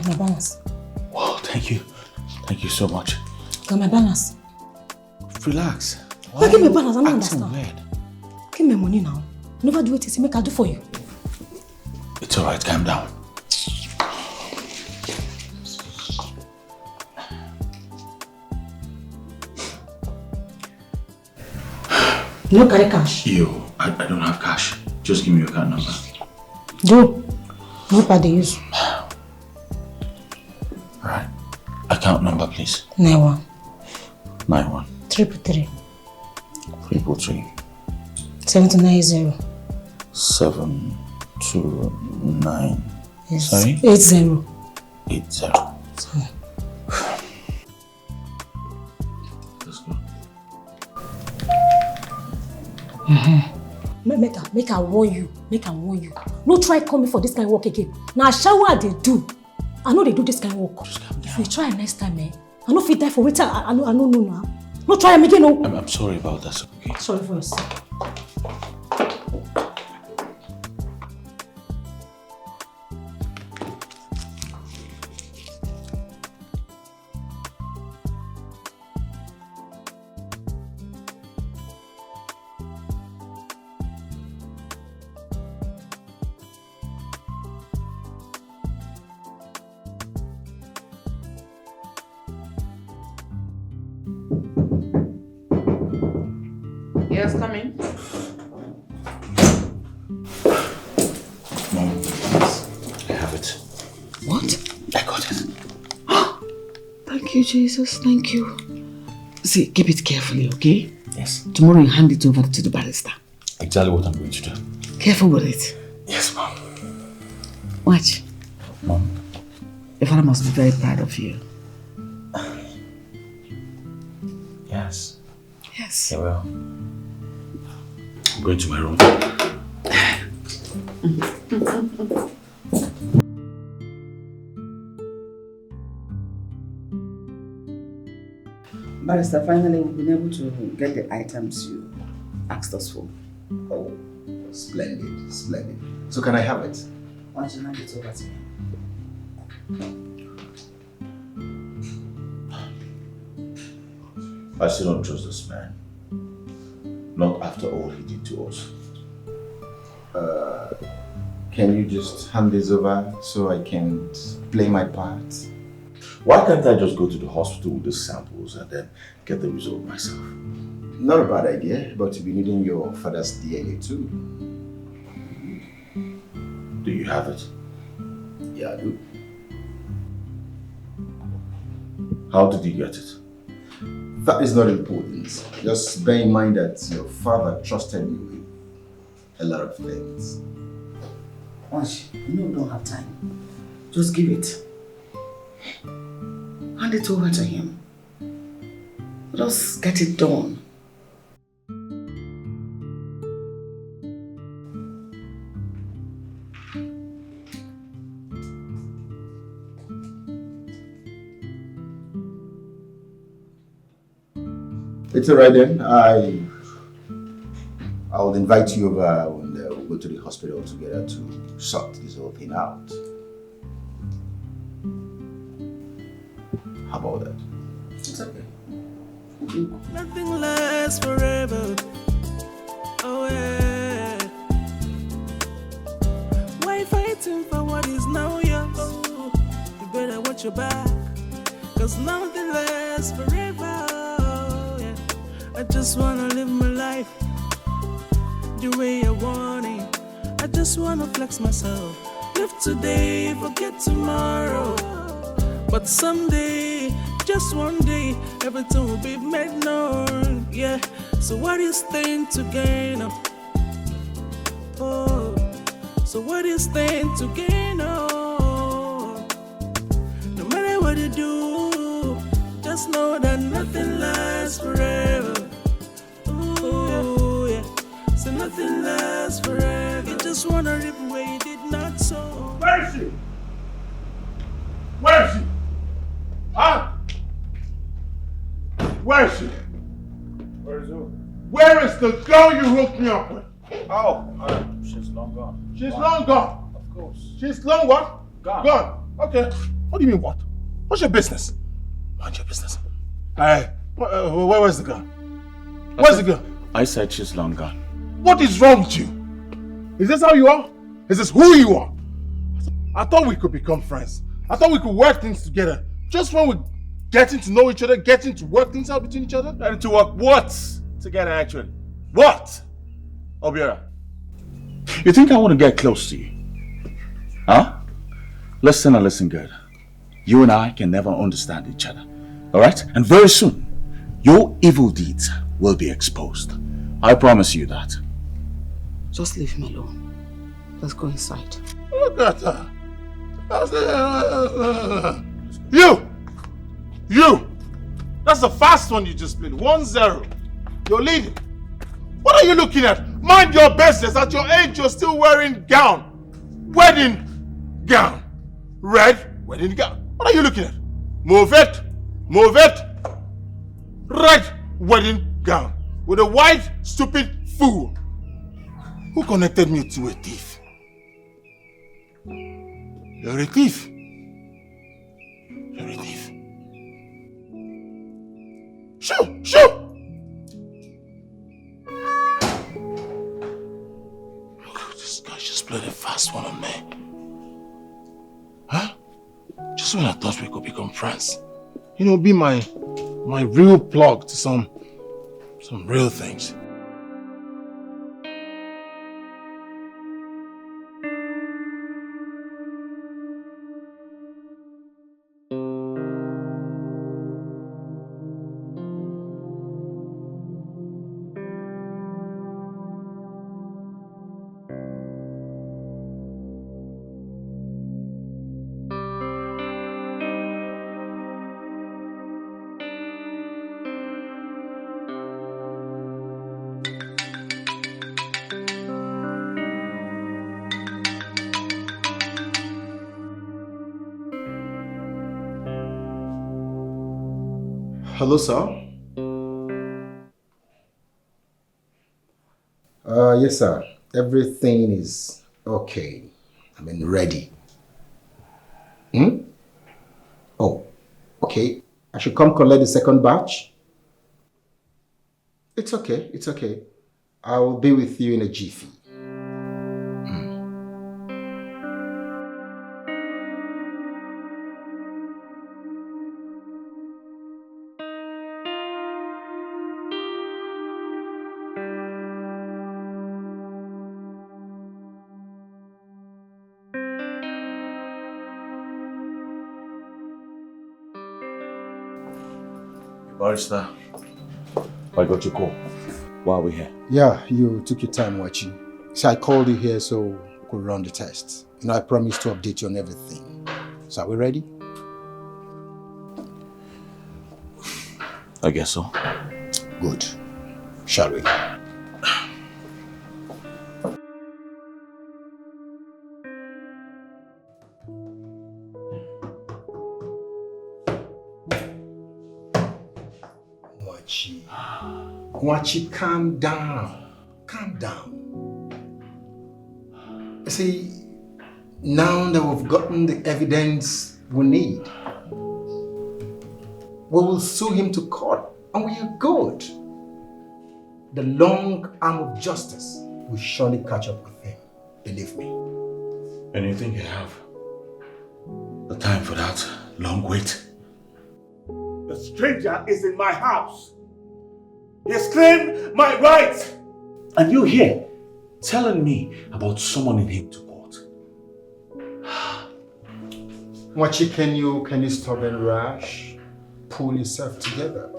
My balance. Wow, thank you. Thank you so much. Got my balance. Relax. Why give me balance? I don't acting understand. weird? Give me money now. Never do it, make I do for you. It's alright, calm down. No carry cash. I don't have cash. Just give me your card number. Do. No pad they use. Alright. Account number, please. 91 91 333 333 790 729. Yes. Sorry? 80. 80. Let's go. Make I warn you. Make I warn you. No try call me for this kind of work again. Now shower they do. I know they do this kind of work. If you try next time, I know if you die for it. I know now. No try them again. No. I'm sorry about that, okay? Sorry for yourself. Yes, come in. Mom, I have it. What? I got it. Thank you, Jesus. Thank you. See, keep it carefully, okay? Yes. Tomorrow you hand it over to the barrister. Exactly what I'm going to do. Careful with it. Yes, Mom. Watch. Mom. Your father must be very proud of you. Yes. Yes. He will. I'm going to my room. Barrister, finally we've been able to get the items you asked us for. Oh, splendid, splendid. So can I have it? Why don't you hand it over to me? I still don't trust this man. Not after all he did to us. Can you just hand this over so I can play my part? Why can't I just go to the hospital with the samples and then get the result myself? Not a bad idea, but you'll be needing your father's DNA too. Do you have it? Yeah, I do. How did you get it? That is not important. Just bear in mind that your father trusted me with a lot of things. Once you know we don't have time, just give it. Hand it over to him. Let us get it done. It's alright then. I'll invite you over when we'll go to the hospital together to sort this whole thing out. How about that? It's okay. Nothing lasts forever. Oh yeah. Why fighting for what is now yours? You better watch your back, 'cause nothing lasts forever. Yeah. I just wanna live my life the way I want it. I just wanna flex myself. Live today, forget tomorrow. But someday, just one day, everything will be made known. Yeah. So what is staying to gain? Oh. So what is staying to gain? Oh. No matter what you do, just know that nothing lasts forever. Oh yeah. So nothing lasts forever. You just wanna live where you did not sow. Where is she? Where is she? Huh? Where is she? Where is who? Where is the girl you hooked me up with? Oh, she's long gone. She's long gone. Of course. She's long what? Gone. Gone. Okay. What do you mean what? What's your business? Mind your business. Where was the girl? Where's the girl? I said she's long gone. What is wrong with you? Is this how you are? Is this who you are? I thought we could become friends. I thought we could work things together. Just when we're getting to know each other, getting to work things out between each other. And to work what together actually? What? Obiora, you think I want to get close to you? Huh? Listen and listen good. You and I can never understand each other. Alright? And very soon, your evil deeds will be exposed. I promise you that. Just leave him alone. Let's go inside. Look at her. You! That's the fast one you just played. 1-0. You're leading. What are you looking at? Mind your business. At your age, you're still wearing gown. Wedding gown. Red wedding gown. What are you looking at? Move it. Move it. Red wedding gown. With a white, stupid fool. Who connected me to a thief? You're a thief. You're a thief. Shoo! This guy just played a fast one on me. Huh? Just when I thought we could become friends. You know, be my real plug to some real things. Hello, sir. Yes, sir. Everything is okay. I mean, ready. Oh, okay. I should come collect the second batch? It's okay. It's okay. I will be with you in a jiffy. Barrister, I got your call. Why are we here? Yeah, you took your time watching. So I called you here so we could run the test. You know, I promised to update you on everything. So are we ready? I guess so. Good. Shall we? Mwachi, calm down. Calm down. See, now that we've gotten the evidence we need, we will sue him to court and we are good. The long arm of justice will surely catch up with him. Believe me. And you think you have the time for that long wait? The stranger is in my house. He has claimed my rights. And you here telling me about summoning him to court. Mwachi, can you stop and rush? Pull yourself together.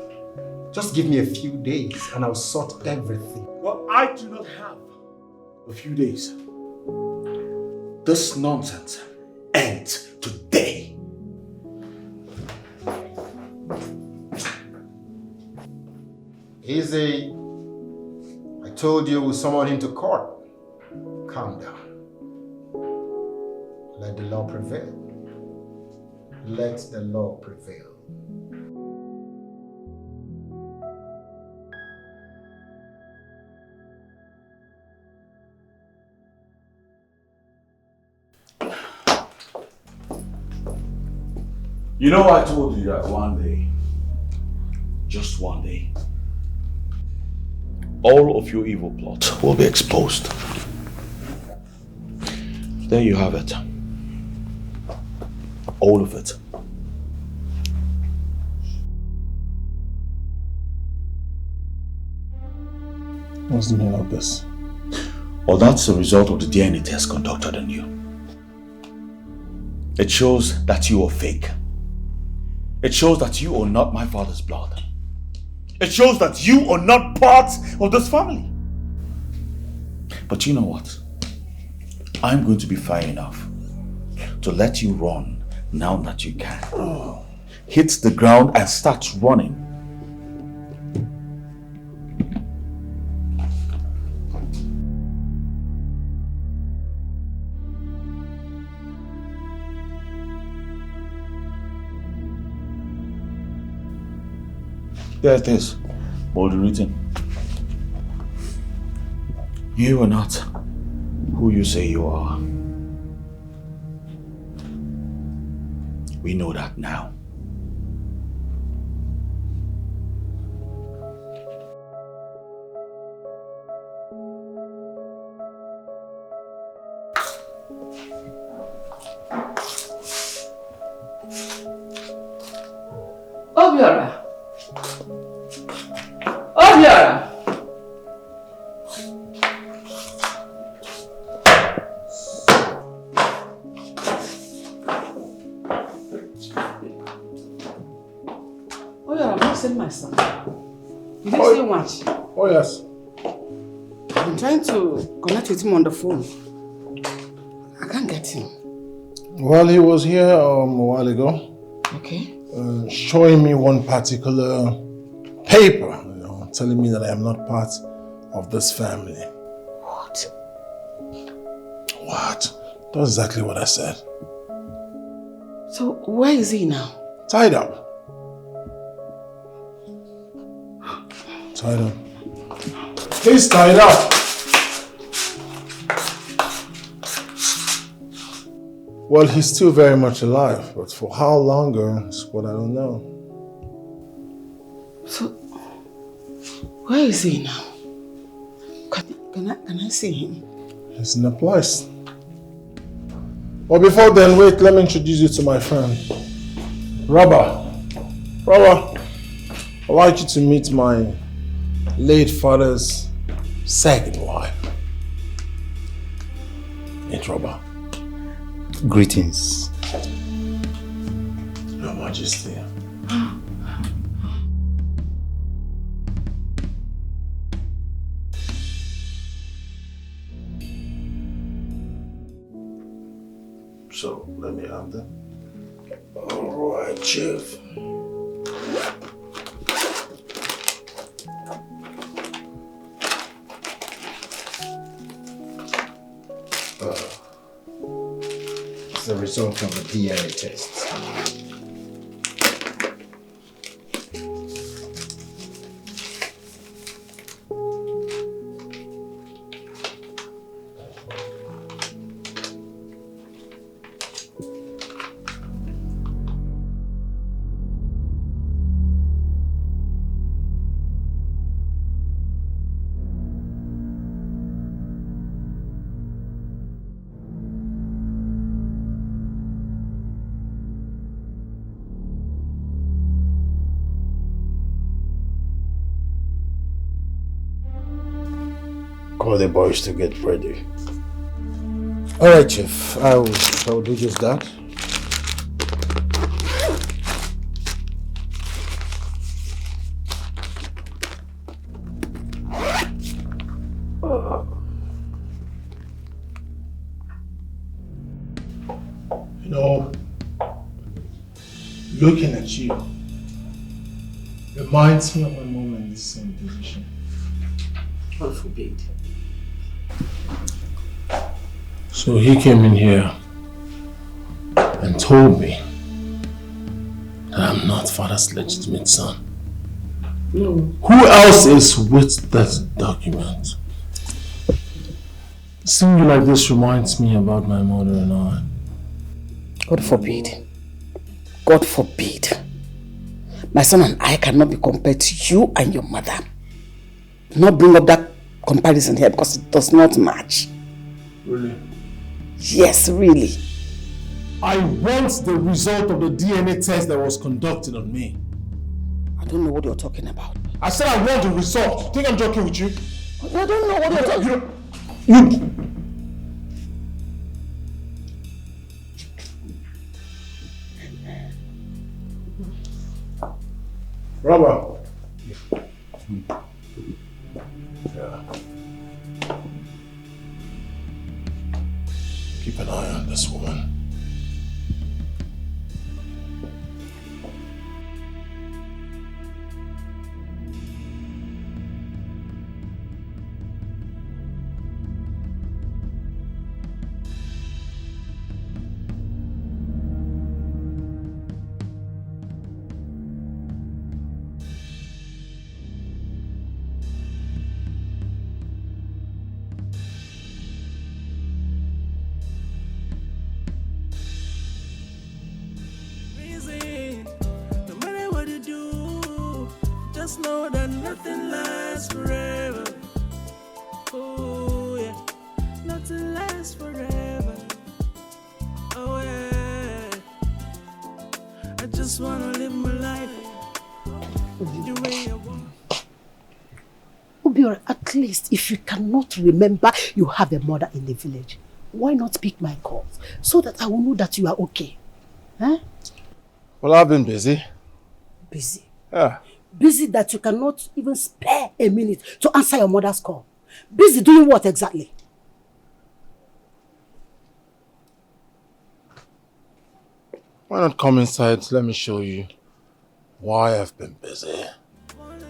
Just give me a few days and I'll sort everything. Well, I do not have a few days. This nonsense ends today. Easy. I told you we'll summon him to court. Calm down. Let the law prevail. Let the law prevail. You know, I told you that one day, just one day, all of your evil plots will be exposed. There you have it. All of it. What's the meaning of this? Well, that's the result of the DNA test conducted on you. It shows that you are fake. It shows that you are not my father's blood. It shows that you are not part of this family. But you know what? I'm going to be fair enough to let you run now that you can. Hit the ground and start running. There it is, boldly written. You are not who you say you are. We know that now. Obiora! Obiora! Obiora, I'm not saying my son. You didn't say much. Oh, yes. I've been trying to connect with him on the phone. I can't get him. Well, he was here a while ago. Okay. Showing me one particular paper, telling me that I am not part of this family. What? What? That's exactly what I said. So, where is he now? Tied up. tied up. He's tied up. Well, he's still very much alive, but for how longer is what I don't know. So, where is he now? Can I see him? He's in a place. But before then, wait, let me introduce you to my friend. Robert, I'd like you to meet my late father's second wife. Meet Robert. Greetings. Your Majesty. So, let me have that. Alright, Chief. It's the result of the DNA test. Call the boys to get ready. Alright, Chief. I will do just that. You know, looking at you reminds me of my mom in the same position. God forbid. So he came in here and told me that I'm not father's legitimate son. No. Who else is with that document? Seeing you like this reminds me about my mother and I. God forbid. God forbid. My son and I cannot be compared to you and your mother. Do not bring up that comparison here because it does not match. Really? Yes, really. I want the result of the DNA test that was conducted on me. I don't know what you're talking about. I said I want the result. You think I'm joking with you? I don't know what you're talking about. Robert. Yeah. Keep an eye on this woman. Just know that nothing lasts forever. Oh yeah, nothing lasts forever. Oh yeah, I just wanna live my life the way I want. Obiora, at least if you cannot remember you have a mother in the village, why not pick my calls so that I will know that you are okay? Huh? Well, I've been busy. Busy? Yeah. Busy that you cannot even spare a minute to answer your mother's call. Busy doing what exactly? Why not come inside? Let me show you why I've been busy.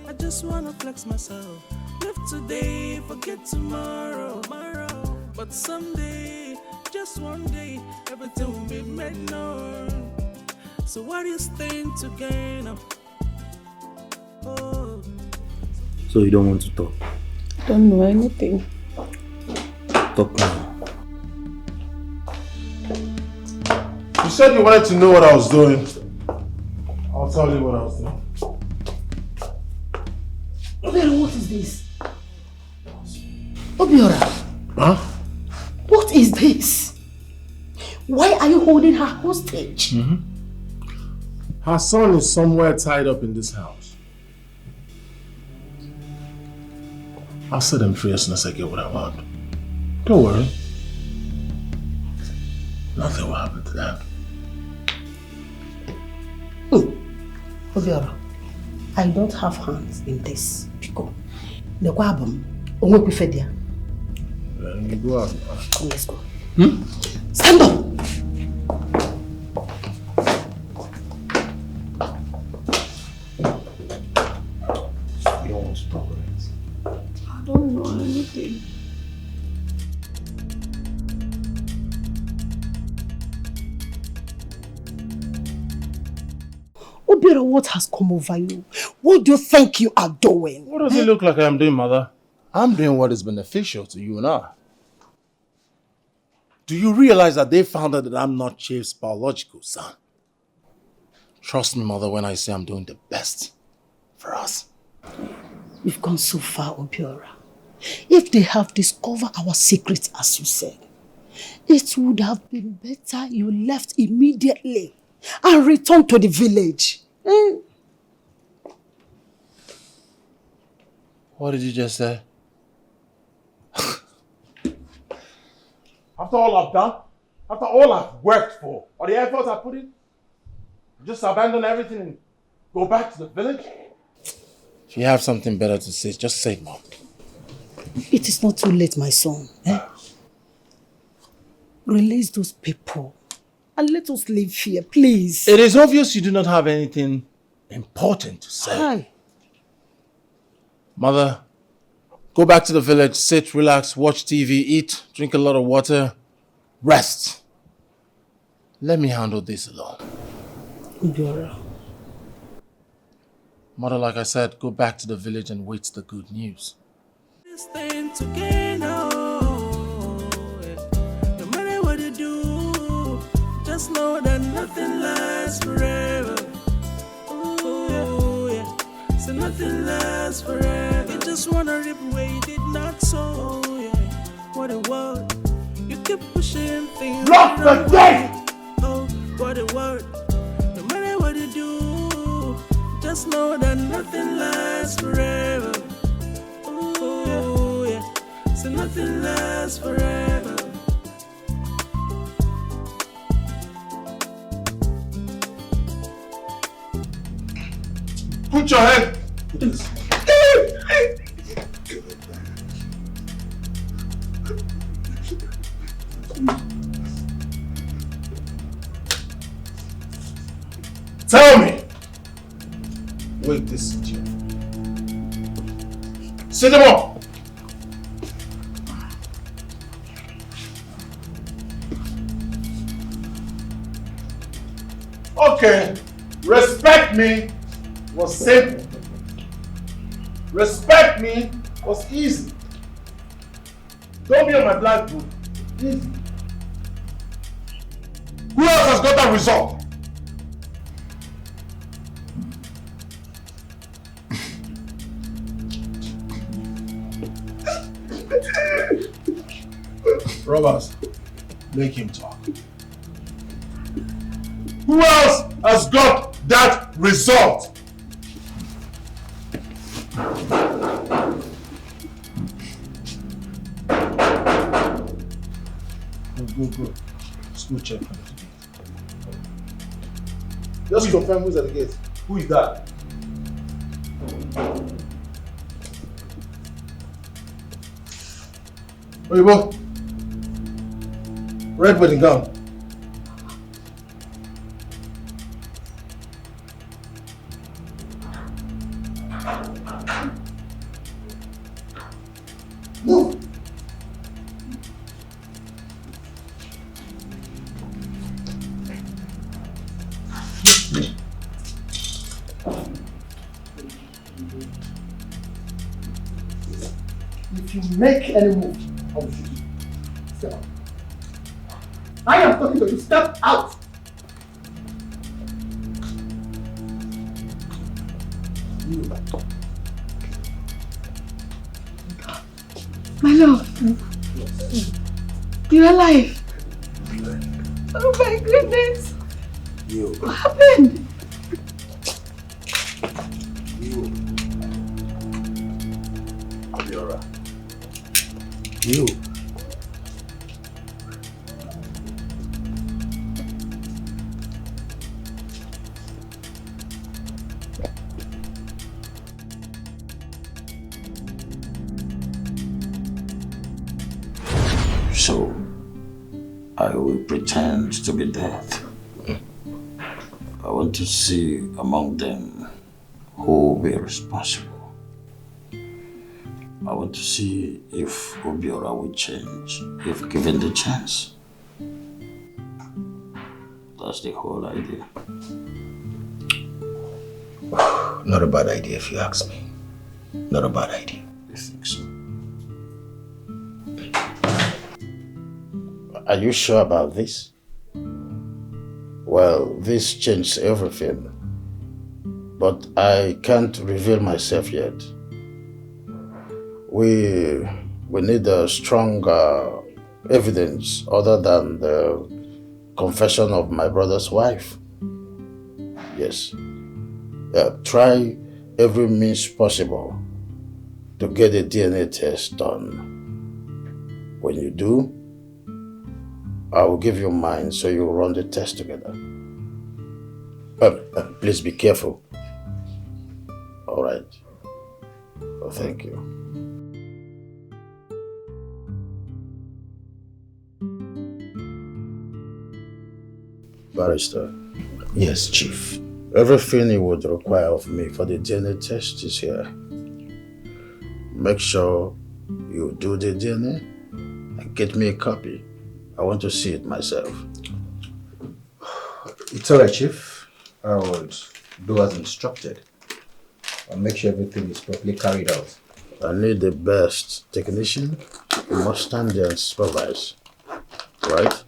I just wanna flex myself. Live today, forget tomorrow. But someday, just one day, everything will be made known. So what is staying to gain? Oh. So you don't want to talk? I don't know anything. Talk now. You said you wanted to know what I was doing. I'll tell you what I was doing. Obiora, what is this? Obiora. Huh? What is this? Why are you holding her hostage? Her son is somewhere tied up in this house. I'll set him free as soon as I get what I want. Don't worry. Nothing will happen to them. Obiora, I don't have hands in this. Pico. The wabum. Onwekufedia. Then you go out. Come, let's go. Stand up! You don't want to talk about it. I don't know anything. Obiora, what has come over you? What do you think you are doing? What does it look like I'm doing, Mother? I'm doing what is beneficial to you and I. Do you realize that they found out that I'm not Chief's biological son? Trust me, Mother, when I say I'm doing the best for us. We've gone so far, Obiora. If they have discovered our secrets, as you said, it would have been better you left immediately and returned to the village. What did you just say? After all I've done, after all I've worked for, all the efforts I put in, just abandon everything and go back to the village? If you have something better to say, just say it, Mom. It is not too late, my son. Release those people and let us live here, please. It is obvious you do not have anything important to say. Hi. Mother, go back to the village, sit, relax, watch TV, eat, drink a lot of water, rest. Let me handle this alone. Obiora. Mother, like I said, go back to the village and wait the good news. This thing together, yeah. No matter what you do, just know that nothing lasts forever. Ooh, yeah. So nothing lasts forever. You just wanna rip where you did not sow, yeah. What a world. You keep pushing things. Lock the gate! Oh, what a word. No matter what you do, just know that nothing lasts forever. Ooh, yeah. So nothing lasts forever. Put your head. Tell me. Wait, this is you. Sit them up. Okay. Respect me was simple. Respect me was easy. Don't be on my black book. Easy. Who else has got that result? Robbers, make him talk. Who else has got that result? Go. Let's go check at the gate. Just confirm who's at the gate. Who is that? Oyibo. Red wedding gown. Move. If you make any move, I will shoot you. Step out. I am talking to you. Step out. My love. You're alive. Oh my goodness. What happened? Obiora. You. So, I will pretend to be dead. I want to see among them who will be responsible. I want to see if Obiora will change, if given the chance. That's the whole idea. Not a bad idea if you ask me. Not a bad idea. I think so. Are you sure about this? Well, this changed everything. But I can't reveal myself yet. We need a strong evidence other than the confession of my brother's wife. Yes. Try every means possible to get a DNA test done. When you do, I will give you mine so you run the test together. Please be careful. All right. Oh, thank you. Barrister. Yes, Chief. Everything you would require of me for the DNA test is here. Make sure you do the DNA and get me a copy. I want to see it myself. It's all right, Chief. I would do as instructed. I'll make sure everything is properly carried out. I need the best technician. You must stand there and supervise. Right?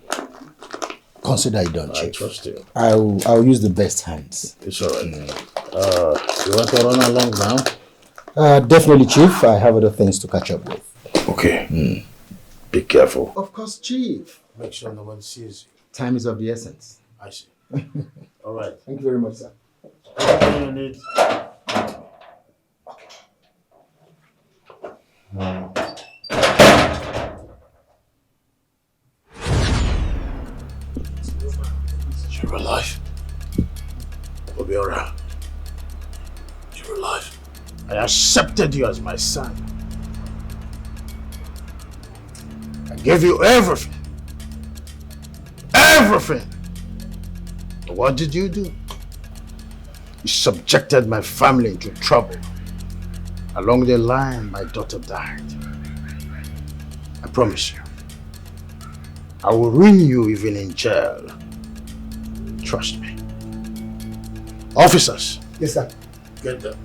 Consider it done, Chief. I trust you. I'll use the best hands. It's all right. You want to run along now? Definitely, Chief. I have other things to catch up with. Okay. Be careful. Of course, Chief. Make sure no one sees you. Time is of the essence. I see. All right. Thank you very much, sir. What do you need? You're alive. Obiora. You're alive. I accepted you as my son. I gave you everything. Everything. But what did you do? You subjected my family into trouble. Along the line, my daughter died. I promise you, I will ruin you even in jail. Trust me. Officers. Yes, sir. Get them.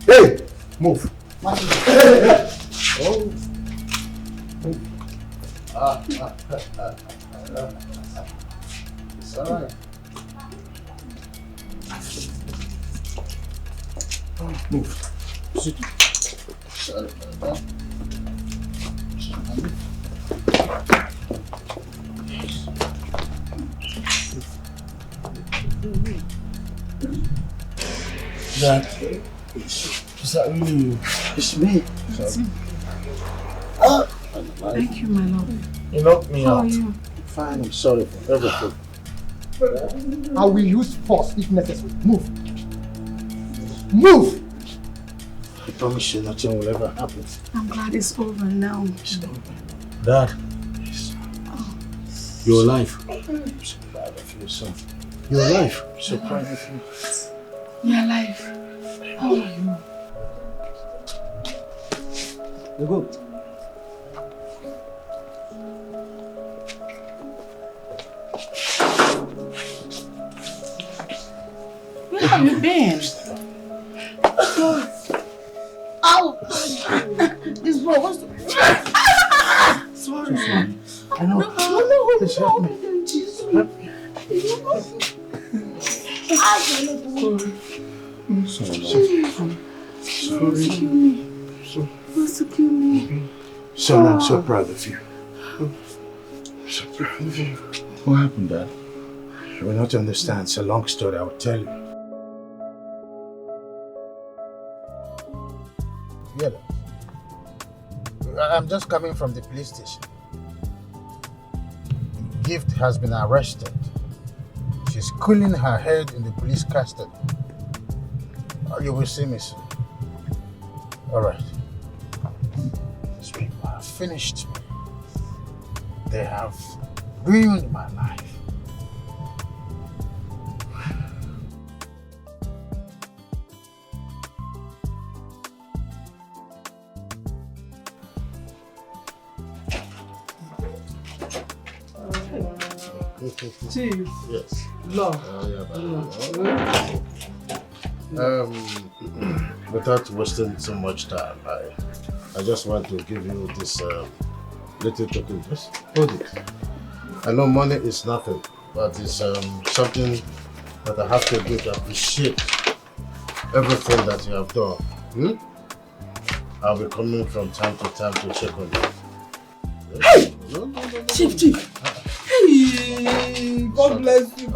Hey! Move. Oh. It's all right. Move. Sit. Sorry about that. Is that really you? It's me. It's me. Thank you, my love. You knocked me How out. are you? Fine, I'm sorry for everything. I will use force if necessary. Move. Move! I promise you nothing will ever happen. I'm glad it's over now. Dad. Oh. You're alive. I'm so proud of you, son. You're alive. I'm so proud of you. You're alive. How are you? You go. Where have you been? Ow! This boy, what's Please help me. Help me. Sorry. Son, I'm so proud of you. I'm so proud of you. What happened, Dad? You will not understand. It's a long story. I will tell you. Yeah. I'm just coming from the police station. Gift has been arrested. She's cooling her head in the police custody. You will see me soon. All right. These people have finished me. They have ruined my life. Chief. Yes. Love. Without wasting so much time, I just want to give you this little token. Just hold it. I know money is nothing, but it's something that I have to do to appreciate everything that you have done. I'll be coming from time to time to check on you. Hey! No. Chief. Hey! God bless you.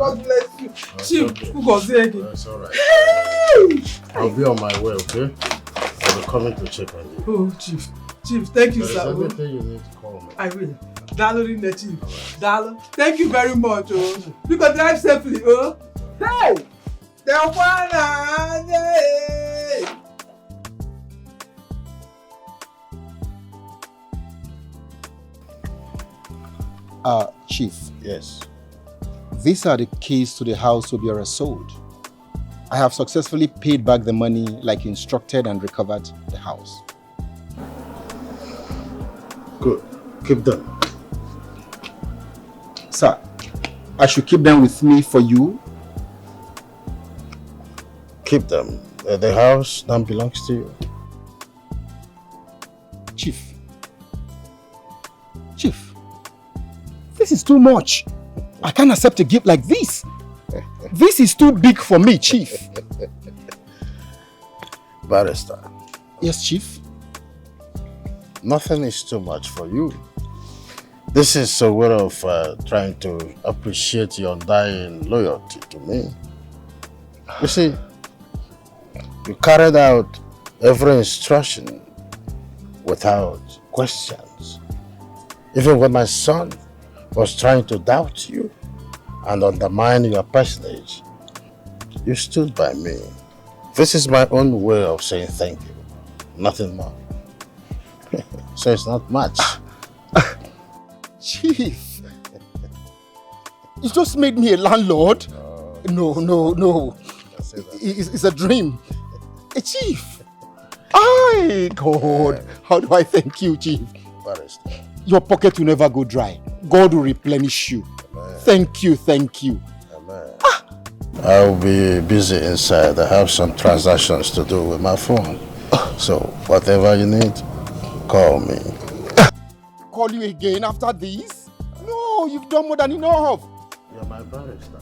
Chief, who goes there again? That's all right. Hey! I'll be on my way, okay? I'll be coming to check on you. Oh, Chief, thank you, There is sir. everything you need to call me. I will. Dalo in the Chief. Dalo, thank you very much. Oh. You can drive safely. Oh. Hey! The one. Hey! Chief. Yes. These are the keys to the house Obiora sold. I have successfully paid back the money like instructed and recovered the house. Good. Keep them. Sir, I should keep them with me for you? Keep them. The house now belongs to you. Chief, this is too much. I can't accept a gift like this. This is too big for me, Chief. Barrister. Yes, Chief? Nothing is too much for you. This is a way of trying to appreciate your undying loyalty to me. You see, you carried out every instruction without questions. Even when my son was trying to doubt you and undermine your personage, you stood by me. This is my own way of saying thank you. Nothing more. So it's not much. Chief, you just made me a landlord? No. It's a dream. Chief, God, how do I thank you, Chief? Barrister. Your pocket will never go dry. God will replenish you. Amen. Thank you. Amen. I'll be busy inside. I have some transactions to do with my phone. So whatever you need, call me. Call you again after this? No, you've done more than enough. You're my barrister.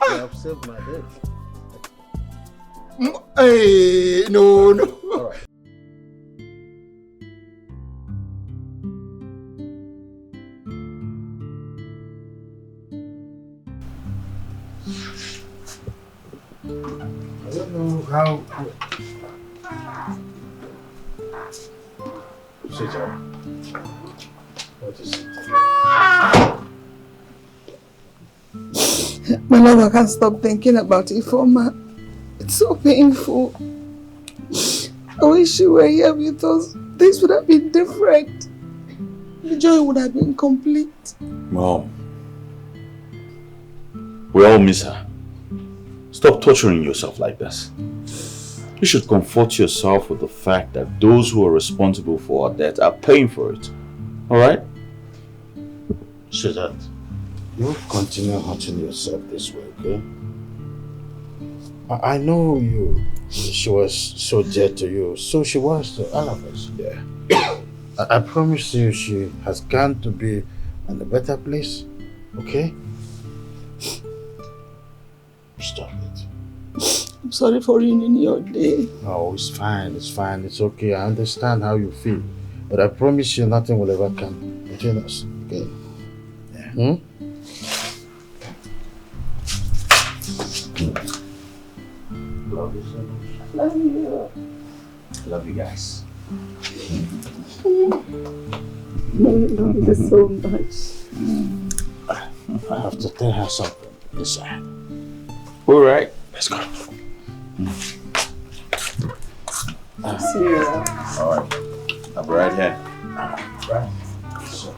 You have saved my day. Hey, no. All right. I don't know how. Sit down. What is it? My love, I can't stop thinking about Ifeoma. It's so painful. I wish you were here with us. Things would have been different. The joy would have been complete. Mom, we all miss her. Stop torturing yourself like this. You should comfort yourself with the fact that those who are responsible for our death are paying for it. Alright? Sweetheart, you continue hurting yourself this way, okay? I know you. She was so dear to you. So she was to all of us. Yeah. I promise you she has gone to be and a better place. Okay? Stop it. I'm sorry for ruining your day. No, it's fine. It's fine. It's okay. I understand how you feel. But I promise you nothing will ever come between us. Okay? Yeah. Love you so much. Love you. Love you guys. Love you so much. I have to tell her something inside. All right. Let's go. See you around. All right. I'll be right here. Right. So,